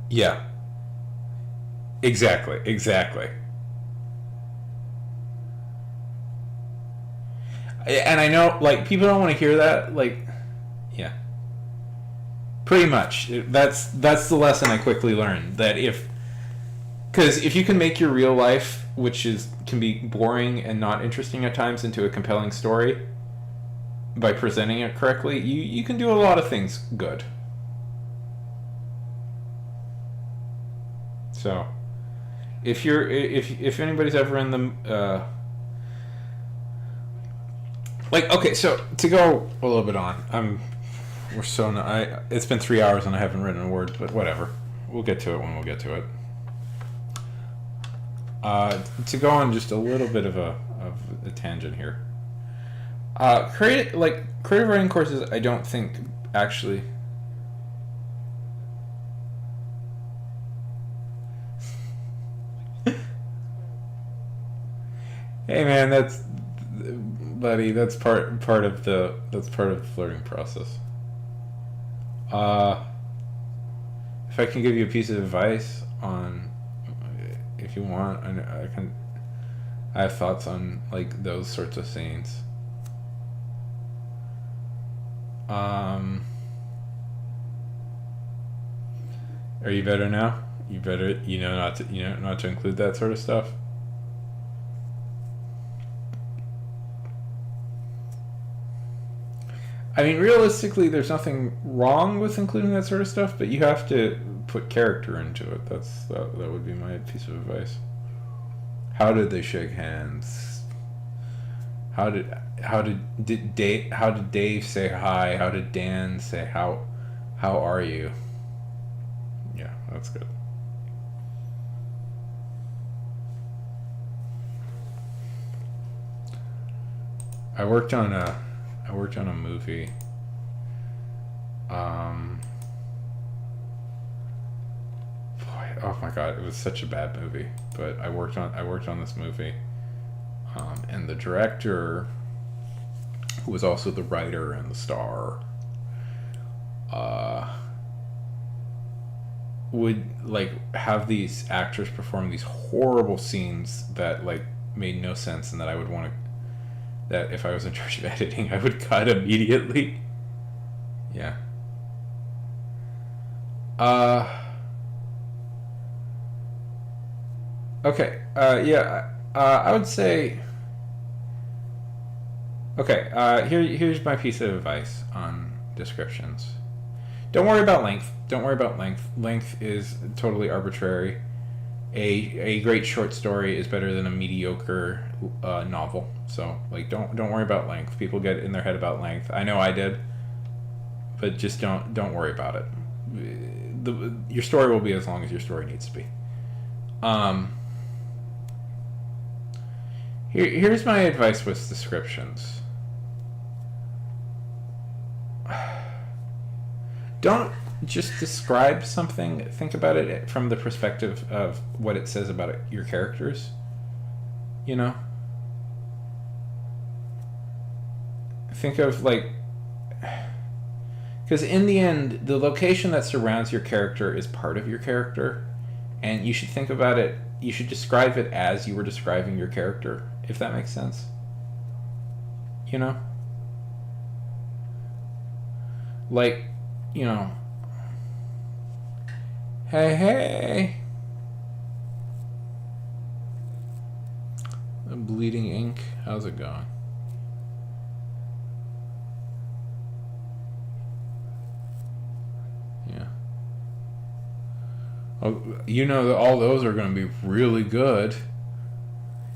Yeah. Exactly. Exactly. And I know, like, people don't want to hear that. Like, yeah, pretty much. That's the lesson I quickly learned. That because if you can make your real life, which is can be boring and not interesting at times, into a compelling story by presenting it correctly, you can do a lot of things good. So, if anybody's ever in the like, okay, so to go a little bit on, we're so not, it's been 3 hours and I haven't written a word, but whatever, we'll get to it when we'll get to it. To go on just a little bit of a tangent here. Creative writing courses, I don't think actually. Hey man, that's buddy. That's part of the flirting process. Uh, if I can give you a piece of advice on, if you want, I can. I have thoughts on like those sorts of scenes. Um, are you better now? You better, not to include that sort of stuff. I mean, realistically, there's nothing wrong with including that sort of stuff, but you have to put character into it. That would be my piece of advice. How did they shake hands? How did Dave say hi? How did Dan say how are you? Yeah, that's good. I worked on a movie. Um, Boy, oh my god, it was such a bad movie. But I worked on this movie, and the director, who was also the writer and the star, uh, would like have these actors perform these horrible scenes that like made no sense, and that I would want to that if I was in charge of editing, I would cut immediately. Yeah. Uh. Okay. Yeah. I would say. Okay. Here's my piece of advice on descriptions. Don't worry about length. Don't worry about length. Length is totally arbitrary. A great short story is better than a mediocre novel. So like don't worry about length. People get in their head about length. I know I did, but just don't worry about it. Your story will be as long as your story needs to be. Um, here's my advice with descriptions. Don't just describe something. Think about it from the perspective of what it says about your characters. You know, think of like, because in the end, the location that surrounds your character is part of your character, and you should think about it. You should describe it as you were describing your character, if that makes sense. You know, like, you know, hey, bleeding ink. How's it going? Yeah. Oh, you know that all those are going to be really good.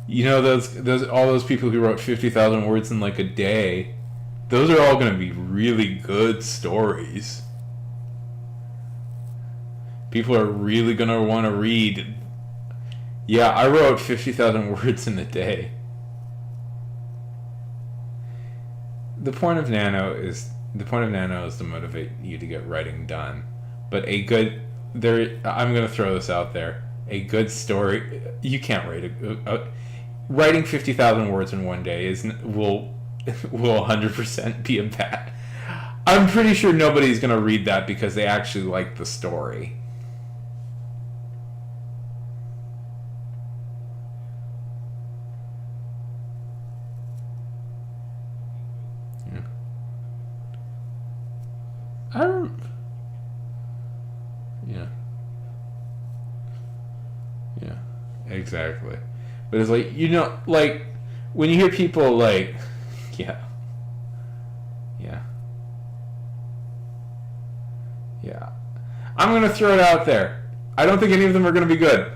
You know those all those people who wrote 50,000 words in like a day. Those are all going to be really good stories. People are really going to want to read. Yeah, I wrote 50,000 words in a day. The point of Nano is to motivate you to get writing done. But a good there. I'm gonna throw this out there. A good story. You can't write writing 50,000 words in one day will 100% be a bad. I'm pretty sure nobody's gonna read that because they actually like the story. Yeah. I don't. Yeah. Yeah. Exactly. But it's like, like when you hear people like, yeah, yeah, yeah. I'm gonna throw it out there. I don't think any of them are gonna be good.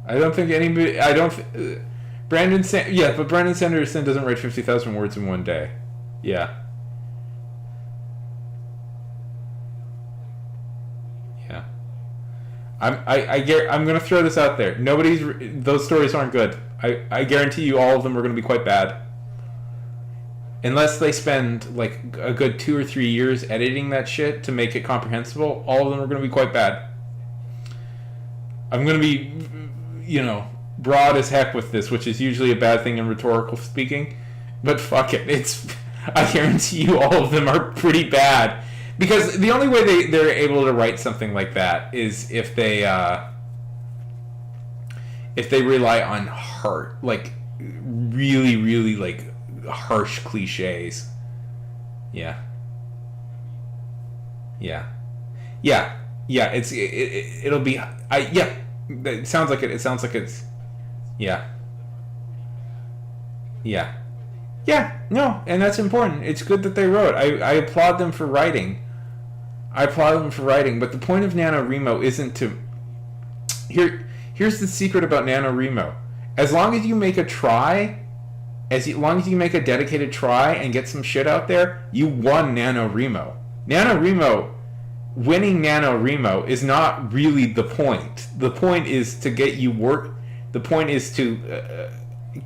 I don't think anybody. I don't. Yeah, but Brandon Sanderson doesn't write 50,000 words in one day. Yeah. Yeah. I'm gonna throw this out there. Those stories aren't good. I guarantee you all of them are gonna be quite bad. Unless they spend like a good 2 or 3 years editing that shit to make it comprehensible, all of them are gonna be quite bad. I'm gonna be, broad as heck with this, which is usually a bad thing in rhetorical speaking. But fuck it, I guarantee you all of them are pretty bad. Because the only way they're able to write something like that is if they rely on like really, really like harsh cliches. Yeah. Yeah. Yeah. Yeah. It'll be. Yeah. It sounds like it. It sounds like it's. Yeah. Yeah. Yeah. No, and that's important. It's good that they wrote. I applaud them for writing. But the point of NaNoWriMo isn't to. Here's the secret about NaNoWriMo. As long as you make a try, as long as you make a dedicated try and get some shit out there, you won NaNoWriMo. Winning NaNoWriMo is not really the point. The point is to get you work. The point is to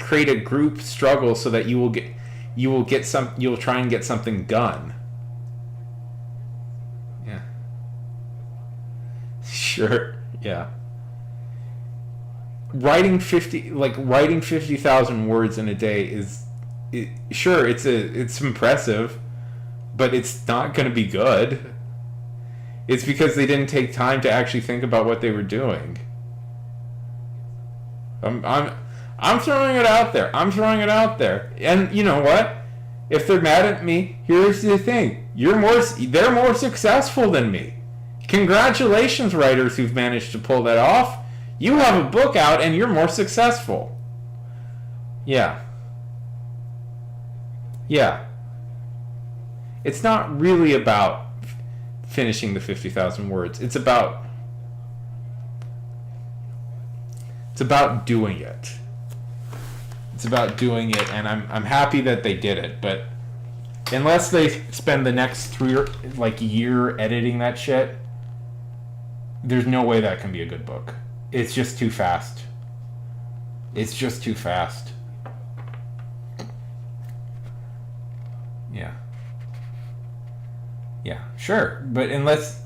create a group struggle so that you'll try and get something done. Yeah. Sure. Yeah. Writing 50,000 words in a day sure, it's impressive, but it's not going to be good. It's because they didn't take time to actually think about what they were doing. I'm throwing it out there. And you know what? If they're mad at me, here's the thing. They're more successful than me. Congratulations, writers who've managed to pull that off. You have a book out and you're more successful. Yeah. Yeah. It's not really about finishing the 50,000 words. It's about doing it. And I'm happy that they did it, but unless they spend the next year editing that shit, there's no way that can be a good book. It's just too fast. Yeah. Yeah, sure. But unless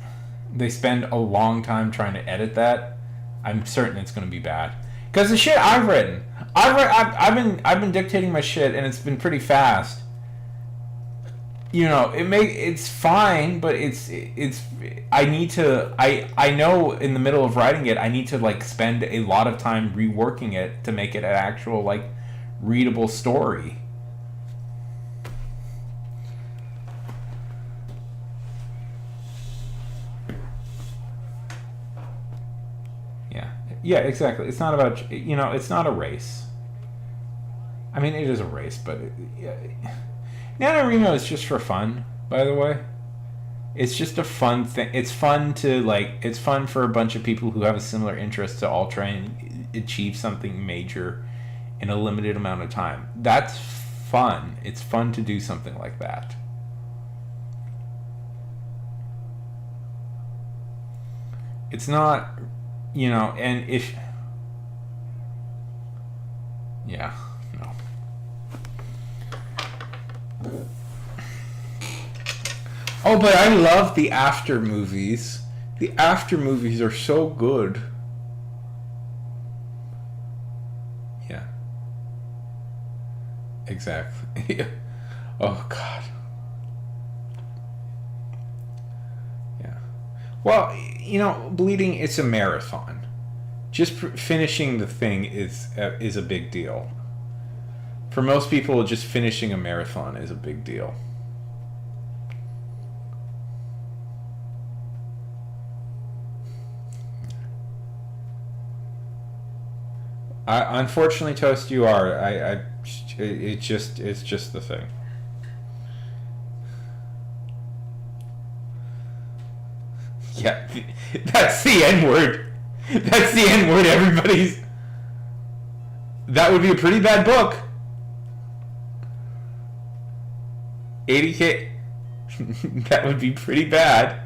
they spend a long time trying to edit that, I'm certain it's going to be bad. Because the shit I've written, I've been dictating my shit, and it's been pretty fast. It's fine, but I know in the middle of writing it, I need to spend a lot of time reworking it to make it an actual readable story. Yeah, exactly. It's not about, it's not a race. I mean, it is a race, but NaNoWriMo is just for fun, by the way. It's just a fun thing. It's fun for a bunch of people who have a similar interest to all try and achieve something major in a limited amount of time. That's fun. It's fun to do something like that. It's not, and if... Yeah, no. Oh, but I love the after movies. The after movies are so good. Yeah, exactly. Oh God. Yeah. Well, bleeding. It's a marathon. Just finishing the thing is a big deal. For most people, just finishing a marathon is a big deal. Unfortunately, Toast, you are. It's just the thing. Yeah, that's the N word. That's the N word. Everybody's. That would be a pretty bad book. 80K. That would be pretty bad.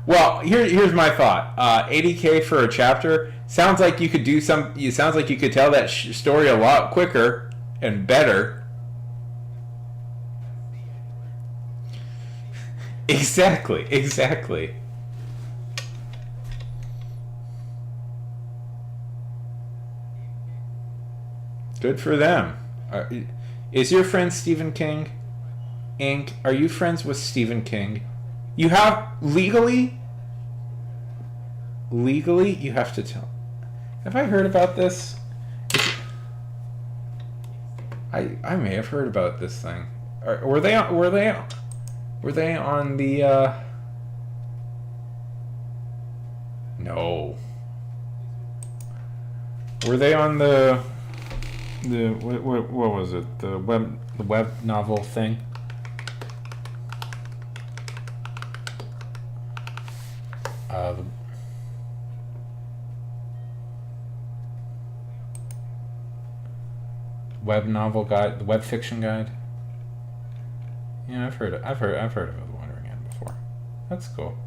Well, here's my thought. 80K for a chapter sounds like you could do some. It sounds like you could tell that story a lot quicker and better. Exactly. Good for them. Is your friend Stephen King? Inc. Are you friends with Stephen King? You have legally you have to tell. Have I heard about this? I may have heard about this thing. Were they on the no. Were they on the what was it? The web novel thing? The web novel guide, the web fiction guide. Yeah, I've heard of The Wandering End before. That's cool.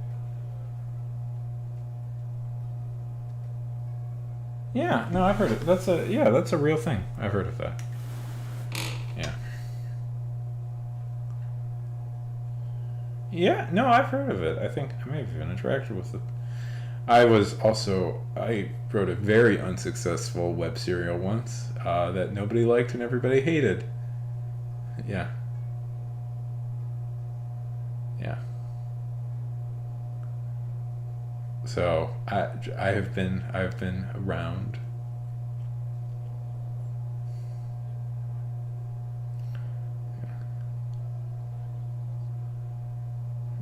Yeah, no, I've heard it. That's a real thing. I've heard of that. Yeah. Yeah, no, I've heard of it. I think I may have even interacted with it. I wrote a very unsuccessful web serial once that nobody liked and everybody hated. Yeah. Yeah. So I've been around.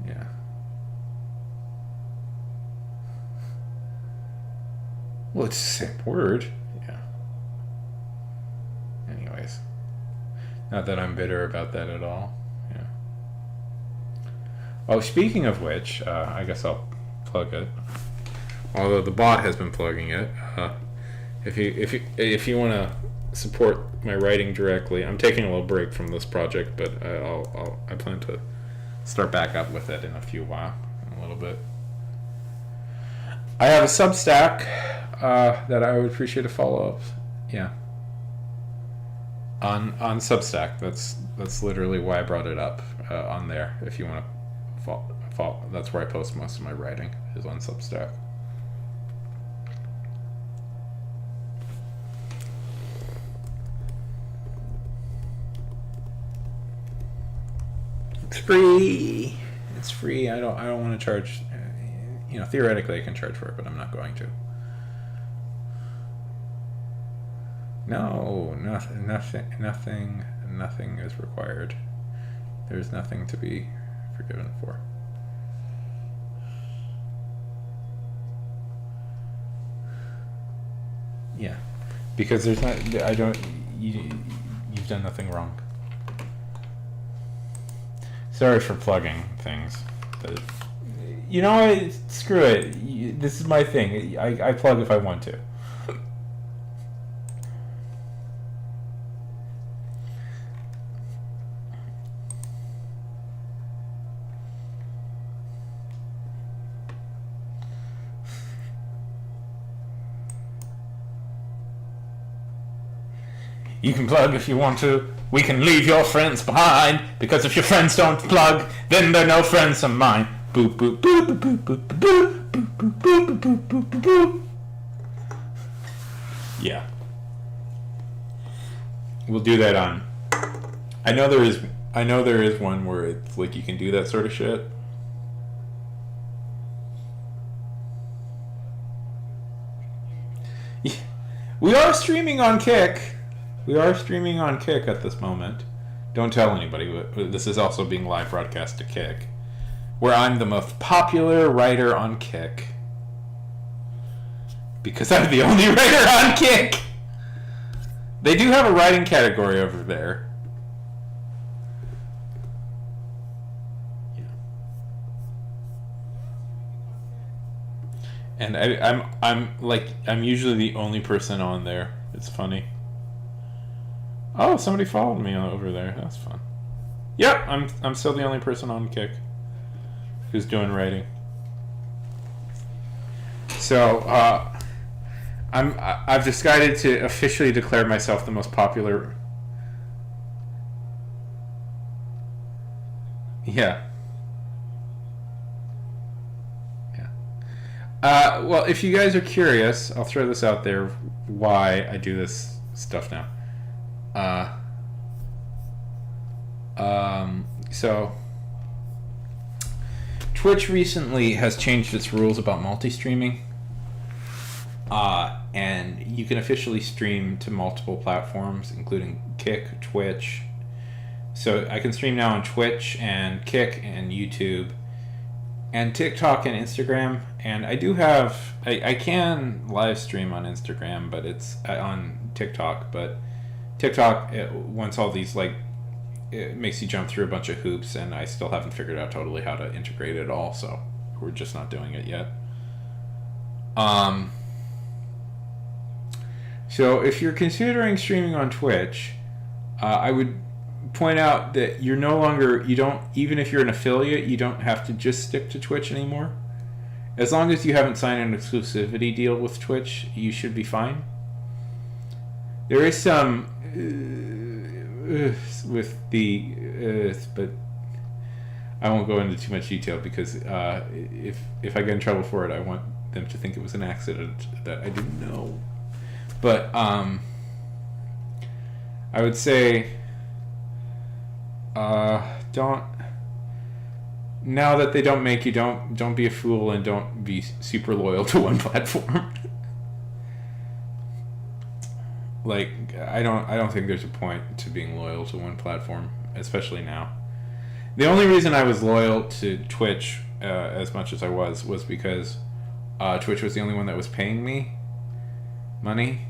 Yeah. Well, it's the same word. Yeah. Anyways, not that I'm bitter about that at all. Yeah. Oh, speaking of which, I guess I'll plug it. Although the bot has been plugging it. If you want to support my writing directly, I'm taking a little break from this project, but I plan to start back up with it in a little bit. I have a Substack that I would appreciate a follow up. Yeah. On Substack, that's literally why I brought it up on there. If you want to follow, that's where I post most of my writing is on Substack. It's free. It's free. I don't want to charge. Theoretically I can charge for it, but I'm not going to. No, nothing is required. There's nothing to be forgiven for. Yeah, because there's not. I don't. You've done nothing wrong. Sorry for plugging things, but screw it. This is my thing. I plug if I want to. You can plug if you want to. We can leave your friends behind, because if your friends don't plug, then they're no friends of mine. Boop boop boop boop boop boop boop boop boop boop boop boop boop boop. Yeah. We'll do that on. I know there is one where it's like you can do that sort of shit. Yeah. We are streaming on Kick. We are streaming on Kick at this moment. Don't tell anybody. This is also being live broadcast to Kick, where I'm the most popular writer on Kick. Because I'm the only writer on Kick. They do have a writing category over there. Yeah. And I'm usually the only person on there. It's funny. Oh, somebody followed me over there. That's fun. Yep, I'm still the only person on Kick who's doing writing. So, I've decided to officially declare myself the most popular. Yeah. Yeah. Well, if you guys are curious, I'll throw this out there why I do this stuff now. So Twitch recently has changed its rules about multi-streaming. And you can officially stream to multiple platforms, including Kick, Twitch. So I can stream now on Twitch and Kick and YouTube and TikTok and Instagram. And I do have, I can live stream on Instagram, but it's on TikTok. But TikTok, once all these, like, it makes you jump through a bunch of hoops, and I still haven't figured out totally how to integrate it all. So we're just not doing it yet. So if you're considering streaming on Twitch, I would point out that you don't, even if you're an affiliate, you don't have to just stick to Twitch anymore. As long as you haven't signed an exclusivity deal with Twitch, you should be fine. There is some with the but I won't go into too much detail because if I get in trouble for it, I want them to think it was an accident that I didn't know. But I would say don't, now that they don't make you, don't be a fool and don't be super loyal to one platform. Like, I don't think there's a point to being loyal to one platform, especially now. The only reason I was loyal to Twitch as much as I was because Twitch was the only one that was paying me money,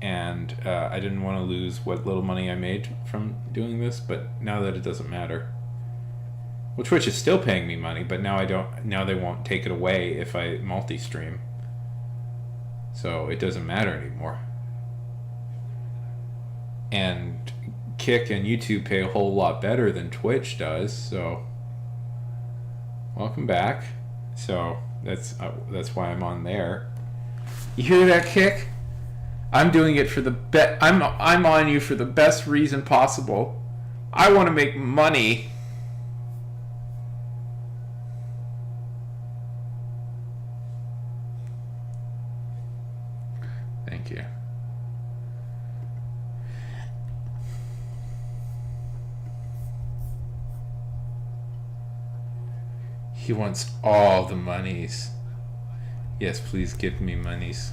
and I didn't want to lose what little money I made from doing this. But now that it doesn't matter, well, Twitch is still paying me money, but now they won't take it away if I multi-stream, so it doesn't matter anymore. And Kick and YouTube pay a whole lot better than Twitch does, so welcome back. So that's why I'm on there. You hear that, Kick? I'm doing it for the I'm on you for the best reason possible. I want to make money. Thank you. He wants all the monies. Yes, please give me monies.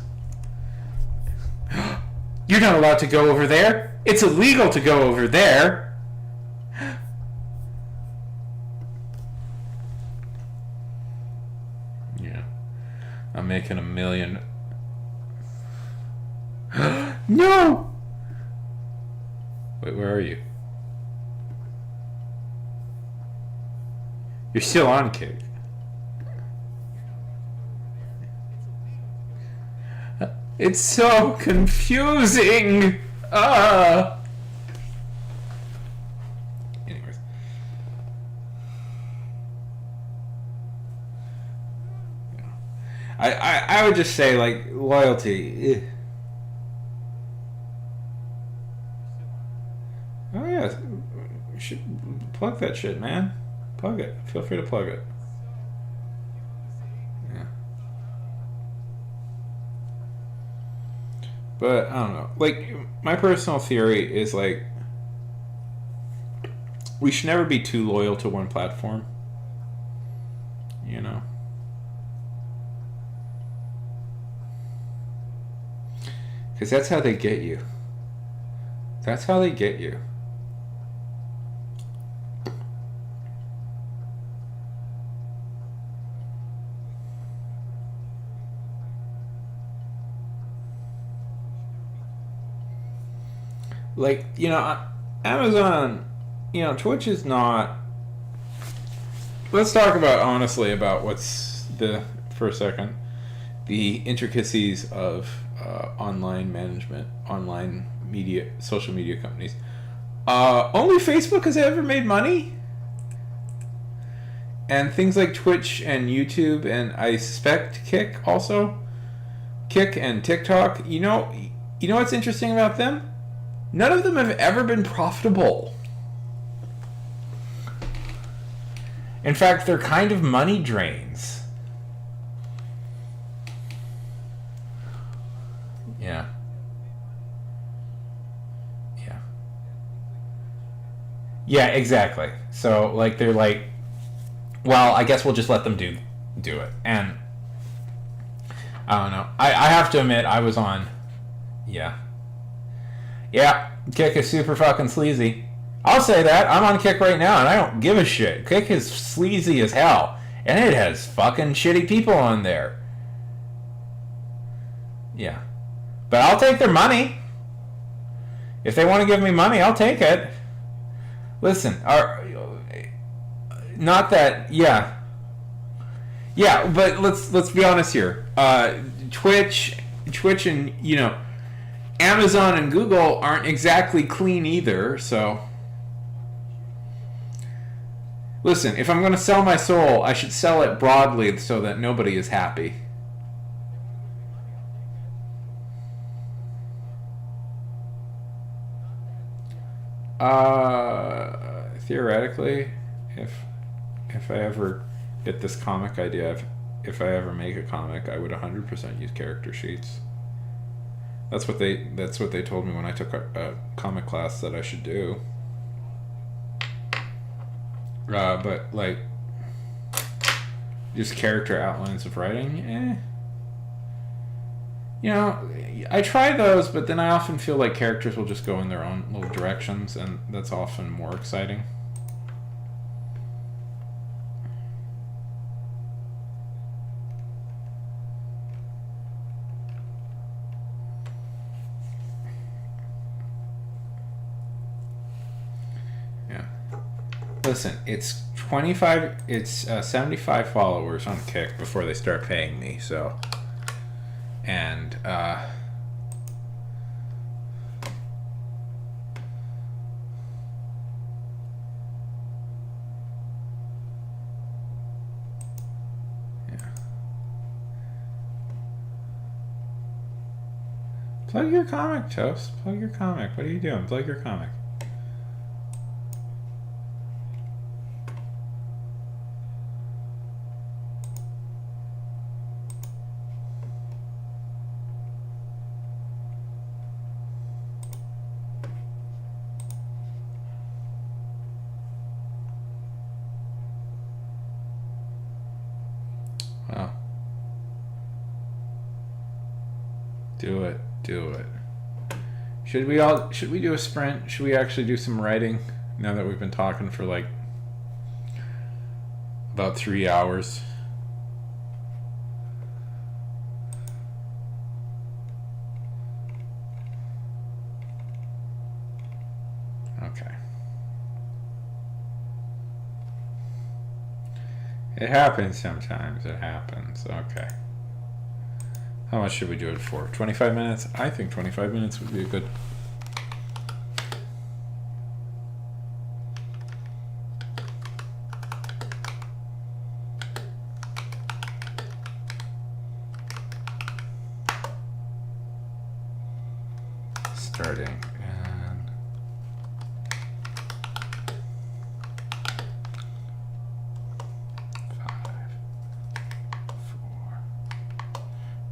You're not allowed to go over there. It's illegal to go over there. Yeah. I'm making $1 million. No! Wait, where are you? You're still on Kick. It's so confusing. Anyways. I would just say, like, loyalty. plug that shit, man. Plug it. Feel free to plug it. Yeah. But I don't know. Like, my personal theory is like, we should never be too loyal to one platform. You know? Because that's how they get you. That's how they get you. Like, you know, Amazon, you know, Twitch is not. Let's talk about honestly about what's for a second, the intricacies of online management, online media, social media companies. Only Facebook has ever made money, and things like Twitch and YouTube, and I suspect Kick also, Kick and TikTok. You know what's interesting about them? None of them have ever been profitable. In fact, they're kind of money drains. Yeah. Yeah. Yeah, exactly. So, like, they're like, well, I guess we'll just let them do it. And I don't know. I have to admit, I was on. Yeah. Yeah, Kick is super fucking sleazy. I'll say that. I'm on Kick right now, and I don't give a shit. Kick is sleazy as hell. And it has fucking shitty people on there. Yeah. But I'll take their money. If they want to give me money, I'll take it. Listen, not that, yeah. Yeah, but let's be honest here. Twitch and, you know, Amazon and Google aren't exactly clean either, so. Listen, if I'm going to sell my soul, I should sell it broadly so that nobody is happy. Theoretically, if I ever get this comic idea, if I ever make a comic, I would 100% use character sheets. That's what they told me when I took a comic class that I should do. But like, just character outlines of writing, You know, I try those, but then I often feel like characters will just go in their own little directions, and that's often more exciting. Yeah. Listen, it's 75 followers on Kick before they start paying me, so. And plug your comic, Toast. Plug your comic. What are you doing? Plug your comic. Well, do it. Should we do a sprint? Should we actually do some writing now that we've been talking for like about 3 hours? Okay. It happens sometimes. It happens. Okay. How much should we do it for? 25 minutes? I think 25 minutes would be a good. Starting. And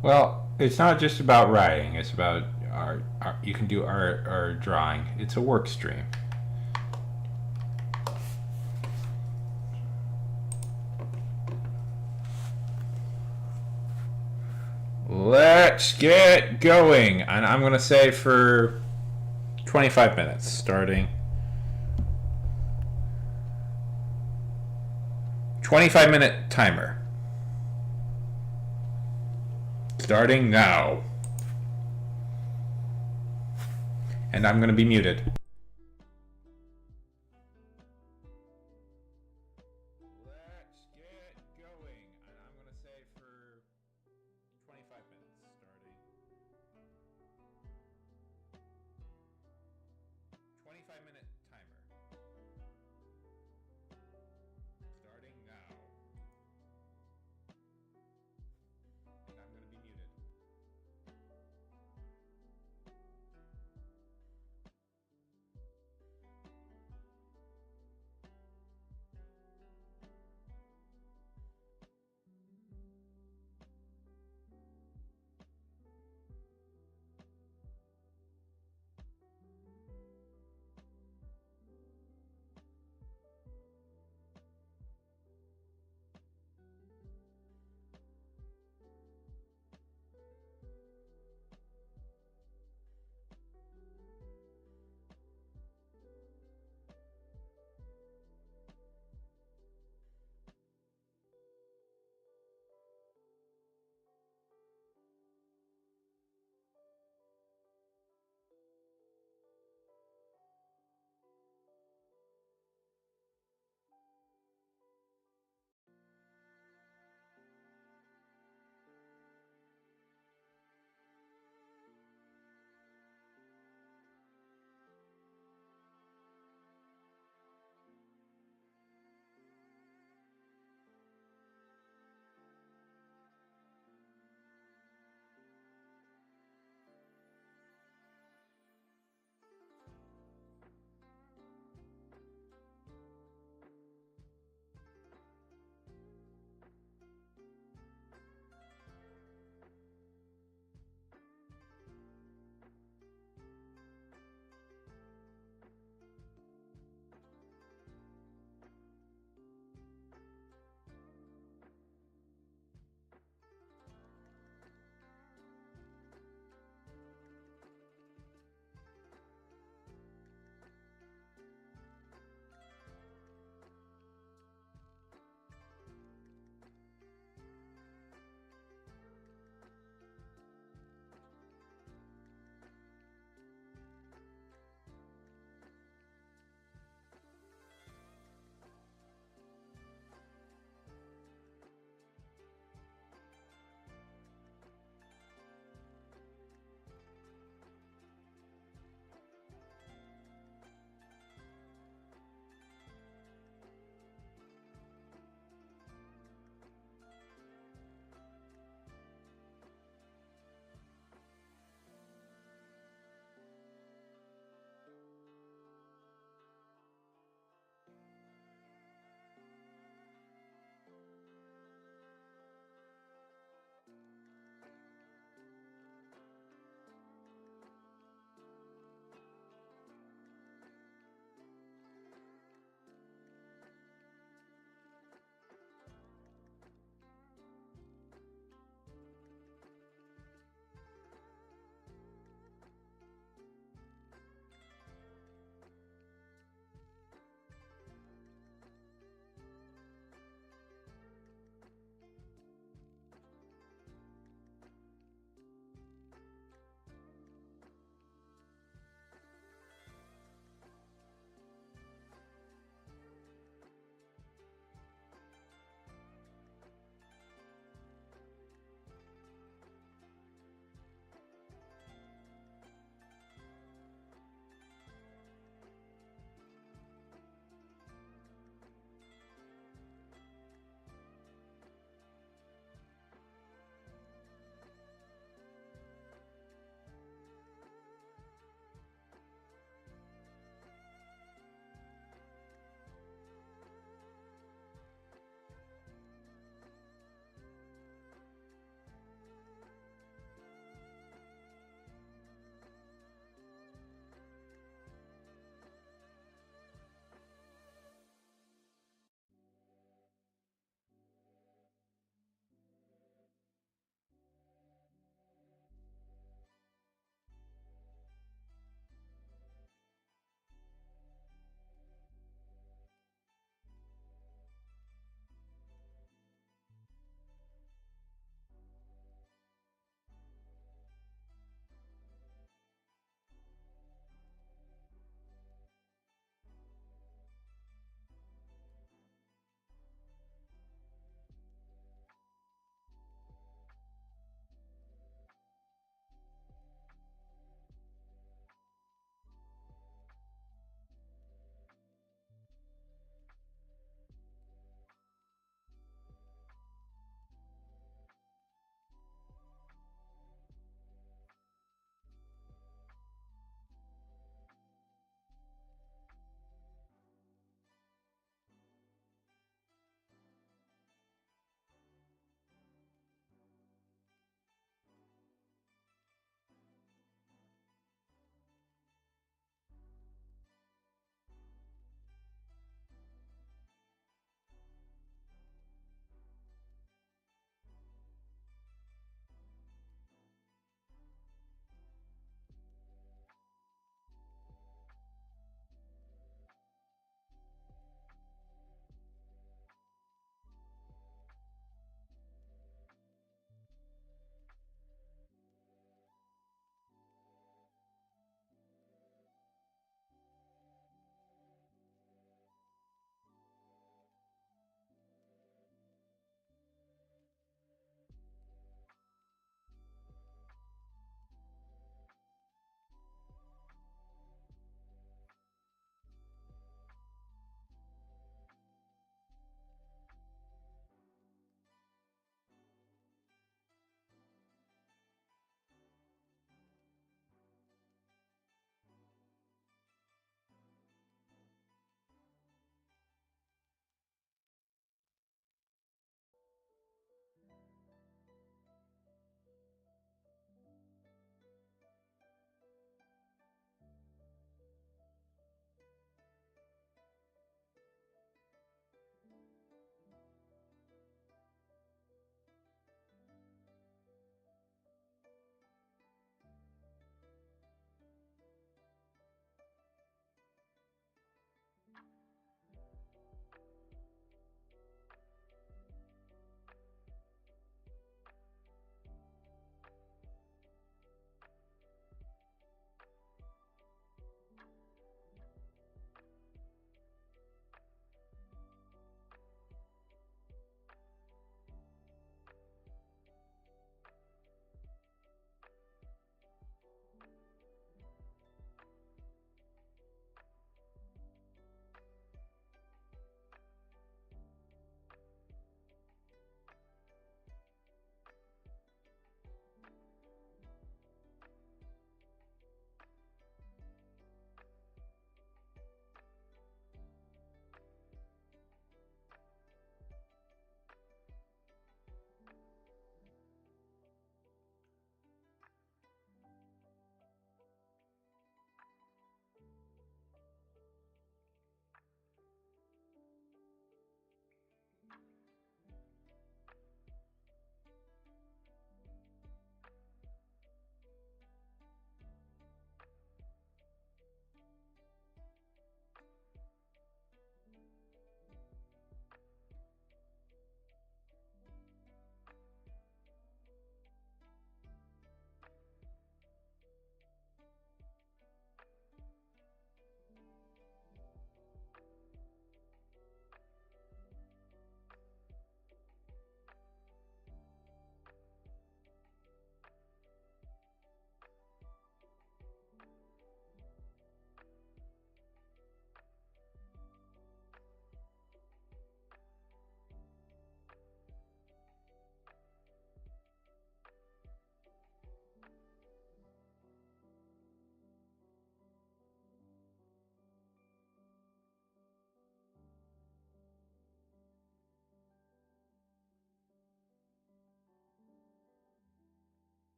Well, it's not just about writing. It's about art. You can do art or drawing. It's a work stream. Let's get going. And I'm going to say for 25 minutes, starting 25-minute timer. Starting now. And I'm going to be muted. Let's get going. And I'm going to say for 25 minutes, starting 25-minute timer. Starting now. And I'm going to be muted.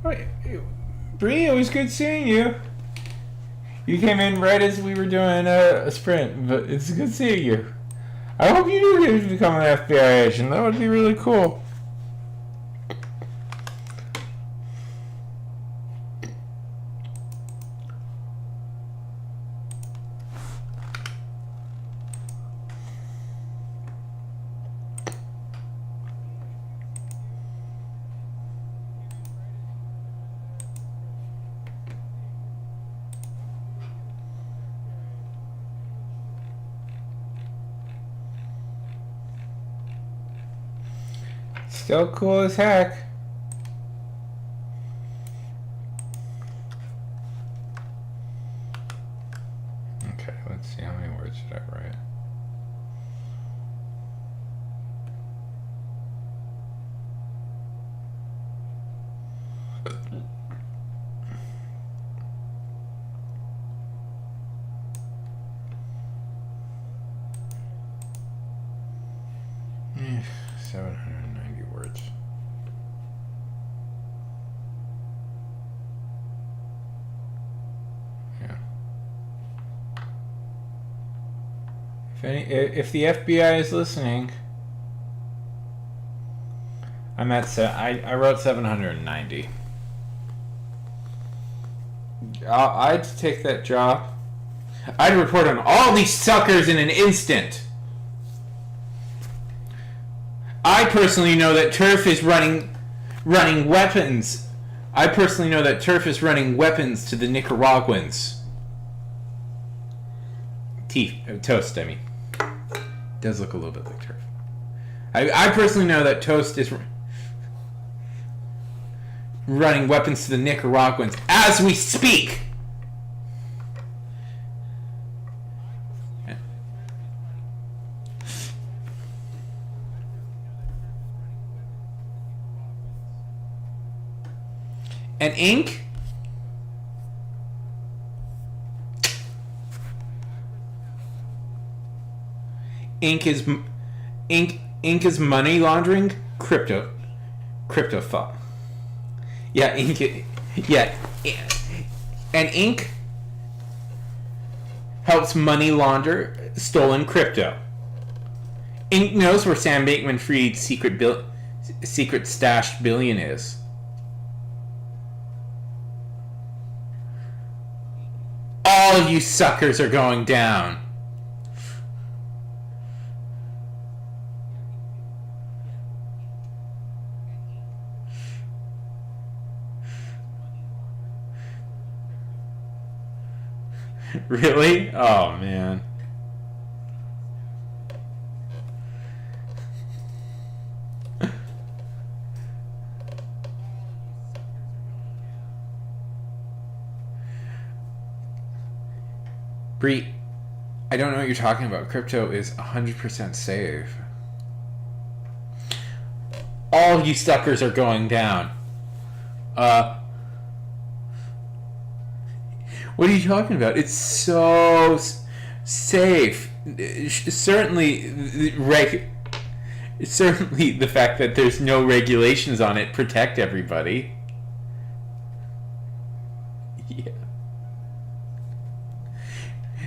Wait, Bree, it was good seeing you. You came in right as we were doing a sprint, but it's good seeing you. I hope you do become an FBI agent. That would be really cool. Still cool as heck. Okay, let's see how many words did I write. Yeah, 790 words. Yeah. If the FBI is listening, I wrote 790. I'd take that job. I'd report on all these suckers in an instant. I personally know that Turf is running weapons. I personally know that Turf is running weapons to the Nicaraguans. Toast, I mean. Does look a little bit like Turf. I personally know that Toast is running weapons to the Nicaraguans as we speak. And Ink? Ink is money laundering crypto thought. Yeah, and Ink helps money launder stolen crypto. Ink knows where Sam Bankman-Fried's secret stashed billion is. All you suckers are going down. Really? Oh, man. Bree, I don't know what you're talking about. Crypto is 100% safe. All you suckers are going down. What are you talking about? It's so safe. Certainly the fact that there's no regulations on it protect everybody. Yeah.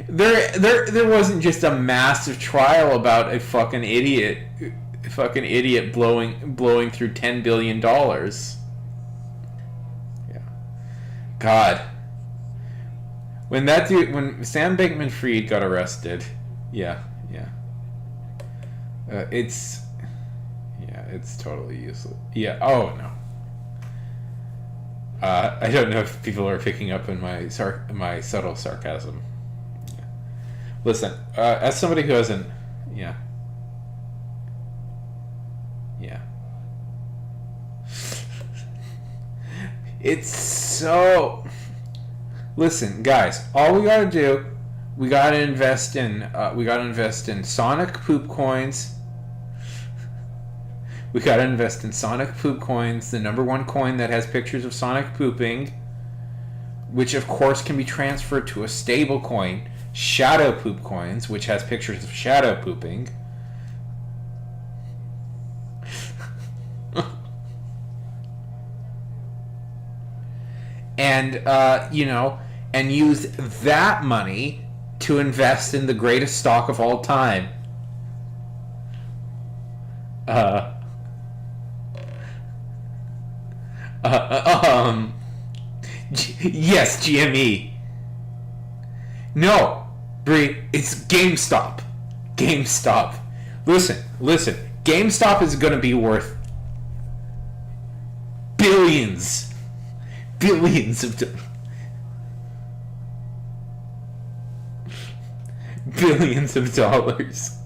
There wasn't just a massive trial about a fucking idiot blowing through $10 billion. Yeah. God. When Sam Bankman-Fried got arrested, yeah. It's totally useless. Yeah. Oh no. I don't know if people are picking up on my subtle sarcasm. Yeah. Listen, as somebody who hasn't, yeah. It's so. Listen, guys. All we gotta do, we gotta invest in Sonic poop coins. We gotta invest in Sonic poop coins, the #1 coin that has pictures of Sonic pooping, which of course can be transferred to a stable coin, Shadow poop coins, which has pictures of Shadow pooping. and and use that money to invest in the greatest stock of all time. Yes, GME. No, Bree, it's GameStop. GameStop. Listen. GameStop is going to be worth billions of billions of dollars.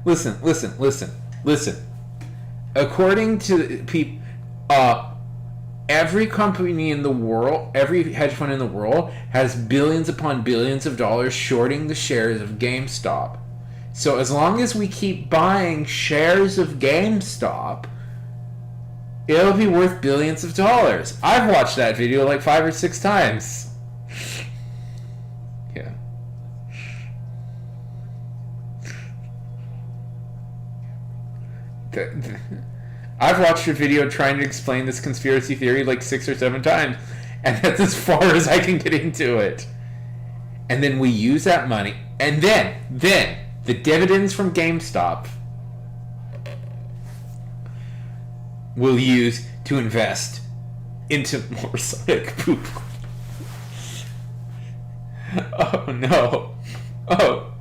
Listen. According to people, every company in the world, every hedge fund in the world has billions upon billions of dollars shorting the shares of GameStop. So as long as we keep buying shares of GameStop, it'll be worth billions of dollars. I've watched that video like 5 or 6 times. Yeah. I've watched a video trying to explain this conspiracy theory like 6 or 7 times, and that's as far as I can get into it. And then we use that money, and then the dividends from GameStop we'll use to invest into more Sonic poop. Oh no. Oh.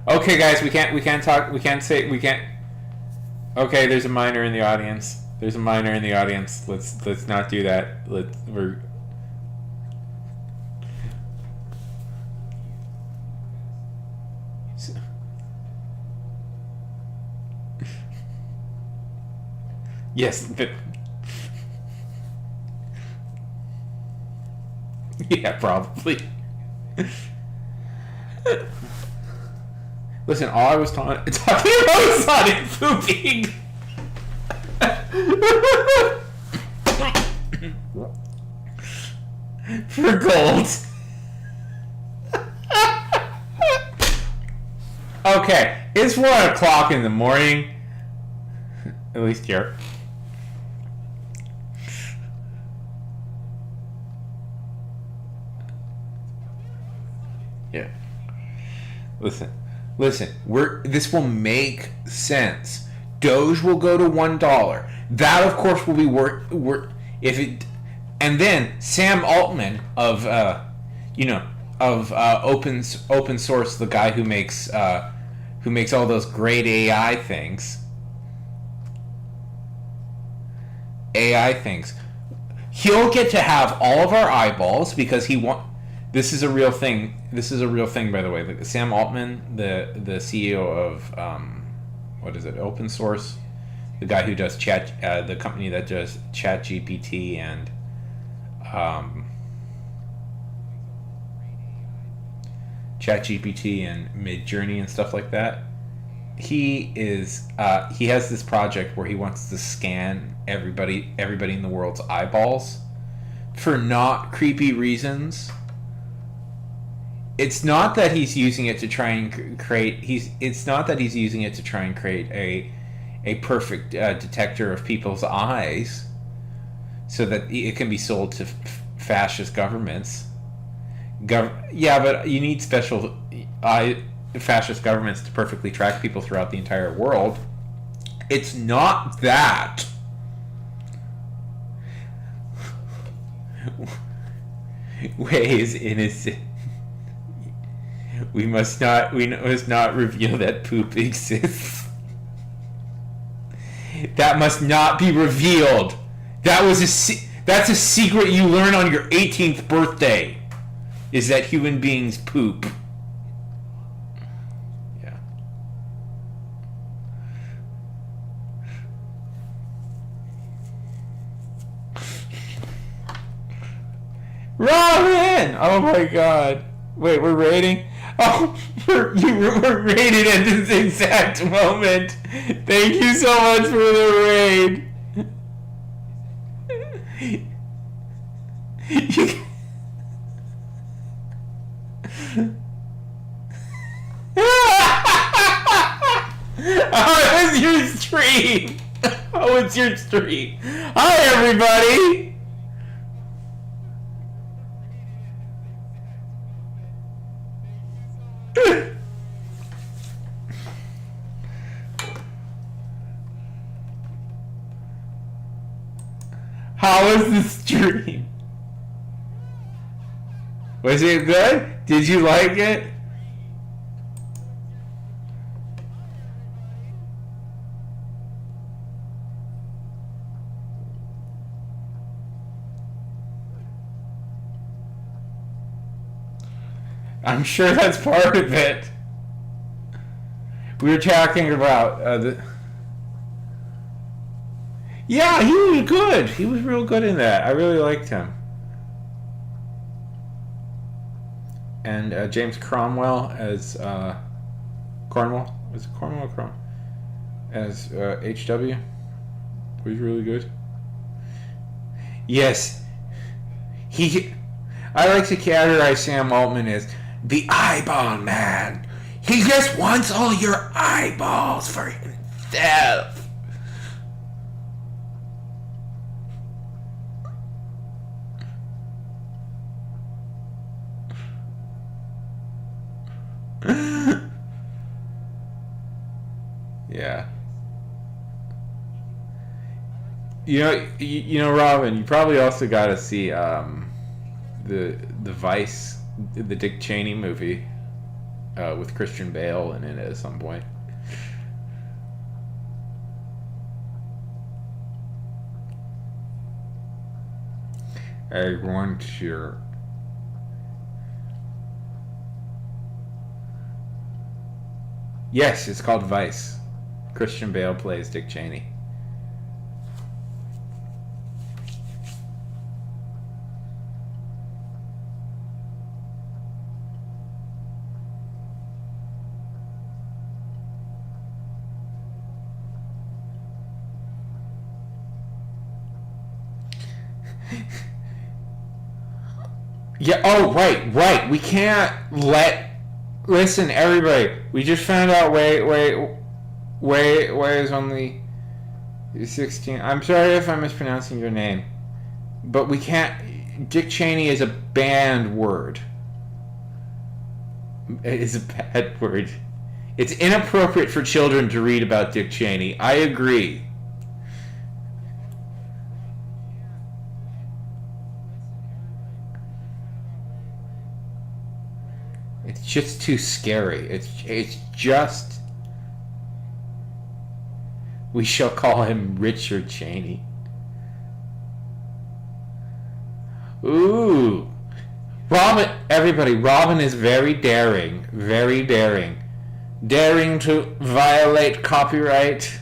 Okay, guys, we can't talk. Okay, there's a minor in the audience. Let's not do that. We're yes, but yeah, probably. Listen, all I was talking about was Sonic pooping. For gold. Okay, it's 1 o'clock in the morning. At least here. Yeah. Listen. This will make sense. Doge will go to $1. That, of course, will be worth if it. And then Sam Altman of open source, the guy who makes all those great AI things. He'll get to have all of our eyeballs because he want. This is a real thing. By the way. Like Sam Altman, the CEO of what is it? Open Source, the guy who does the company that does ChatGPT and Midjourney and stuff like that. He has this project where he wants to scan everybody in the world's eyeballs for not creepy reasons. It's not that he's using it to try and create. It's not that he's using it to try and create a perfect detector of people's eyes, so that it can be sold to fascist governments. Yeah, but you need special fascist governments to perfectly track people throughout the entire world. It's not that. Ways innocent. We must not reveal that poop exists. That must not be revealed. That's a secret you learn on your 18th birthday. Is that human beings poop. Yeah. Robin! Oh my god. Wait, we're rating? Oh, we're rated at this exact moment. Thank you so much for the raid. How was your stream? How was your stream? Hi, everybody! How was the stream? Was it good? Did you like it? I'm sure that's part of it. We were talking about the... Yeah, he was good. He was real good in that. I really liked him. And James Cromwell as Cornwall. Was it Cornwell or Cromwell? As HW. Was really good. Yes. I like to categorize Sam Altman as the eyeball man. He just wants all your eyeballs for himself. Yeah. You know, Robin. You probably also got to see the Vice, the Dick Cheney movie with Christian Bale in it at some point. I want your... Yes, it's called Vice. Christian Bale plays Dick Cheney. Yeah, oh, right. We can't let... Listen, everybody. We just found out Way is only 16. I'm sorry if I'm mispronouncing your name. But we can't... Dick Cheney is a banned word. It is a bad word. It's inappropriate for children to read about Dick Cheney. I agree. It's just too scary. It's just... We shall call him Richard Cheney. Ooh. Robin, everybody, Robin is very daring. Very daring. Daring to violate copyright.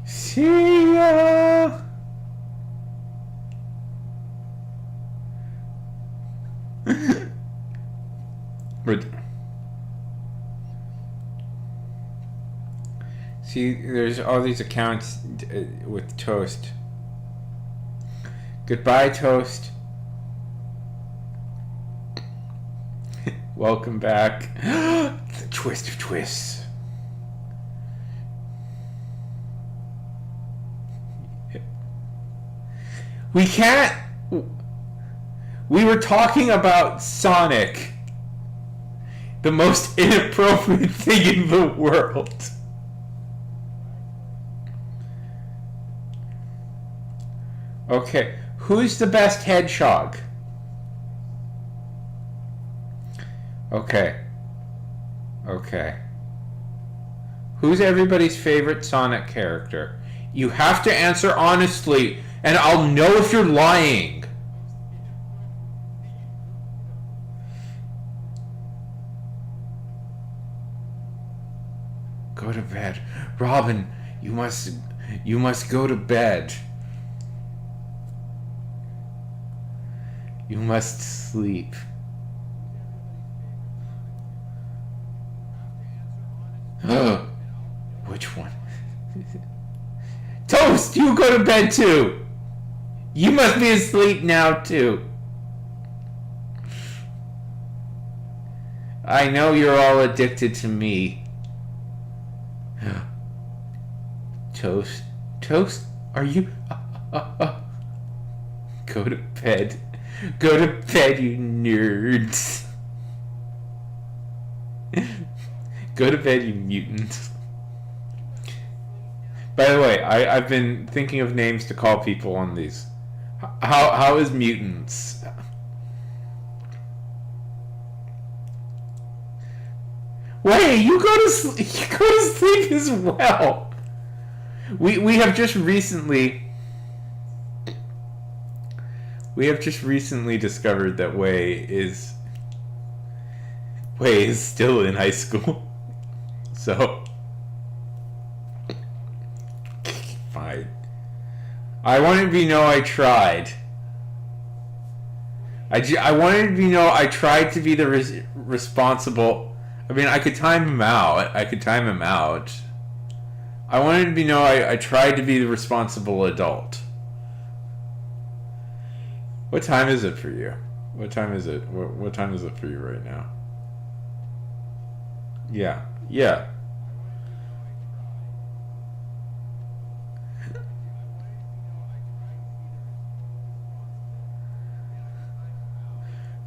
See ya. See, there's all these accounts with Toast. Goodbye, Toast. Welcome back. The twist of twists. We can't... We were talking about Sonic. The most inappropriate thing in the world. Okay, who's the best hedgehog? Okay. Who's everybody's favorite Sonic character? You have to answer honestly, and I'll know if you're lying. Go to bed. Robin, you must go to bed. You must sleep. Which one? Toast, you go to bed too. You must be asleep now too. I know you're all addicted to me. Toast, are you? Go to bed. Go to bed, you nerds. Go to bed, you mutants. By the way, I've been thinking of names to call people on these. How is mutants? Wait, you go to sleep as well. We have just recently discovered that Wei is still in high school. So fine. I wanted to know I tried. I wanted to know I tried to be the responsible. I mean, I could time him out. I wanted to know I tried to be the responsible adult. What time is it for you? What time is it? What time is it for you right now? Yeah.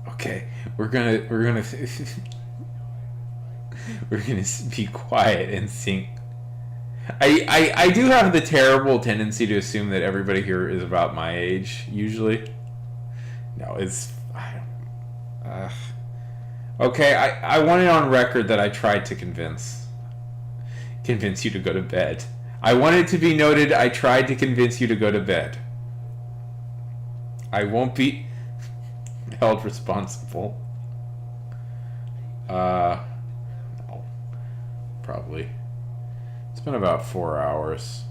Okay, we're gonna we're gonna be quiet and sync. I do have the terrible tendency to assume that everybody here is about my age usually. No, it's okay. I want it on record that I tried to convince you to go to bed. I want it to be noted I tried to convince you to go to bed. I won't be held responsible. No, probably. It's been about 4 hours.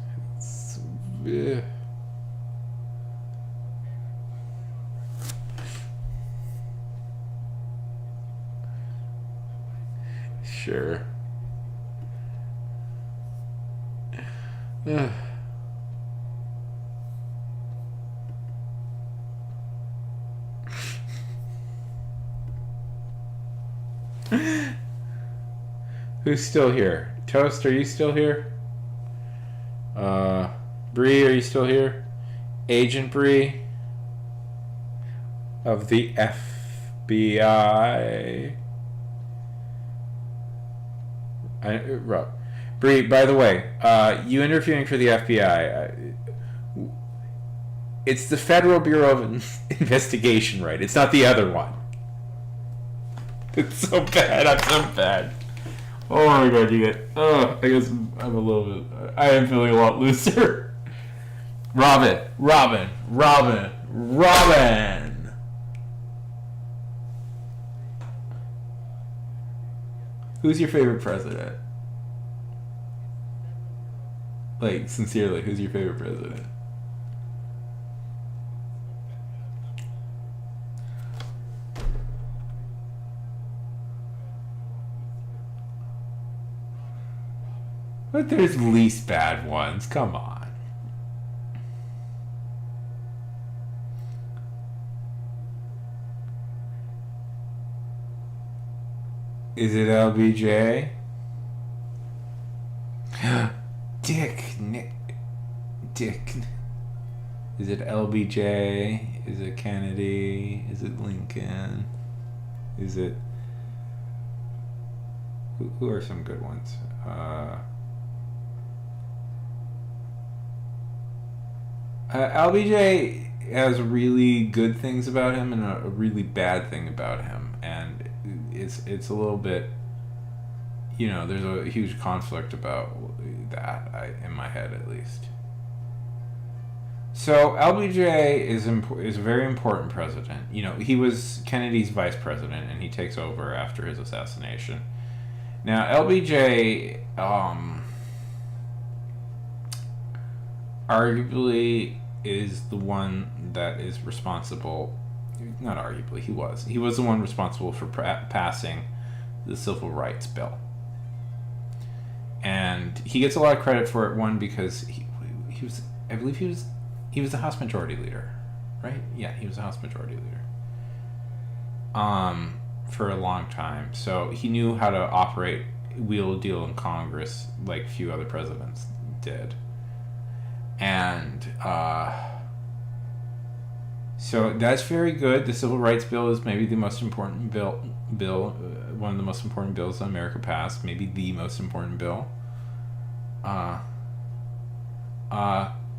Sure. Who's still here? Toast, are you still here? Bree, are you still here? Agent Bree of the FBI. Bree, by the way, you interviewing for the FBI. It's the Federal Bureau of Investigation, right? It's not the other one. It's so bad. I'm so bad. Oh my god, you get. I guess I'm a little bit. I am feeling a lot looser. Robin. Who's your favorite president? Like, sincerely, who's your favorite president? But there's least bad ones. Come on. Is it LBJ? Dick. Is it LBJ? Is it Kennedy? Is it Lincoln? Is it... Who are some good ones? LBJ has really good things about him and a really bad thing about him, and it's a little bit, there's a huge conflict about that in my head, at least. So LBJ is a very important president. He was Kennedy's vice president, and he takes over after his assassination. Now LBJ, arguably, is the one that is responsible. Not arguably, he was the one responsible for passing the Civil Rights Bill. and he gets a lot of credit for it. One, because he was, I believe he was the House Majority Leader, right? Yeah, he was the House Majority Leader. For a long time, so he knew how to operate, wheel a deal in Congress like few other presidents did, and so that's very good. The Civil Rights Bill is maybe the most important bill, one of the most important bills that America passed, maybe the most important bill.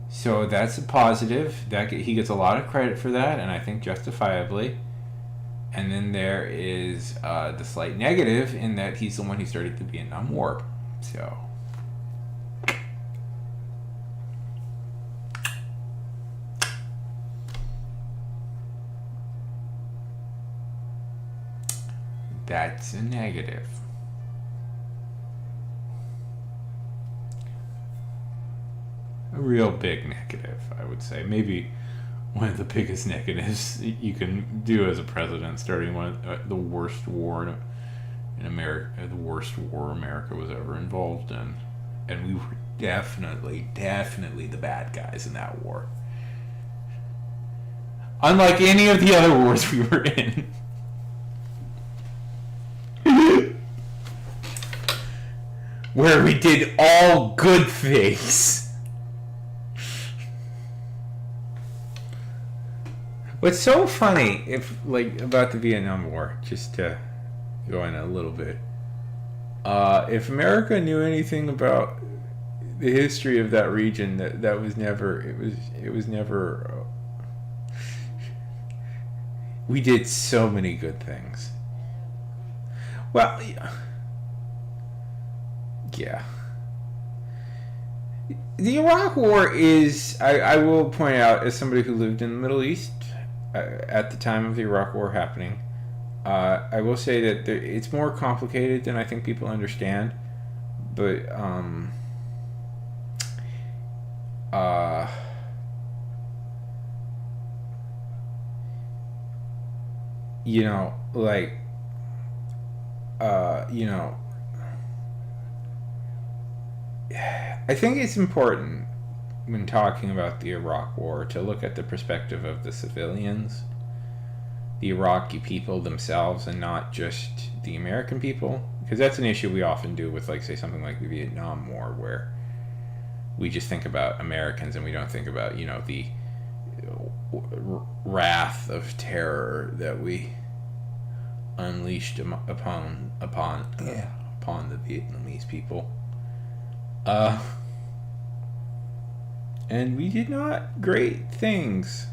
So that's a positive. That he gets a lot of credit for that, and I think justifiably. And then there is the slight negative in that he's the one who started the Vietnam War. So that's a negative. A real big negative, I would say. Maybe one of the biggest negatives you can do as a president, starting one of the worst war in America, the worst war America was ever involved in, and we were definitely the bad guys in that war. Unlike any of the other wars we were in. Where we did all good things. What's so funny, about the Vietnam War, just to go in a little bit, if America knew anything about the history of that region, that was never, it was never. We did so many good things. Well, yeah. The Iraq War is, I will point out, as somebody who lived in the Middle East at the time of the Iraq War happening, I will say that it's more complicated than I think people understand. But I think it's important when talking about the Iraq War to look at the perspective of the civilians, the Iraqi people themselves, and not just the American people, because that's an issue we often do with, say, something like the Vietnam War, where we just think about Americans and we don't think about, the wrath of terror that we unleashed upon the Vietnamese people. And we did not great things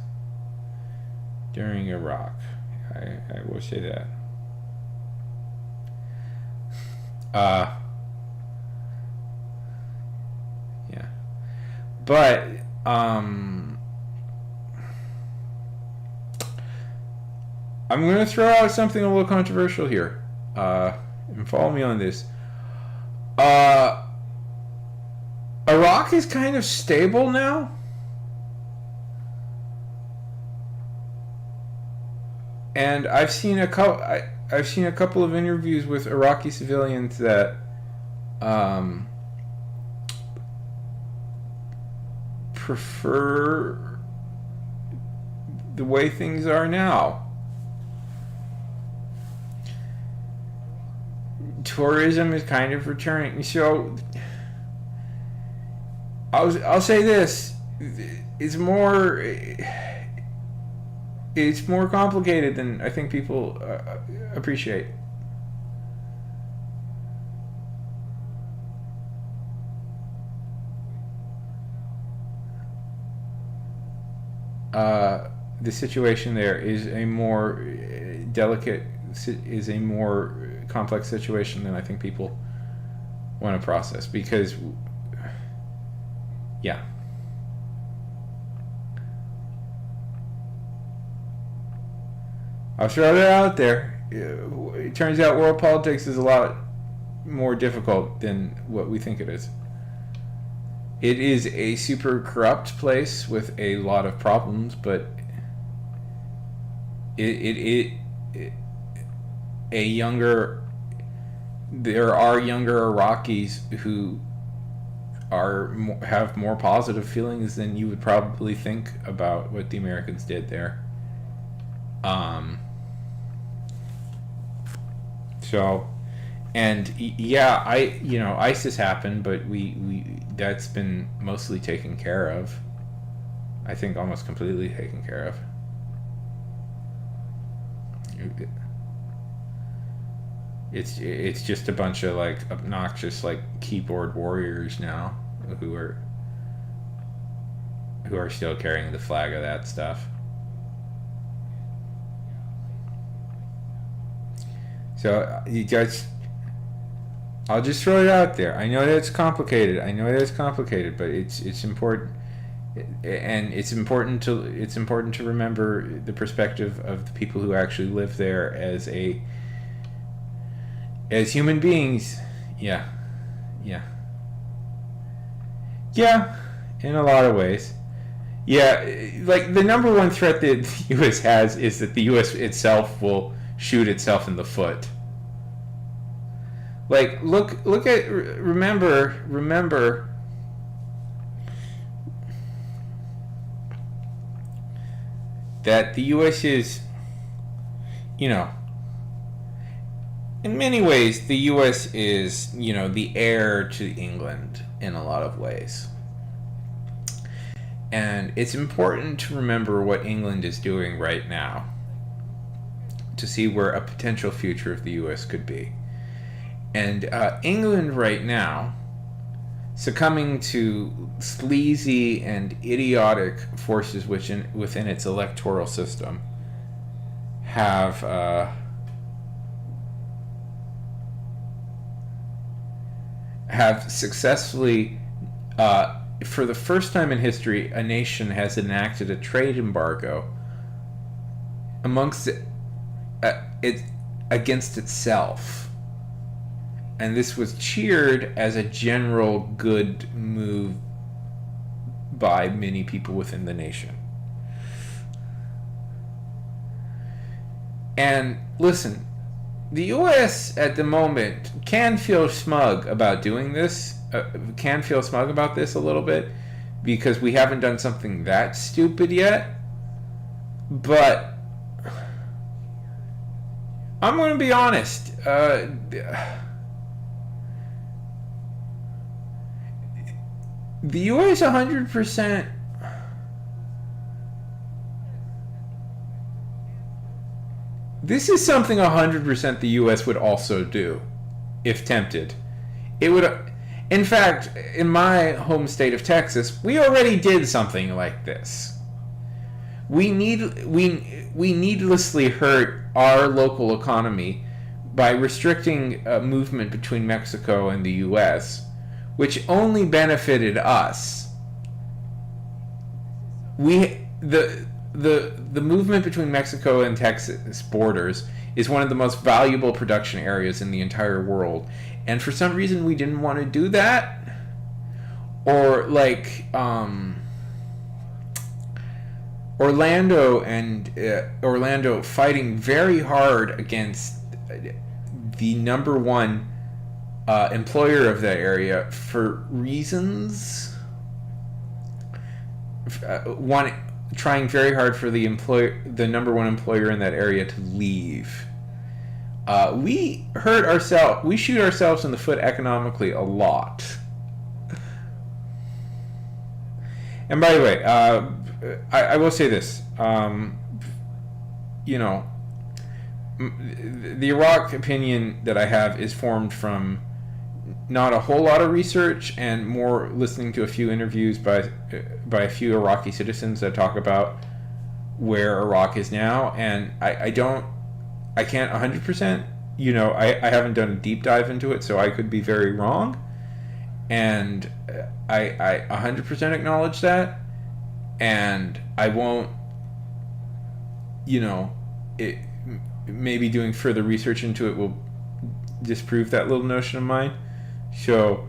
during Iraq. I will say that. Yeah. But, I'm going to throw out something a little controversial here. And follow me on this. Iraq is kind of stable now. And I've seen a couple of interviews with Iraqi civilians that prefer the way things are now. Tourism is kind of returning. So I'll say this: it's more complicated than I think people appreciate. The situation there is a more delicate, is a more complex situation than I think people want to process, because yeah. I'll throw that out there. It turns out world politics is a lot more difficult than what we think it is. It is a super corrupt place with a lot of problems, but there are younger Iraqis who have more positive feelings than you would probably think about what the Americans did there. Um, so, and yeah, ISIS happened, but we that's been mostly taken care of. I think almost completely taken care of. It's just a bunch of like obnoxious like keyboard warriors now who are still carrying the flag of that stuff. So you guys, I'll just throw it out there. I know that it's complicated. But it's important, and it's important to remember the perspective of the people who actually live there as human beings. Yeah, yeah, yeah. In a lot of ways. Yeah, like the number one threat that the U.S. has is that the U.S. itself will shoot itself in the foot. Like look at remember that the U.S. is, you know, in many ways the U.S. is, you know, the heir to England in a lot of ways. And it's important to remember what England is doing right now to see where a potential future of the U.S. could be. And England right now, succumbing to sleazy and idiotic forces within its electoral system, have successfully, for the first time in history, a nation has enacted a trade embargo amongst it against itself. And this was cheered as a general good move by many people within the nation. And listen, the U.S. at the moment can feel smug about doing this, can feel smug about this a little bit, because we haven't done something that stupid yet. But I'm going to be honest. The U.S. 100%. This is something 100% the U.S. would also do, if tempted. It would. In fact, in my home state of Texas, we already did something like this. We needlessly hurt our local economy by restricting movement between Mexico and the U.S., which only benefited us. The movement between Mexico and Texas borders is one of the most valuable production areas in the entire world, and for some reason we didn't want to do that. Or like Orlando fighting very hard against the number one employer of that area for reasons. Trying very hard for the number one employer in that area to leave. We hurt ourselves. We shoot ourselves in the foot economically a lot. And by the way, I will say this. You know, the Iraq opinion that I have is formed from not a whole lot of research and more listening to a few interviews by a few Iraqi citizens that talk about where Iraq is now, and I can't 100%, you know, I haven't done a deep dive into it, so I could be very wrong, and I 100% acknowledge that, and I won't, you know, maybe doing further research into it will disprove that little notion of mine. So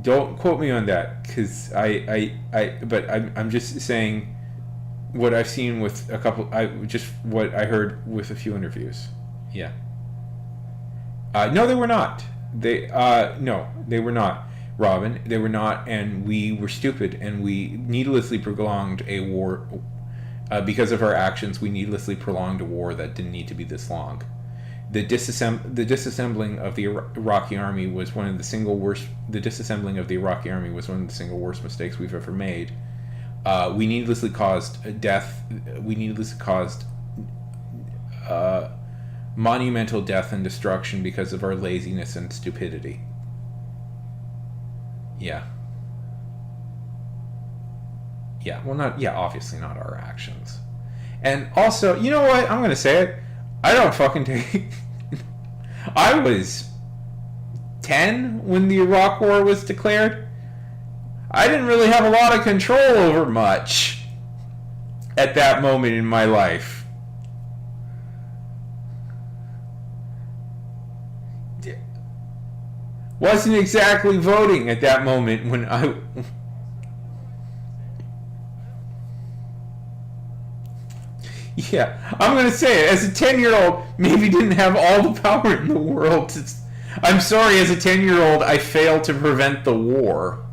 don't quote me on that, because but I'm just saying what I've seen with a couple. What I heard with a few interviews. Yeah. No, they were not. They were not. Robin. They were not, and we were stupid, and we needlessly prolonged a war. Because of our actions, we needlessly prolonged a war that didn't need to be this long. The disassembling of the Iraqi army was one of the single worst. The disassembling of the Iraqi army was one of the single worst mistakes we've ever made. We needlessly caused death. We needlessly caused monumental death and destruction because of our laziness and stupidity. Yeah. Yeah, well, not, yeah, obviously not our actions. And also, you know what? I'm going to say it. I don't fucking take... I was 10 when the Iraq War was declared. I didn't really have a lot of control over much at that moment in my life. Wasn't exactly voting at that moment when I... Yeah, I'm going to say it. As a 10-year-old, maybe didn't have all the power in the world. I'm sorry, as a 10-year-old, I failed to prevent the war.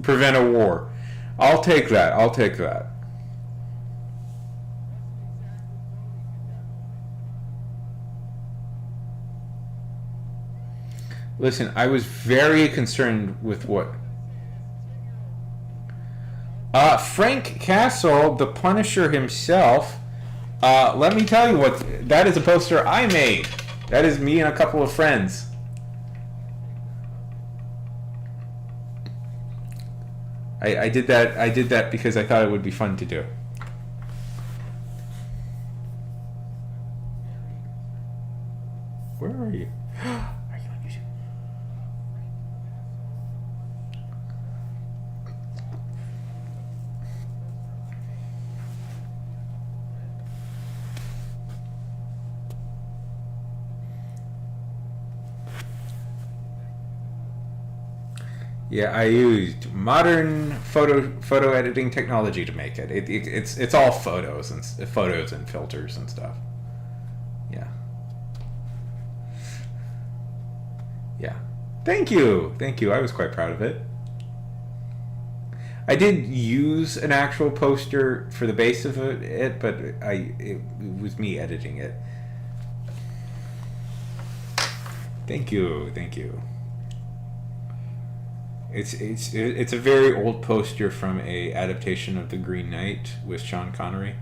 Prevent a war. I'll take that. I'll take that. Listen, I was very concerned with what... Frank Castle, the Punisher himself. Let me tell you what... That is a poster I made. That is me and a couple of friends. I did that because I thought it would be fun to do. Where are you? Are you on YouTube? Yeah, I used modern photo editing technology to make it. It's all photos and filters and stuff. Yeah. Yeah. Thank you. I was quite proud of it. I did use an actual poster for the base of it, but it was me editing it. Thank you. It's a very old poster from a adaptation of The Green Knight with Sean Connery.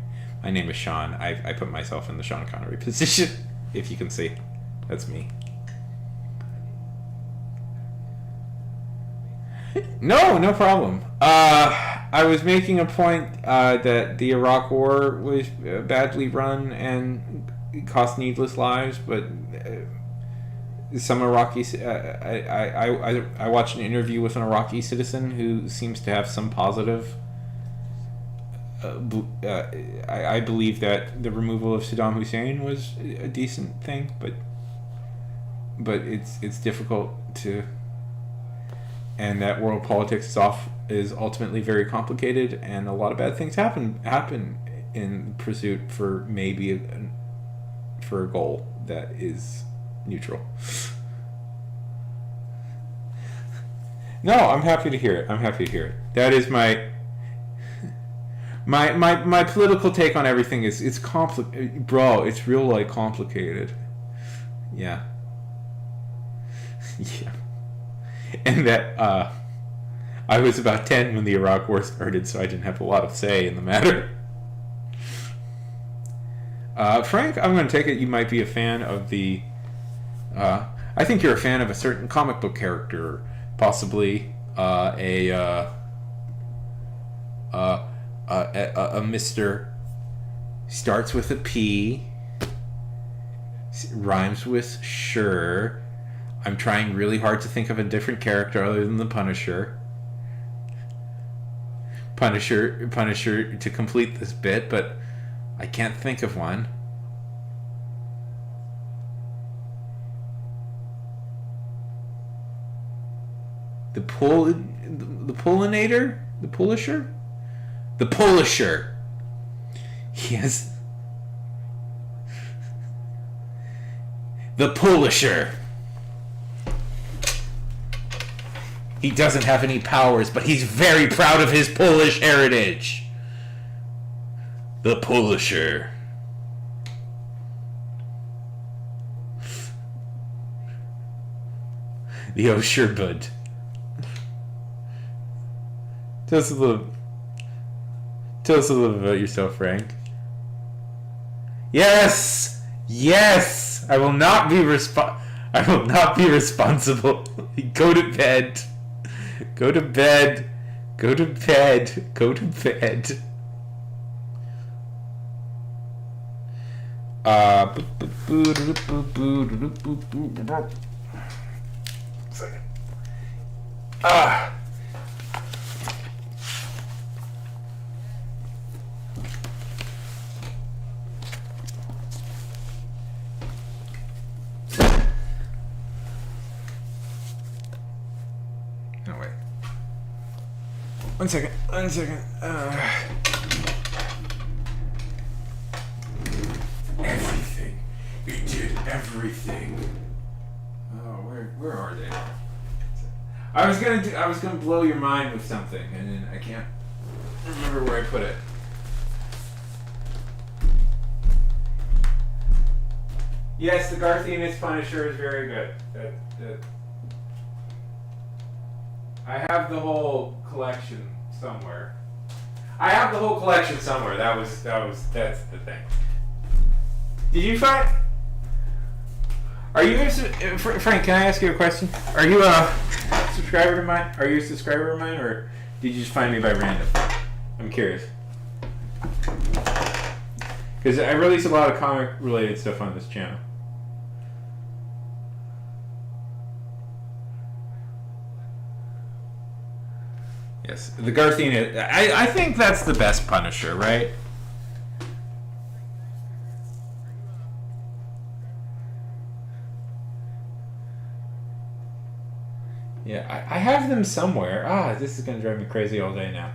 My name is Sean. I put myself in the Sean Connery position, if you can see. That's me. No problem. I was making a point that the Iraq War was badly run and cost needless lives, but some Iraqi... I watched an interview with an Iraqi citizen who seems to have some positive... I believe that the removal of Saddam Hussein was a decent thing, but it's difficult to... And that world politics is ultimately very complicated, and a lot of bad things happen in pursuit for for a goal that is neutral. No, I'm happy to hear it. That is my political take on everything is it's complicated, bro. It's real like complicated. Yeah. Yeah. And that I was about 10 when the Iraq War started, so I didn't have a lot of say in the matter. Frank, I'm going to take it you might be a fan of the... I think you're a fan of a certain comic book character, possibly a Mr. Starts with a P, rhymes with sure. I'm trying really hard to think of a different character other than the Punisher. Punisher to complete this bit, but I can't think of one. The Pullinator? The Pulisher? The Pulisher. Yes. The Pulisher. He doesn't have any powers, but he's very proud of his Polish heritage. The Polisher. The Osherbud. Tell us a little about yourself, Frank. Yes! Yes! I will not be responsible. Go to bed. Go to bed. Go to bed. Go to bed. Second. Oh, wait. One second. Everything. You did everything. Oh, where are they? I was gonna blow your mind with something, and then I can't remember where I put it. Yes, the Garthinus Punisher is very good. I have the whole collection somewhere. That's the thing. Did you find? Are you Frank? Can I ask you a question? Are you a subscriber to mine? Are you a subscriber of mine, or did you just find me by random? I'm curious. Because I release a lot of comic-related stuff on this channel. Yes, the Garthina. I think that's the best Punisher, right? Yeah, I have them somewhere. This is gonna drive me crazy all day now.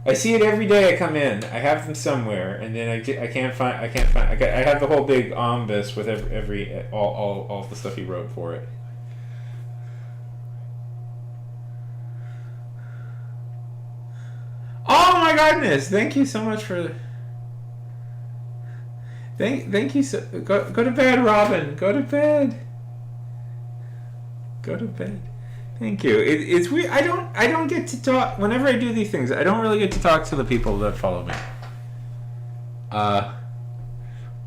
I see it every day I come in. I have them somewhere, and then I can't find. I have the whole big omnibus with all the stuff he wrote for it. Oh my goodness! Thank you so much for. Thank you so. Go to bed, Robin. Go to bed. Go to bed. Thank you. It's weird. I don't get to talk whenever I do these things. I don't really get to talk to the people that follow me.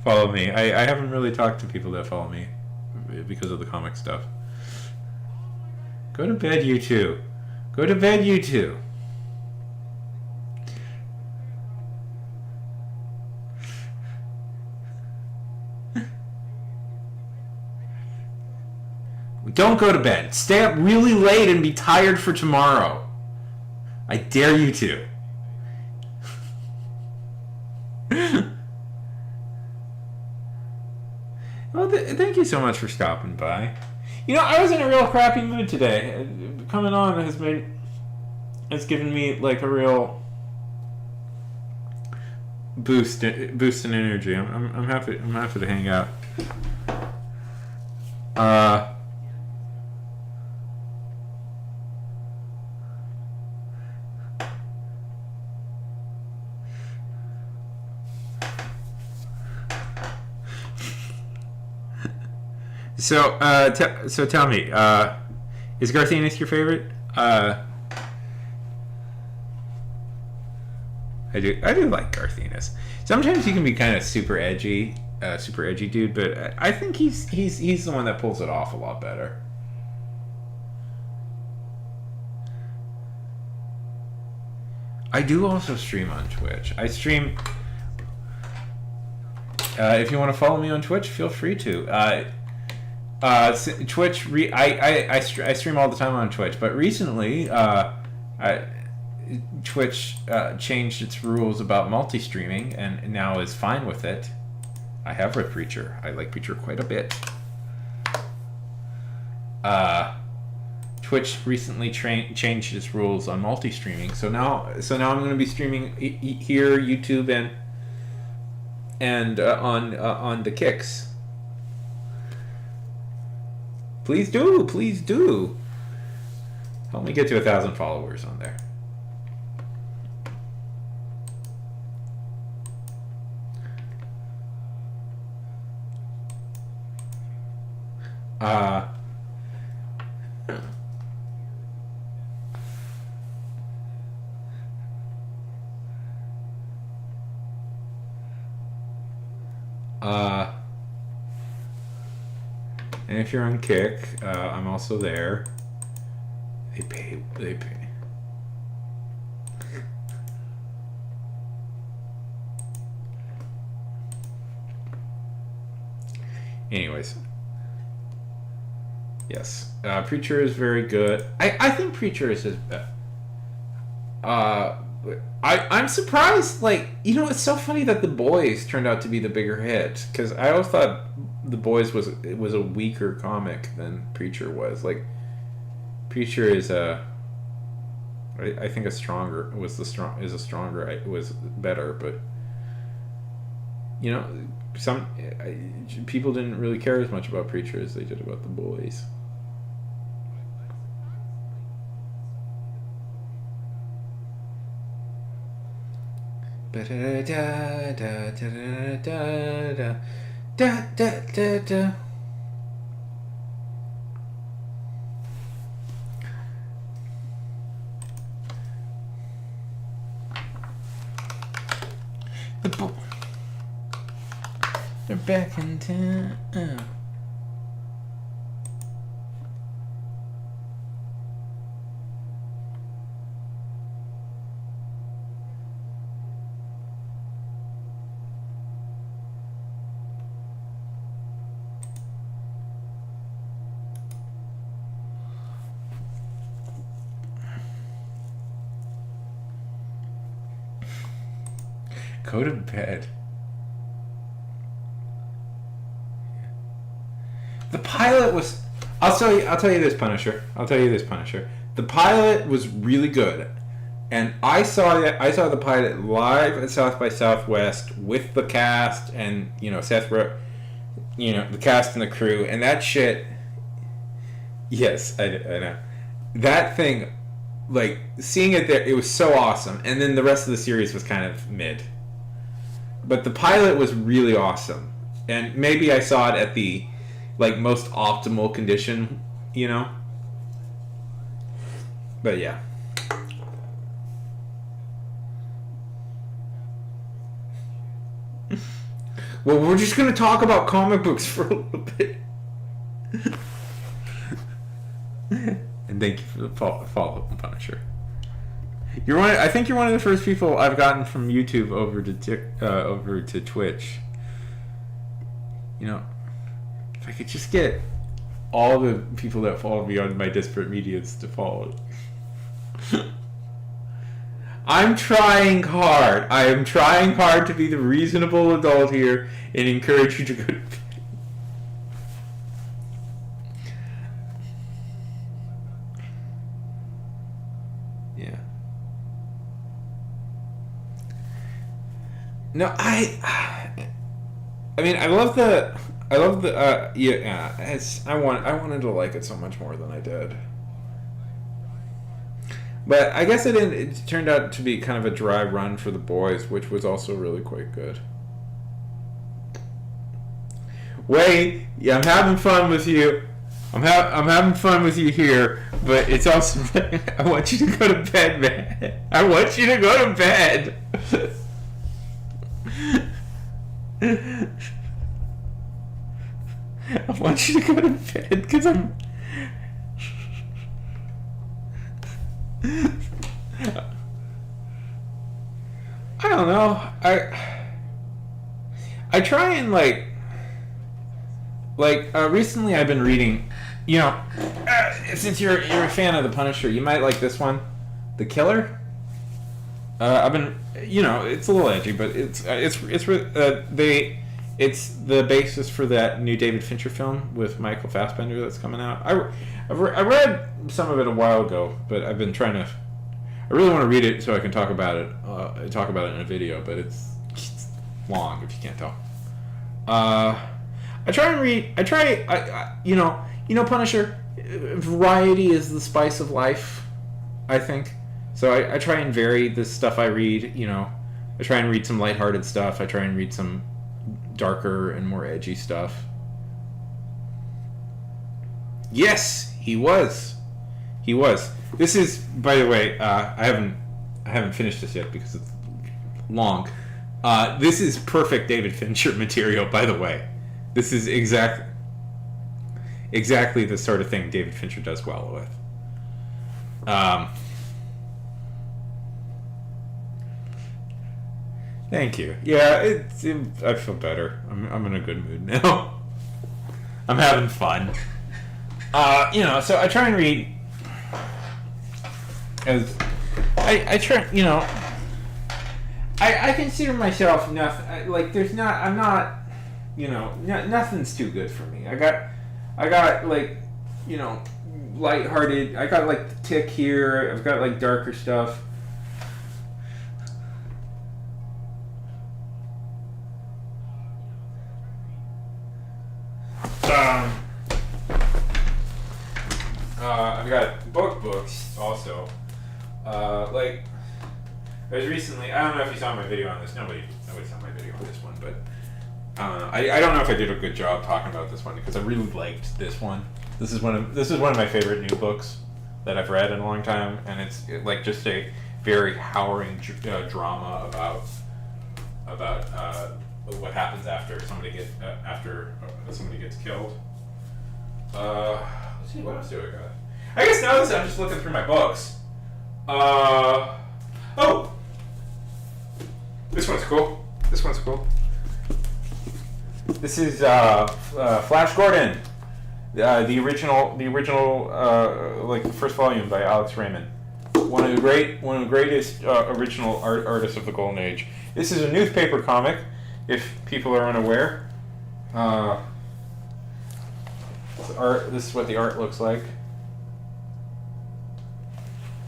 Follow me. I haven't really talked to people that follow me because of the comic stuff. Go to bed, you two. Go to bed, you two. Don't go to bed. Stay up really late and be tired for tomorrow. I dare you to. Well, thank you so much for stopping by. You know, I was in a real crappy mood today. Coming on has given me like a real boost in energy. I'm happy to hang out. So tell me, is Garthinus your favorite? I do like Garthinus. Sometimes he can be kind of super edgy dude, but I think he's the one that pulls it off a lot better. I do also stream on Twitch. I stream. If you want to follow me on Twitch, feel free to. Twitch. I stream all the time on Twitch, but recently, Twitch changed its rules about multi-streaming and now is fine with it. I have read Preacher. I like Preacher quite a bit. Twitch recently changed its rules on multi-streaming, so now I'm going to be streaming here, YouTube, and on the Kicks. Please do. Help me get to 1,000 followers on there. And if you're on Kick, I'm also there. They pay. Anyways. Yes. Preacher is very good. I think Preacher is his best. I'm surprised, like, you know, it's so funny that The Boys turned out to be the bigger hit, because I always thought The Boys was a weaker comic than Preacher was. Like, Preacher is I think it was better, but you know, people didn't really care as much about Preacher as they did about The Boys. Da da da da da da da da da. They're back in town. Go to bed. The pilot was. I'll tell you this, Punisher. The pilot was really good, and I saw the pilot live at South by Southwest with the cast and the cast and the crew, and that shit. Yes, I know. That thing, like seeing it there, it was so awesome, and then the rest of the series was kind of mid. But the pilot was really awesome, and maybe I saw it at the most optimal condition, But yeah. Well, we're just gonna talk about comic books for a little bit. And thank you for the follow, Punisher. I think you're one of the first people I've gotten from YouTube over to Twitch. If I could just get all the people that follow me on my disparate medias to follow. I'm trying hard. I am trying hard to be the reasonable adult here and encourage you to go to bed. Yeah. No, I mean, I love the I wanted to like it so much more than I did. But I guess it turned out to be kind of a dry run for The Boys, which was also really quite good. Wait, yeah, I'm having fun with you. I'm having fun with you here, but it's also I want you to go to bed, man. I want you to go to bed. I want you to go to bed because I'm. I don't know. I try and recently I've been reading. Since you're a fan of the Punisher, you might like this one, The Killer. I've been, it's a little edgy, but it's the basis for that new David Fincher film with Michael Fassbender that's coming out. I read some of it a while ago, but I've been trying to. I really want to read it so I can talk about it in a video, but it's long if you can't tell. I try and read. Punisher. variety is the spice of life, I think. So I try and vary the stuff I read. I try and read some lighthearted stuff. I try and read some darker and more edgy stuff. Yes, he was. He was. This is, by the way, I haven't finished this yet because it's long. This is perfect David Fincher material, by the way. This is exactly the sort of thing David Fincher does well with. Thank you. Yeah, I feel better. I'm in a good mood now. I'm having fun. So I try and read as I try. I consider myself nothing. Like I'm not. Nothing's too good for me. I got like, lighthearted. I got like The Tick here. I've got like darker stuff. I've got books also. Like, there's recently, I don't know if you saw my video on this. Nobody saw my video on this one, but I don't know if I did a good job talking about this one because I really liked this one. This is one of my favorite new books that I've read in a long time, and it's like just a very harrowing drama about what happens after somebody gets killed. Let's see, what else do I got? I guess now that I'm just looking through my books. Oh, this one's cool. This is Flash Gordon, the original like the first volume by Alex Raymond, one of the greatest original artists of the Golden Age. This is a newspaper comic, if people are unaware. This is what the art looks like.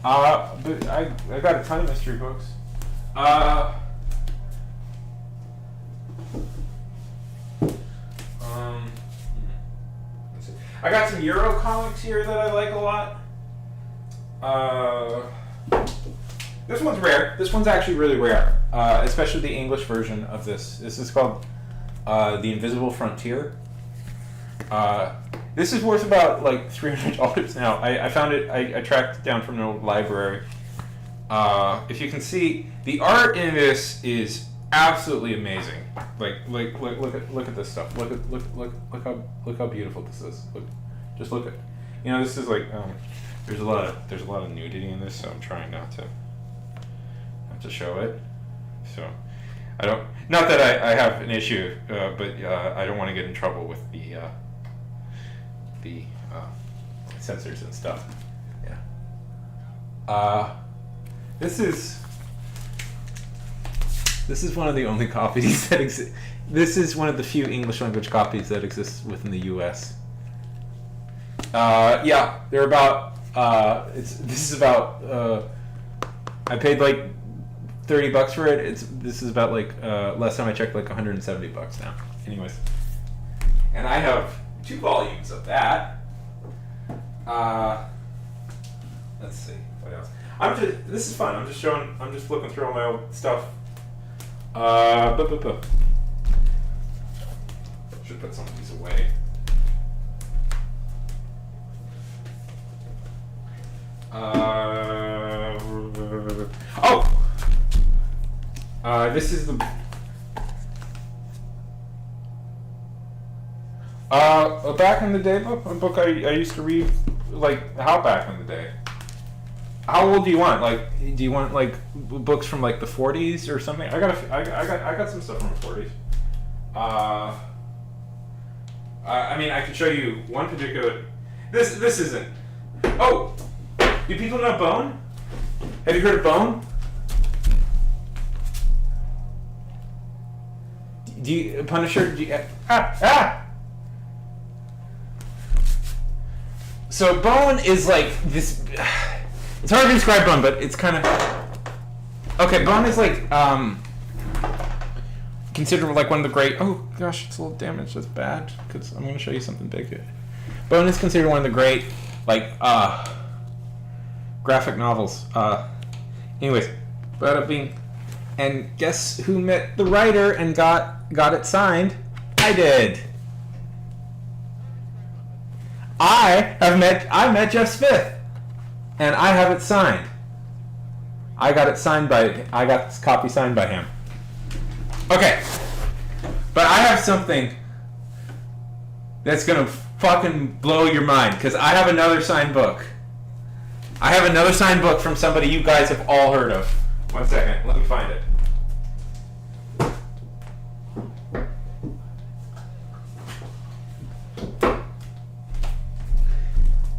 But I got a ton of mystery books. I got some Euro comics here that I like a lot. This one's rare. This one's actually really rare, especially the English version of this. This is called The Invisible Frontier. This is worth about like $300 now. I found it. I tracked it down from an old library. If you can see, the art in this is absolutely amazing. Like look at this stuff. Look how beautiful this is. Just look at. This is like there's a lot of nudity in this, so I'm trying not to show it. So I don't. Not that I have an issue, but I don't want to get in trouble with the censors and stuff. Yeah. This is one of the only copies that exist. This is one of the few English language copies that exists within the U.S. Yeah, they're about. This is about. I paid like $30 for it. This is about like last time I checked like $170 now. Anyways, and I have 2 volumes of that. Let's see what else. This is fun. I'm just looking through all my old stuff. Should put some of these away. This is the. Back in the day book, a book I used to read, like how back in the day. How old do you want? Like, do you want like books from like the 40s or something? I got some stuff from the 40s. I mean, I could show you one particular. This isn't. Oh, do people know Bone? Have you heard of Bone? Do you Punisher? So Bone is like this. It's hard to describe Bone, but it's kind of okay. Bone is like considered like one of the great. Oh gosh, it's a little damaged. That's bad because I'm going to show you something big here. Bone is considered one of the great, like, graphic novels. Anyways, bada bing. And guess who met the writer and got it signed? I did. I met Jeff Smith, and I have it signed. I got this copy signed by him. Okay, but I have something that's gonna fucking blow your mind, because I have another signed book. I have another signed book from somebody you guys have all heard of. One second, let me find it.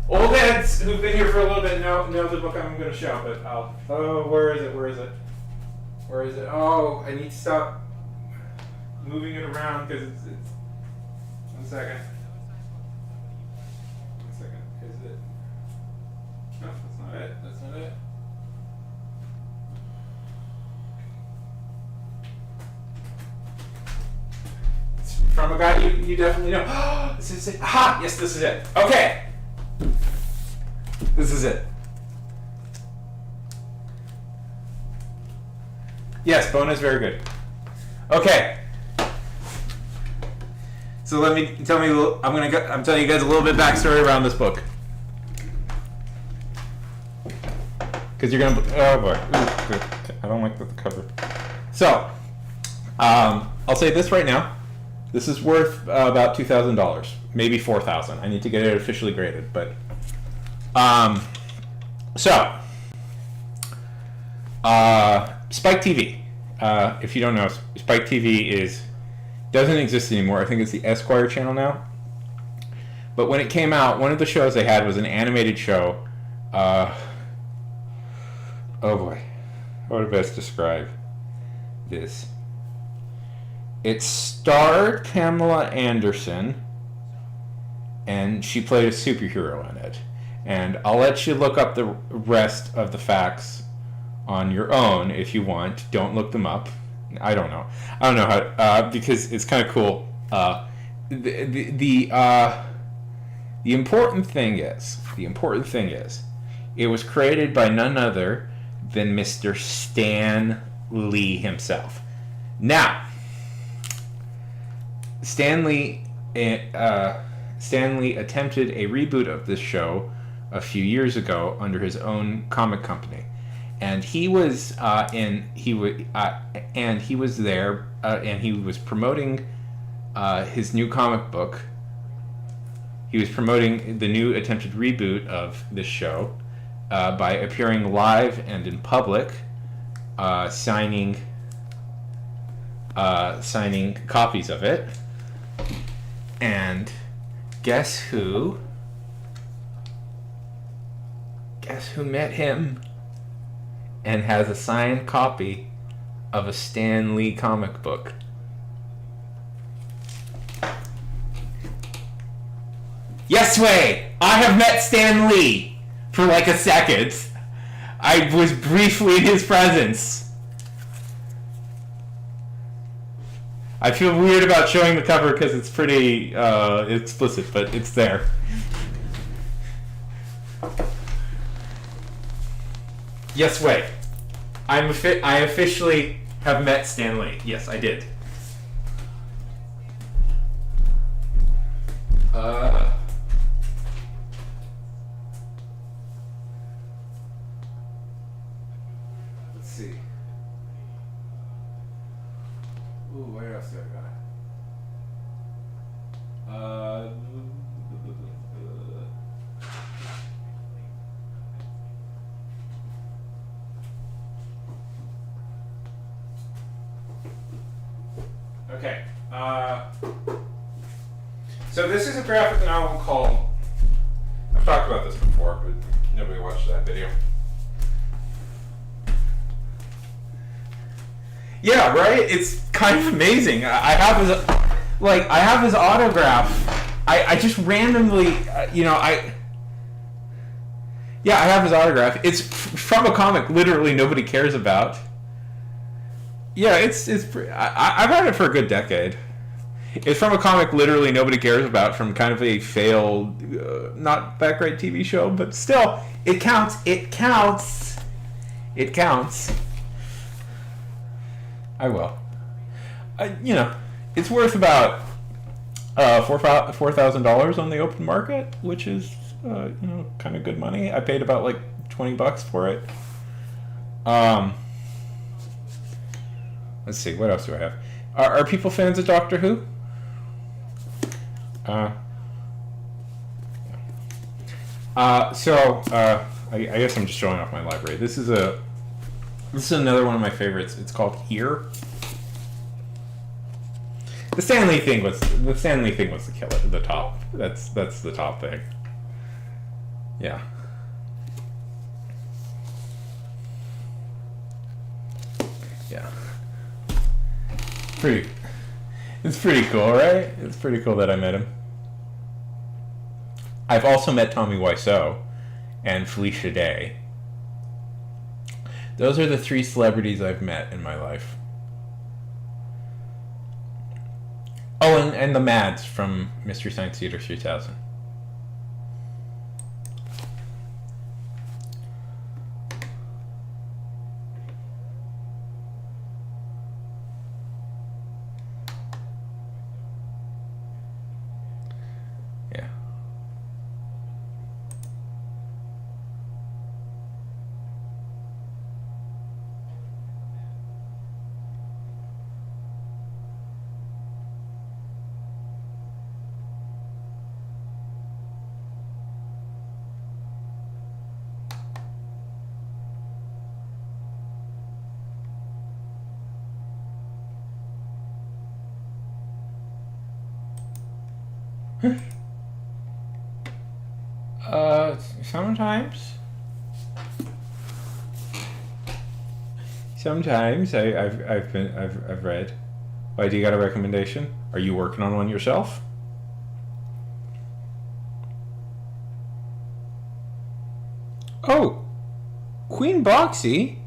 Old heads who've been here for a little bit know the book I'm going to show, but where is it? Oh, I need to stop moving it around because it's 1 second. 1 second. Is it? No, that's not it. It's from a guy you definitely know. This is it. Aha! Yes, this is it. Okay. This is it. Yes, Bone is very good. Okay. So I'm telling you guys a little bit backstory around this book. Because you're gonna. Oh boy. Ooh, I don't like the cover. So, I'll say this right now. This is worth about $2,000, maybe $4,000. I need to get it officially graded, but. Spike TV. If you don't know, Spike TV doesn't exist anymore. I think it's the Esquire channel now. But when it came out, one of the shows they had was an animated show. Oh boy, how would I best describe this? It starred Pamela Anderson, and she played a superhero in it. And I'll let you look up the rest of the facts on your own if you want. Don't look them up. I don't know how because it's kind of cool. The important thing is it was created by none other than Mr. Stan Lee himself. Now, Stan Lee attempted a reboot of this show a few years ago under his own comic company, and he was there, and he was promoting his new comic book. He was promoting the new attempted reboot of this show by appearing live and in public, signing copies of it. And guess who met him and has a signed copy of a Stan Lee comic book? Yes way! I have met Stan Lee for like a second. I was briefly in his presence. I feel weird about showing the cover because it's pretty explicit, but it's there. Yes way. I officially have met Stan Lee. Yes, I did. Let's see. Ooh, where else do I got? Okay. So this is a graphic novel called. I've talked about this before, but nobody watched that video. Yeah, right. It's kind of amazing. I have his autograph. I just randomly, I have his autograph. It's from a comic literally nobody cares about. Yeah, I've had it for a good decade. It's from a comic literally nobody cares about, from kind of a failed, not that great TV show, but still, it counts. It counts. It counts. I will. You know, it's worth about $4,000 on the open market, which is you know, kind of good money. I paid about like $20 for it. Let's see, what else do I have? Are people fans of Doctor Who? I guess I'm just showing off my library. This is another one of my favorites. It's called Here. The Stanley thing was the killer. The top. That's the top thing. Yeah. Yeah. It's pretty cool, right? It's pretty cool that I met him. I've also met Tommy Wiseau and Felicia Day. Those are the 3 celebrities I've met in my life. Oh, and the Mads from Mystery Science Theater 3000. Yeah. Sometimes. Sometimes I've read. Why, do you got a recommendation? Are you working on one yourself? Oh, Queen Boxy.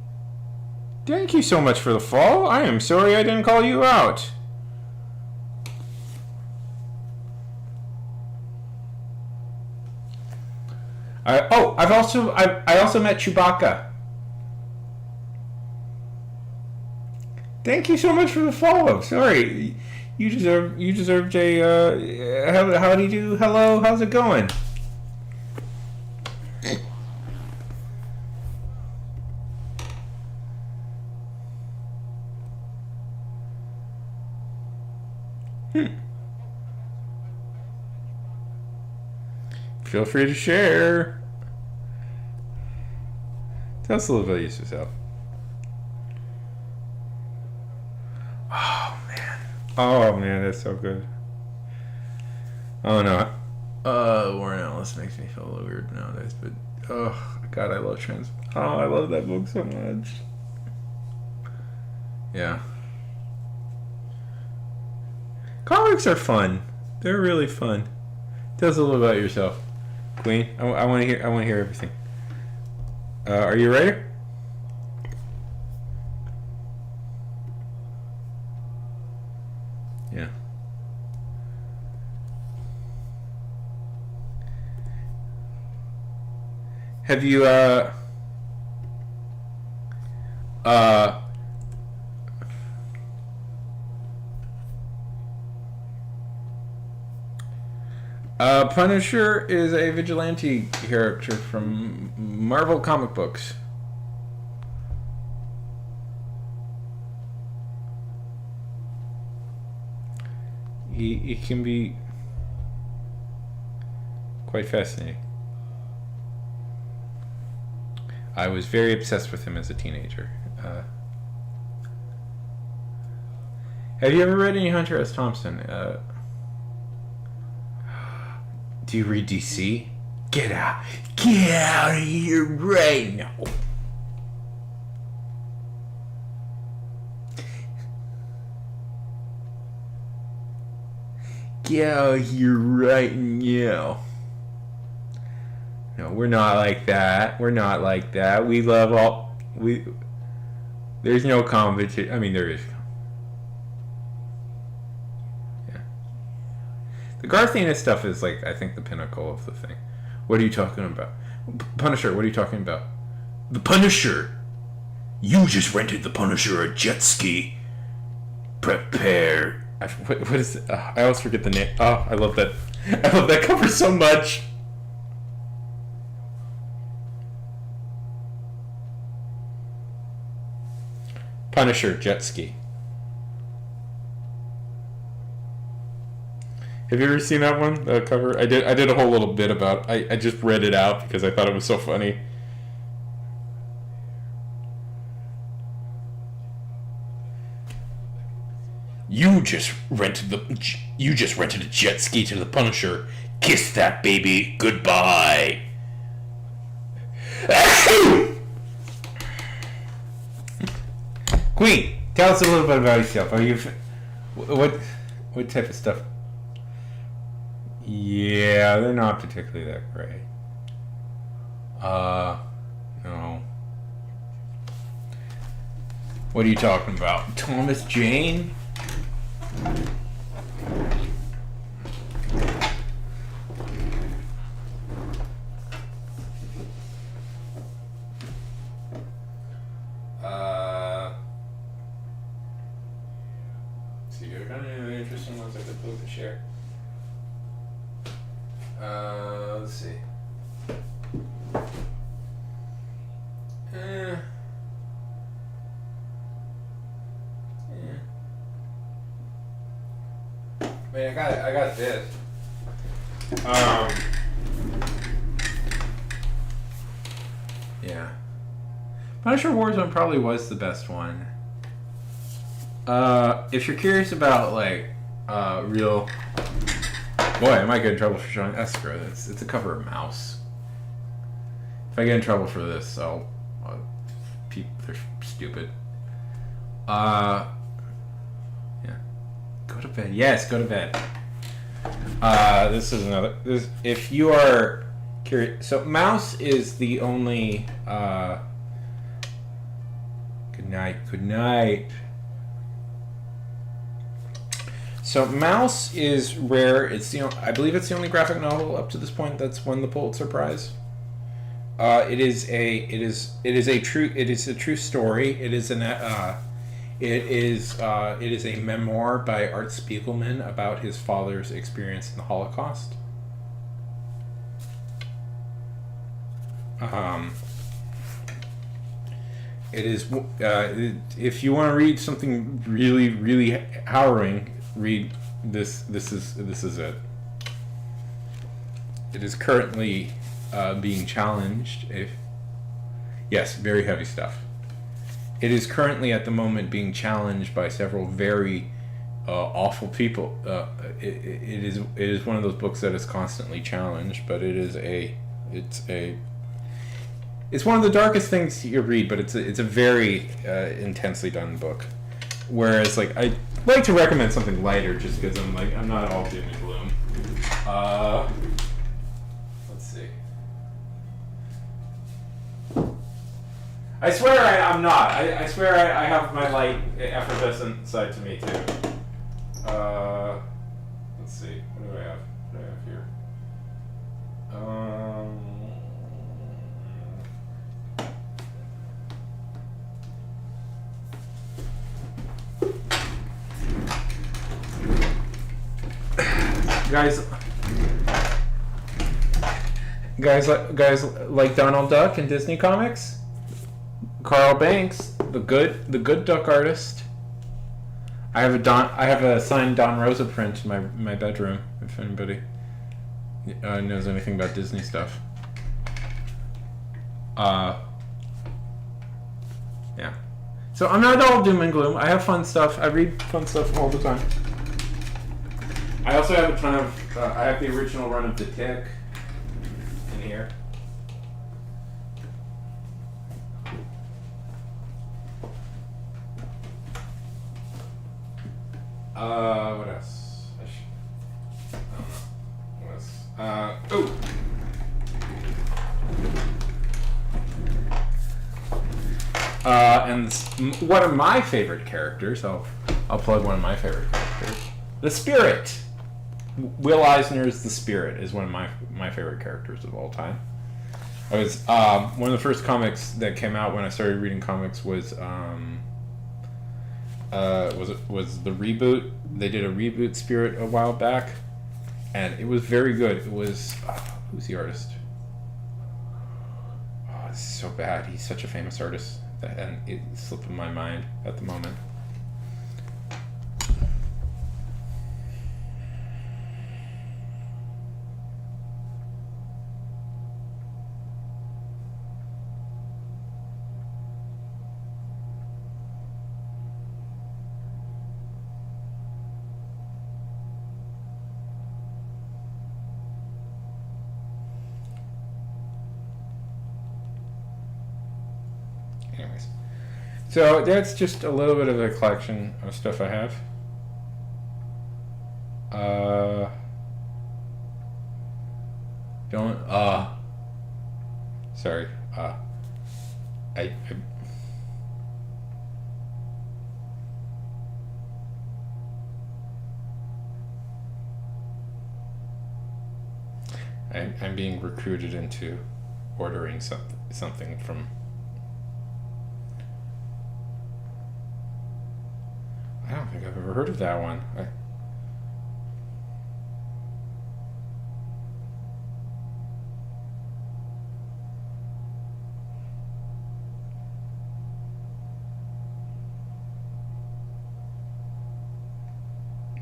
Thank you so much for the follow. I am sorry I didn't call you out. I also met Chewbacca. Thank you so much for the follow. Sorry, you deserved a how do you do? Hello, how's it going? Feel free to share. Tell us a little bit about yourself. Oh man, that's so good. Oh no. Warren Ellis makes me feel a little weird nowadays, but oh god, I love I love that book so much. Yeah. Comics are fun. They're really fun. Tell us a little about yourself, Queen. I want to hear everything. Are you a writer? Yeah. Have you Punisher is a vigilante character from Marvel comic books. He can be quite fascinating. I was very obsessed with him as a teenager. Have you ever read any Hunter S. Thompson? Do you read DC? Get out of here right now. Get out of here right now. No, we're not like that. We're not like that. We love all. There's no competition. I mean, there is. Yeah. The Garthianus stuff is like, I think, the pinnacle of the thing. What are you talking about? Punisher, what are you talking about? The Punisher. You just rented the Punisher a jet ski. Prepare. What is it? I always forget the name. Oh, I love that. I love that cover so much. Punisher jet ski. Have you ever seen that one? The cover? I did a whole little bit about it. I just read it out because I thought it was so funny. You just rented a jet ski to the Punisher. Kiss that baby goodbye. Queen, tell us a little bit about yourself. Are you what type of stuff? Yeah, they're not particularly that great. No. What are you talking about? Thomas Jane? See, you're kind of interesting ones I could put to share. Let's see. Yeah. I mean, I got this. Yeah. Punisher Warzone probably was the best one. If you're curious about like real, boy, I might get in trouble for showing escrow. It's a cover of Mouse. If I get in trouble for this, they're stupid. Yeah. Go to bed. Yes, go to bed. This is another. If you are curious, so Mouse is the only. Good night. Good night. So Mouse is rare. I believe it's the only graphic novel up to this point that's won the Pulitzer Prize. It is a true story. It is a memoir by Art Spiegelman about his father's experience in the Holocaust. It is if you want to read something really, really harrowing, read this. This is it. It is currently being challenged. Yes, very heavy stuff. It is currently at the moment being challenged by several very awful people. It is one of those books that is constantly challenged, but it's one of the darkest things you read, but it's a very intensely done book. Whereas, like, I like to recommend something lighter, just because I'm not all doom and gloom. Let's see. I swear I'm not. I swear I have my light, effervescent side to me too. Let's see. What do I have? What do I have here? Guys like Donald Duck in Disney comics. Carl Banks, the good duck artist. I have a signed Don Rosa print in my bedroom. If anybody knows anything about Disney stuff. Yeah. So I'm not all doom and gloom. I have fun stuff. I read fun stuff all the time. I also have a ton of. I have the original run of The Tick in here. What else? I don't know. What else? And one of my favorite characters. I'll plug one of my favorite characters. The Spirit. Will Eisner's The Spirit is one of my favorite characters of all time. I was one of the first comics that came out when I started reading comics was the reboot. They did a reboot Spirit a while back, and it was very good. It was who's the artist? Oh, it's so bad. He's such a famous artist, and it's slipping my mind at the moment. Anyways, so that's just a little bit of a collection of stuff I have. Don't sorry. I I'm being recruited into ordering something from. I don't think I've ever heard of that one.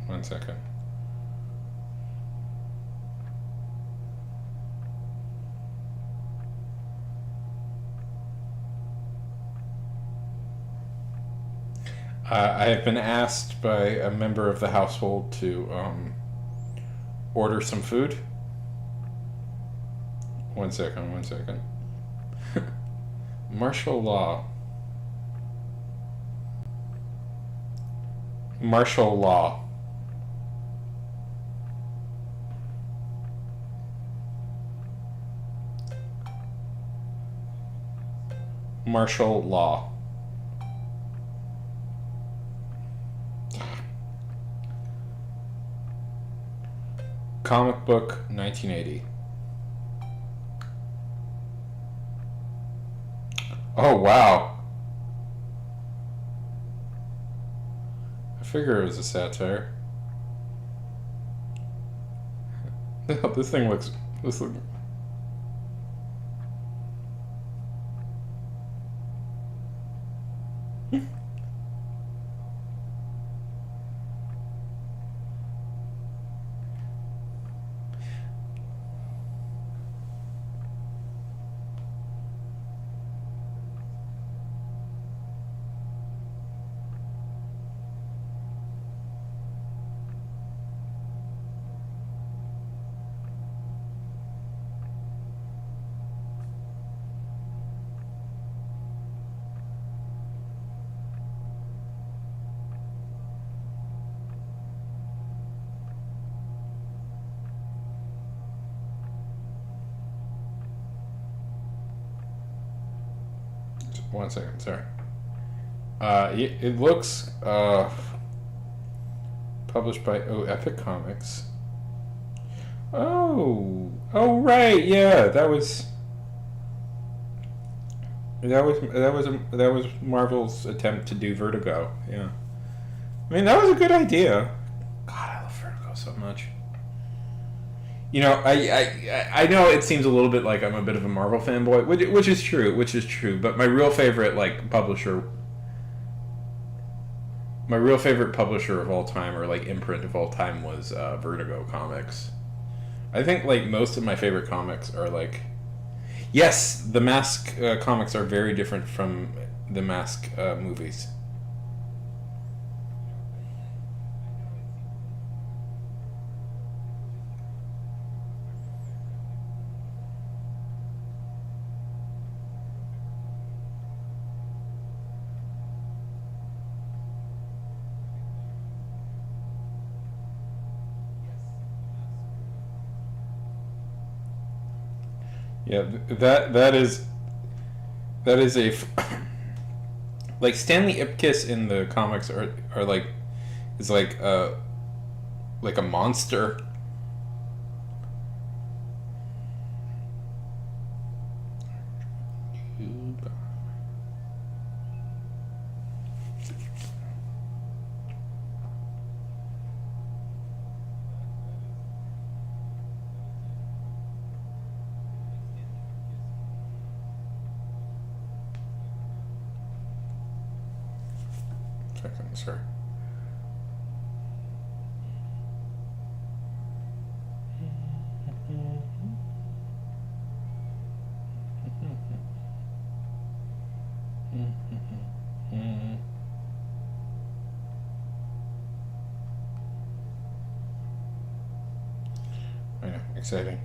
One second. I have been asked by a member of the household to order some food. One second. Martial law. Martial law. Martial law. Comic book 1980. Oh wow. I figure it was a satire. This thing looks one second, sorry. It looks published by Epic Comics. Oh right, yeah, that was Marvel's attempt to do Vertigo. Yeah, I mean that was a good idea. God, I love Vertigo so much. You know, I know it seems a little bit like I'm a bit of a Marvel fanboy, which is true, but my real favorite publisher of all time, or like imprint of all time, was Vertigo Comics. I think like most of my favorite comics are like, yes, the Mask comics are very different from the Mask movies. Yeah, that is a like Stanley Ipkiss in the comics are like is like a monster. Second, sir. I know, exciting.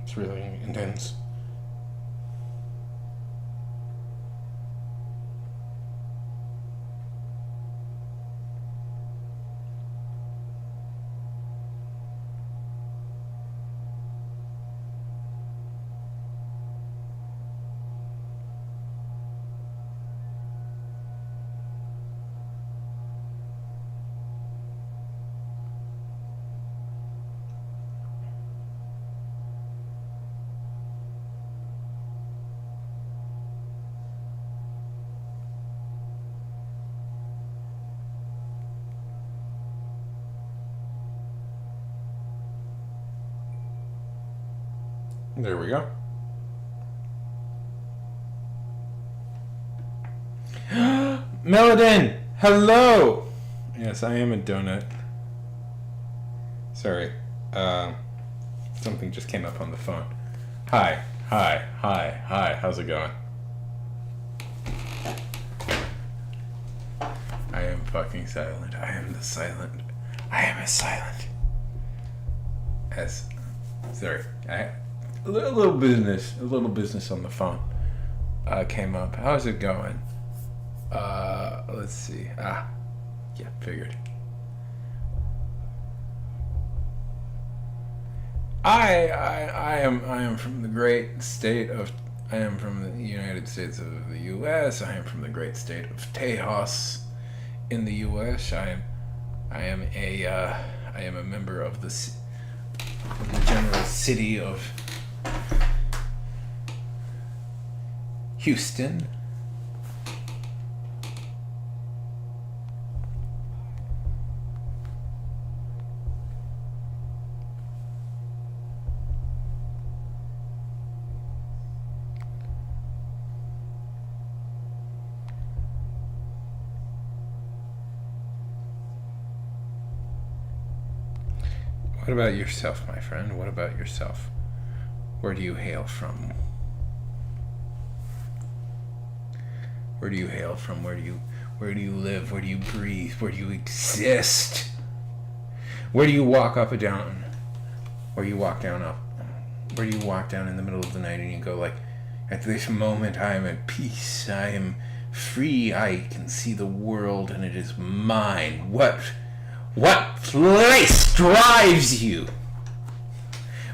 It's really intense. There we go. Melodin! Hello! Yes, I am a donut. Sorry. Something just came up on the phone. Hi. How's it going? I am fucking silent. I am the silent. I am as silent as... Sorry. A little business on the phone came up. How's it going? Let's see. Yeah, figured. I am from the great state of... I am from the United States of the U.S. I am from the great state of Tejas in the U.S. I am a member of the general city of Houston. What about yourself, my friend? What about yourself? Where do you hail from? Where do you hail from? Where do you live? Where do you breathe? Where do you exist? Where do you walk up and down? Where do you walk down up? Where do you walk down in the middle of the night and you go like, at this moment I am at peace. I am free. I can see the world and it is mine. What place drives you?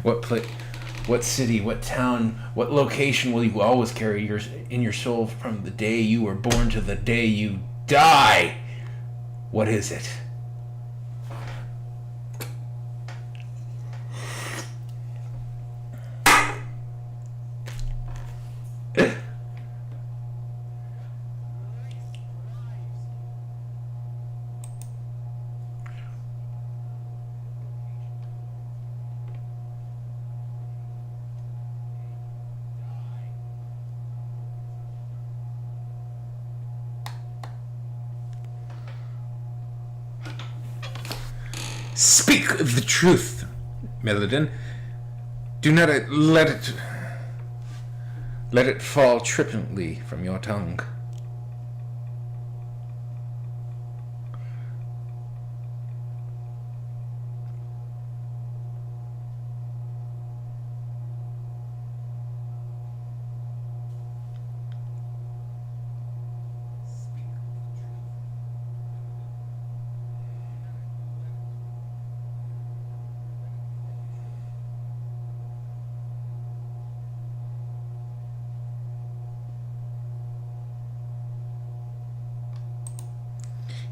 What city, what town, what location will you always carry in your soul from the day you were born to the day you die? What is it? Speak the truth, Melodin. Do not let it fall trippantly from your tongue.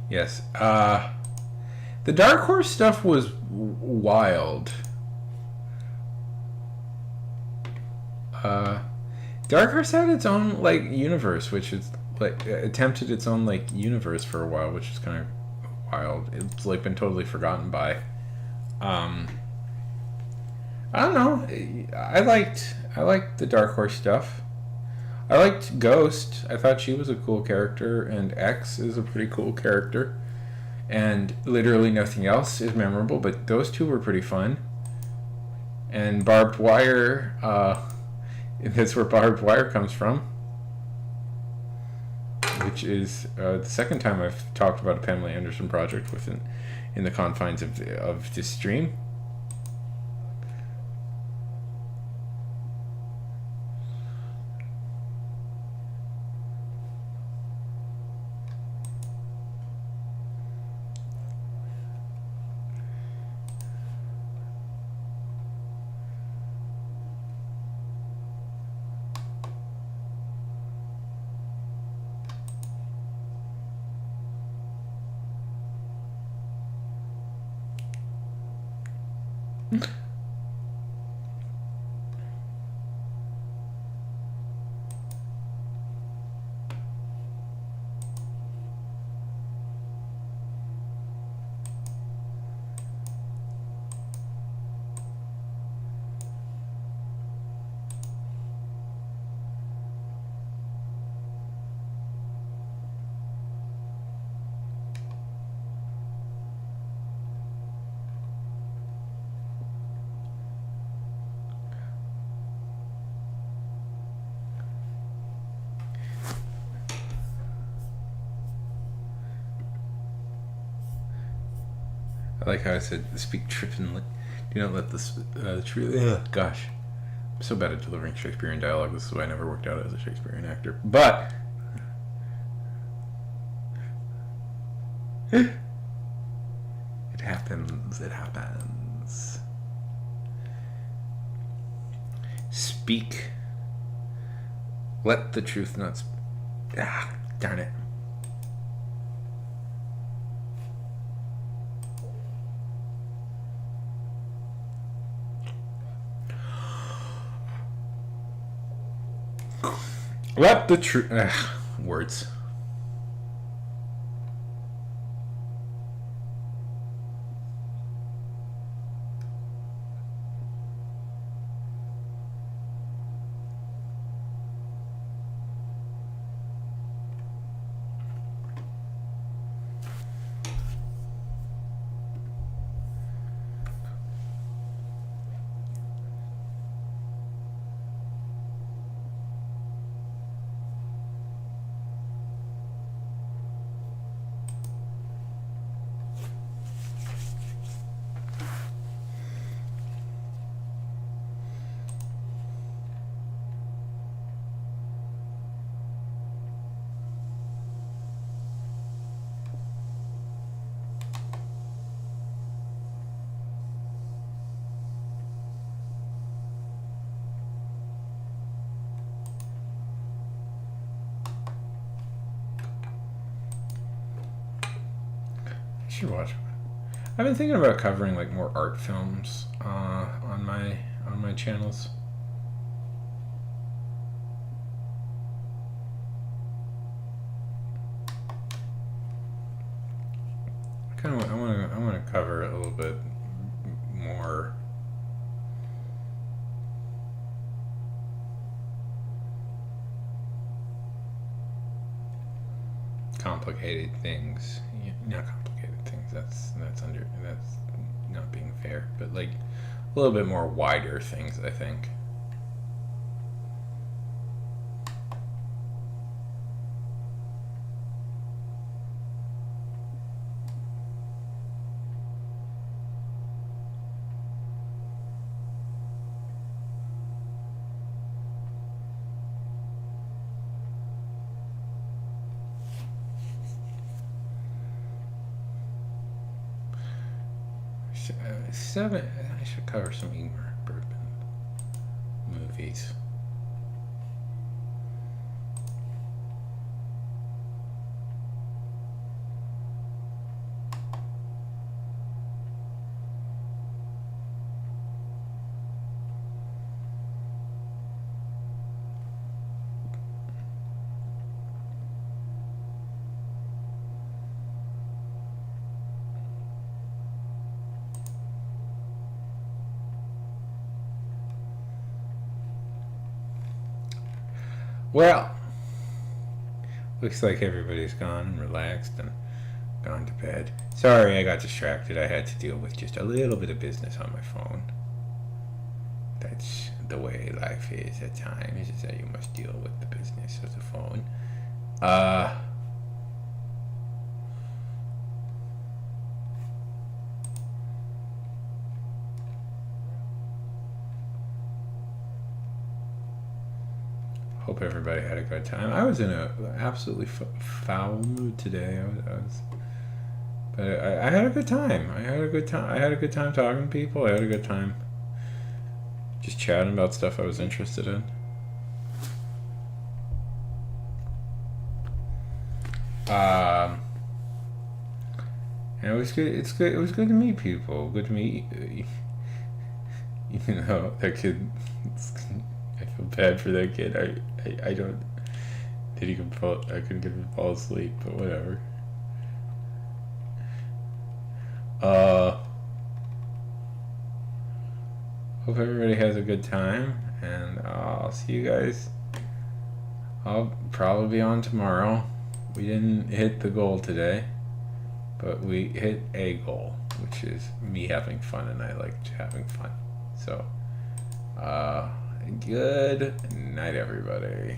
Yes. The Dark Horse stuff was wild. Dark Horse had its own like universe, which is like attempted its own like universe for a while, which is kind of wild. It's like been totally forgotten by. I don't know. I liked the Dark Horse stuff. I liked Ghost. I thought she was a cool character, and X is a pretty cool character. And literally nothing else is memorable, but those two were pretty fun. And Barbed Wire, that's where Barbed Wire comes from, which is the second time I've talked about a Pamela Anderson project within in the confines of this stream. I like how I said, speak trippingly. Do not let this truth. Gosh. I'm so bad at delivering Shakespearean dialogue. This is why I never worked out as a Shakespearean actor. But it happens. It happens. Speak. Let the truth not. Darn it. Let the truth. Words. Should watch. I've been thinking about covering like more art films on my channels. I want to cover it a little bit more. Complicated things, not complicated things. That's not being fair. But like a little bit more wider things, I think. Seven. I should cover some Ingmar Bergman movies. Well, looks like everybody's gone and relaxed and gone to bed. Sorry, I got distracted. I had to deal with just a little bit of business on my phone. That's the way life is at times, is that you must deal with the business of the phone. Hope everybody had a good time. I was in a absolutely foul mood today. But I had a good time. I had a good time. I had a good time talking to people. I had a good time just chatting about stuff I was interested in. And it was good. It's good. It was good to meet people. Good to meet. You know, that kid. I feel bad for that kid. I don't. Did he fall? I couldn't get him to fall asleep, but whatever. Hope everybody has a good time, and I'll see you guys. I'll probably be on tomorrow. We didn't hit the goal today, but we hit a goal, which is me having fun, and I liked having fun. So, good night, everybody.